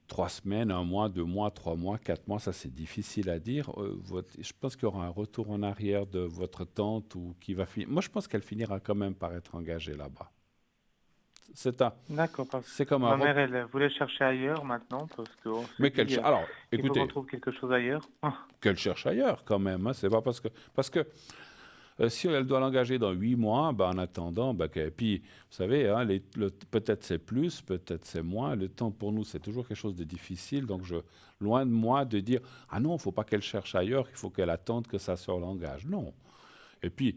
3 semaines, 1 mois, 2 mois, 3 mois, 4 mois, ça c'est difficile à dire. Je pense qu'il y aura un retour en arrière de votre tante ou qui va finir. Moi, je pense qu'elle finira quand même par être engagée là-bas. D'accord, parce C'est que comme un ma roc. mère, elle voulait chercher ailleurs maintenant, parce qu'on s'est Mais dit, alors, il faut qu'on écoutez, trouve quelque chose ailleurs. qu'elle cherche ailleurs quand même. Hein, c'est pas parce que si elle doit l'engager dans 8 mois, ben, en attendant, ben, puis vous savez, hein, peut-être c'est plus, peut-être c'est moins. Le temps pour nous, c'est toujours quelque chose de difficile. Donc, loin de moi de dire, ah non, il ne faut pas qu'elle cherche ailleurs, il faut qu'elle attende que sa sœur l'engage. Non. Et puis,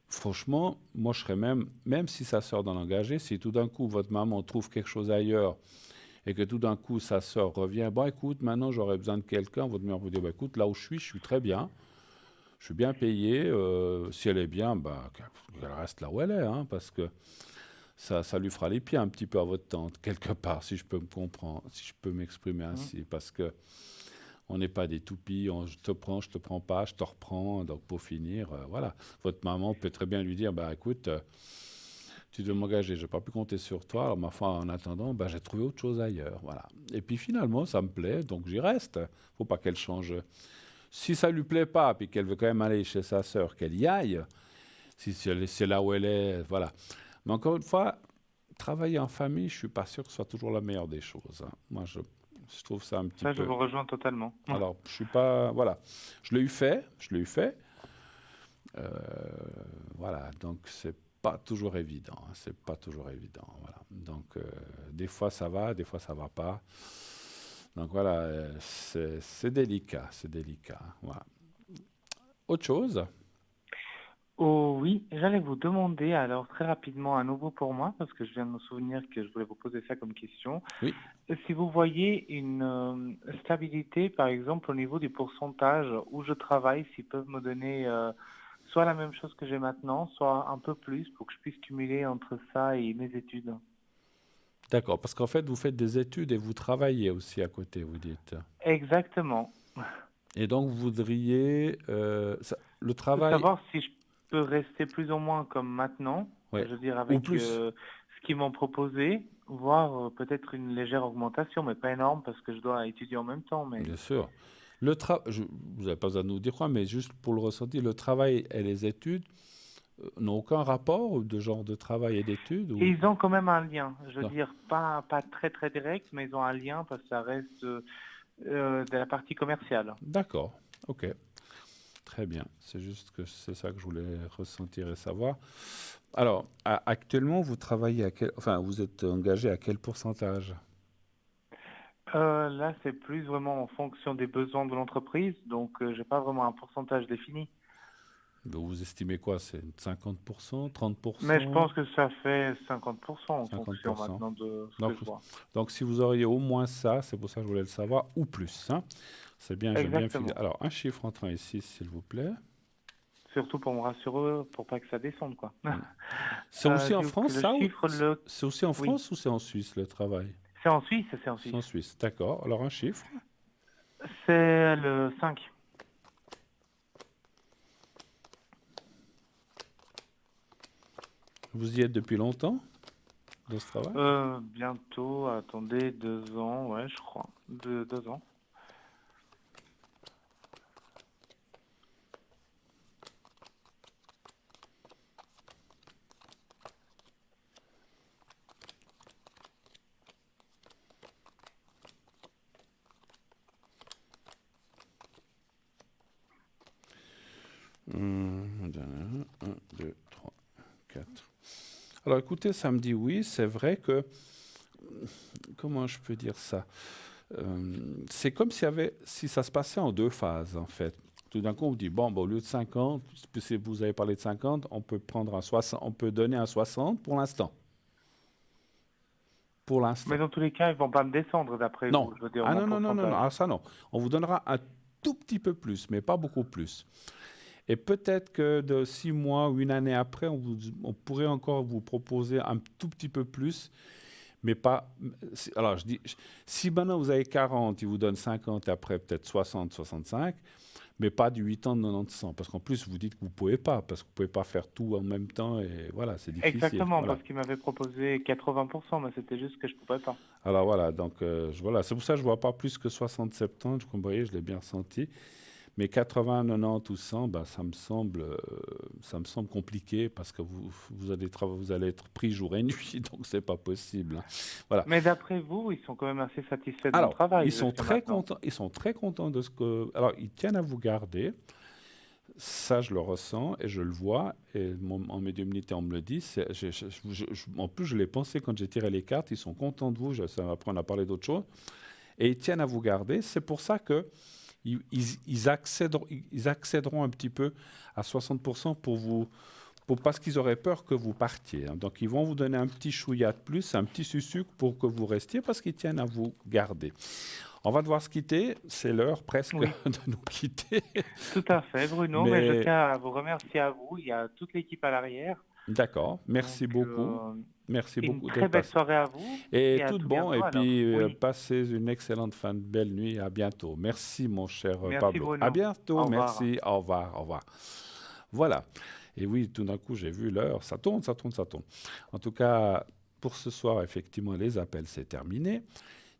franchement, moi, je serais même si sa sœur doit l'engager, si tout d'un coup, votre maman trouve quelque chose ailleurs et que tout d'un coup, sa sœur revient, bon, écoute, maintenant, j'aurais besoin de quelqu'un, votre mère vous dit, bah, écoute, là où je suis très bien. Je suis bien payé. Si elle est bien, bah, qu'elle reste là où elle est, hein, parce que ça lui fera les pieds un petit peu à votre tante, quelque part, si je peux me comprendre, si je peux m'exprimer ainsi. Parce que on n'est pas des toupies, je te prends, je te prends pas, je te reprends. Donc pour finir, voilà. Votre maman peut très bien lui dire, bah, écoute, tu dois m'engager, je n'ai pas pu compter sur toi. Alors ma foi, en attendant, bah, j'ai trouvé autre chose ailleurs. Voilà. Et puis finalement, ça me plaît, donc j'y reste. Il ne faut pas qu'elle change. Si ça lui plaît pas, puis qu'elle veut quand même aller chez sa sœur, qu'elle y aille. Si c'est là où elle est, voilà. Mais encore une fois, travailler en famille, je suis pas sûr que ce soit toujours la meilleure des choses. Hein. Moi, je trouve ça un petit Ça, je peu. vous rejoins totalement. Alors, je suis pas, voilà. Je l'ai eu fait. Euh, voilà. Donc, c'est pas toujours évident. Hein. C'est pas toujours évident. Voilà. Donc, des fois ça va, des fois ça va pas. Donc voilà, c'est délicat, c'est délicat. Voilà. Autre chose? Oh oui, j'allais vous demander alors très rapidement à nouveau pour moi, parce que je viens de me souvenir que je voulais vous poser ça comme question. Oui. Si vous voyez une stabilité, par exemple, au niveau du pourcentage où je travaille, s'ils peuvent me donner soit la même chose que j'ai maintenant, soit un peu plus pour que je puisse cumuler entre ça et mes études. D'accord, parce qu'en fait, vous faites des études et vous travaillez aussi à côté, vous dites. Exactement. Et donc, vous voudriez le travail, Savoir si je peux rester plus ou moins comme maintenant, ouais, je veux dire ou avec plus, ce qu'ils m'ont proposé, voire peut-être une légère augmentation, mais pas énorme parce que je dois étudier en même temps. Mais bien sûr. Vous n'avez pas besoin de nous dire quoi, mais juste pour le ressenti, le travail et les études n'ont aucun rapport de genre de travail et d'études et ou... ils ont quand même un lien. Je veux Non. dire pas très très direct, mais ils ont un lien parce que ça reste de la partie commerciale. D'accord, ok, très bien. C'est juste que c'est ça que je voulais ressentir et savoir. Alors, actuellement, vous travaillez enfin, vous êtes engagé à quel pourcentage? Là, c'est plus vraiment en fonction des besoins de l'entreprise, donc j'ai pas vraiment un pourcentage défini. Vous estimez quoi? C'est 50%, Mais je 30%, pense que ça fait 50% en fonction 50%? maintenant de ce que Donc, je vois. donc, si vous auriez au moins ça, c'est pour ça que je voulais le savoir, ou plus. Hein. C'est bien, j'aime bien fixer. Exactement. Alors, un chiffre entre 1 et 6, s'il vous plaît. Surtout pour me rassurer, pour pas que ça descende, quoi. C'est aussi en Donc France, le ça? chiffre, C'est aussi en oui, France ou c'est en Suisse, le travail? c'est en Suisse, c'est en C'est Suisse. en Suisse, d'accord. Alors, un chiffre. C'est le 5. Vous y êtes depuis longtemps, dans ce travail? Bientôt, attendez, 2 ans, ouais, je crois. 2 ans. Un, 2, 3, 4. Alors écoutez, ça me dit oui, c'est vrai que, comment je peux dire ça? C'est comme si ça se passait en deux phases en fait. Tout d'un coup, on vous dit, bon, au lieu de 50, si vous avez parlé de 50, on peut prendre un 60, on peut donner un 60 pour l'instant. Pour Mais l'instant. dans tous les cas, ils vont pas me descendre d'après Non. vous, je veux dire, Ah mon non, non, non, non, non. pourcentage. Ah, ça non. On vous donnera un tout petit peu plus, mais pas beaucoup plus. Et peut-être que de 6 mois ou une année après, on pourrait encore vous proposer un tout petit peu plus, mais pas... Alors, je dis, si maintenant vous avez 40, ils vous donnent 50, et après peut-être 60, 65, mais pas du 8 ans de 90, parce qu'en plus, vous dites que vous ne pouvez pas, parce que vous ne pouvez pas faire tout en même temps, et voilà, c'est difficile. Exactement, Voilà. parce qu'ils m'avaient proposé 80%, mais c'était juste que je pouvais pas. Alors voilà, donc voilà, c'est pour ça que je ne vois pas plus que 60, 70, vous voyez, je l'ai bien ressenti. Mais 80, 90 ou 100, bah, ça me semble compliqué parce que vous allez être pris jour et nuit, donc c'est pas possible. Hein. Voilà. Mais d'après vous, ils sont quand même assez satisfaits de mon Alors, travail. ils sont jusqu'à très maintenant. contents. Ils sont très contents de ce que. Alors, ils tiennent à vous garder. Ça, je le ressens et je le vois. Et en médiumnité, on me le dit. En plus, je l'ai pensé quand j'ai tiré les cartes. Ils sont contents de vous. Après, on a parlé d'autre chose. Et ils tiennent à vous garder. C'est pour ça que ils accéderont un petit peu à 60% pour vous. Parce qu'ils auraient peur que vous partiez. Hein. Donc, ils vont vous donner un petit chouïa de plus, un petit sucre pour que vous restiez parce qu'ils tiennent à vous garder. On va devoir se quitter. C'est l'heure presque de nous quitter. Tout à fait, Bruno. Mais je tiens à vous remercier à vous. Il y a toute l'équipe à l'arrière. D'accord. Merci beaucoup. Merci beaucoup. Une très belle soirée à vous. Et tout bon. Et puis, passez une excellente fin de belle nuit. À bientôt. Merci, mon cher Pablo. Bruno. À bientôt. Au Merci. Au revoir. Au revoir. Voilà. Et oui, tout d'un coup, j'ai vu l'heure. Ça tourne. En tout cas, pour ce soir, effectivement, les appels, c'est terminé.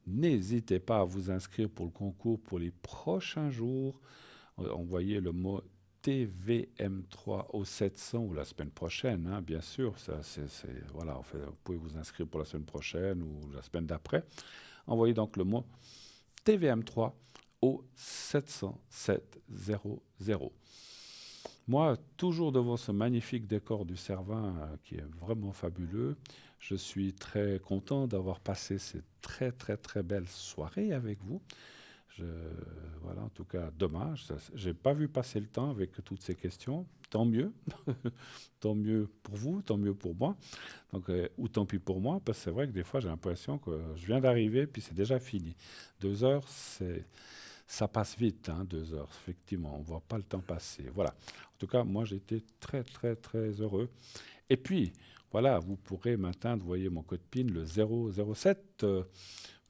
N'hésitez pas à vous inscrire pour le concours pour les prochains jours. Envoyez le mot TVM3 au 700 ou la semaine prochaine, hein, bien sûr. Voilà, vous pouvez vous inscrire pour la semaine prochaine ou la semaine d'après. Envoyez donc le mot TVM3 au 700 700. Moi, toujours devant ce magnifique décor du Cervin qui est vraiment fabuleux, je suis très content d'avoir passé cette très très très belle soirée avec vous. Voilà, en tout cas, dommage. Je n'ai pas vu passer le temps avec toutes ces questions. Tant mieux. Tant mieux pour vous, tant mieux pour moi. Donc, ou tant pis pour moi, parce que c'est vrai que des fois, j'ai l'impression que je viens d'arriver puis c'est déjà fini. 2 heures, ça passe vite, hein, 2 heures. Effectivement, on ne voit pas le temps passer. Voilà. En tout cas, moi, j'étais très, très, très heureux. Et puis, voilà, vous pourrez m'atteindre, vous voyez mon code PIN, le 007.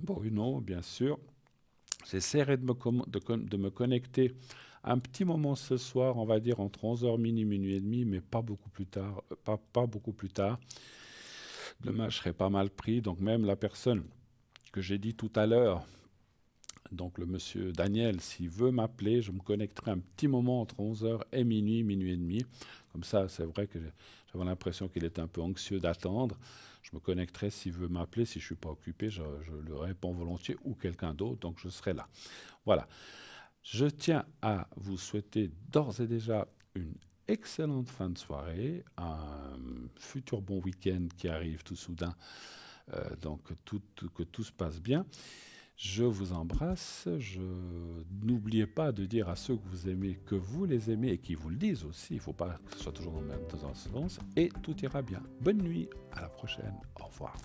Bruno, bien sûr. J'essaierai de me connecter un petit moment ce soir, on va dire entre 11h, minuit et demi, mais pas beaucoup plus tard. Pas beaucoup plus tard. Demain, je serai pas mal pris. Donc, même la personne que j'ai dit tout à l'heure, donc le monsieur Daniel, s'il veut m'appeler, je me connecterai un petit moment entre 11h et minuit et demi. Comme ça, c'est vrai que j'avais l'impression qu'il était un peu anxieux d'attendre. Je me connecterai s'il veut m'appeler. Si je ne suis pas occupé, je le réponds volontiers ou quelqu'un d'autre. Donc, je serai là. Voilà. Je tiens à vous souhaiter d'ores et déjà une excellente fin de soirée, un futur bon week-end qui arrive tout soudain. Donc, que tout se passe bien. Je vous embrasse. N'oubliez pas de dire à ceux que vous aimez que vous les aimez et qui vous le disent aussi. Il ne faut pas que ce soit toujours dans le même sens. Et tout ira bien. Bonne nuit. À la prochaine. Au revoir.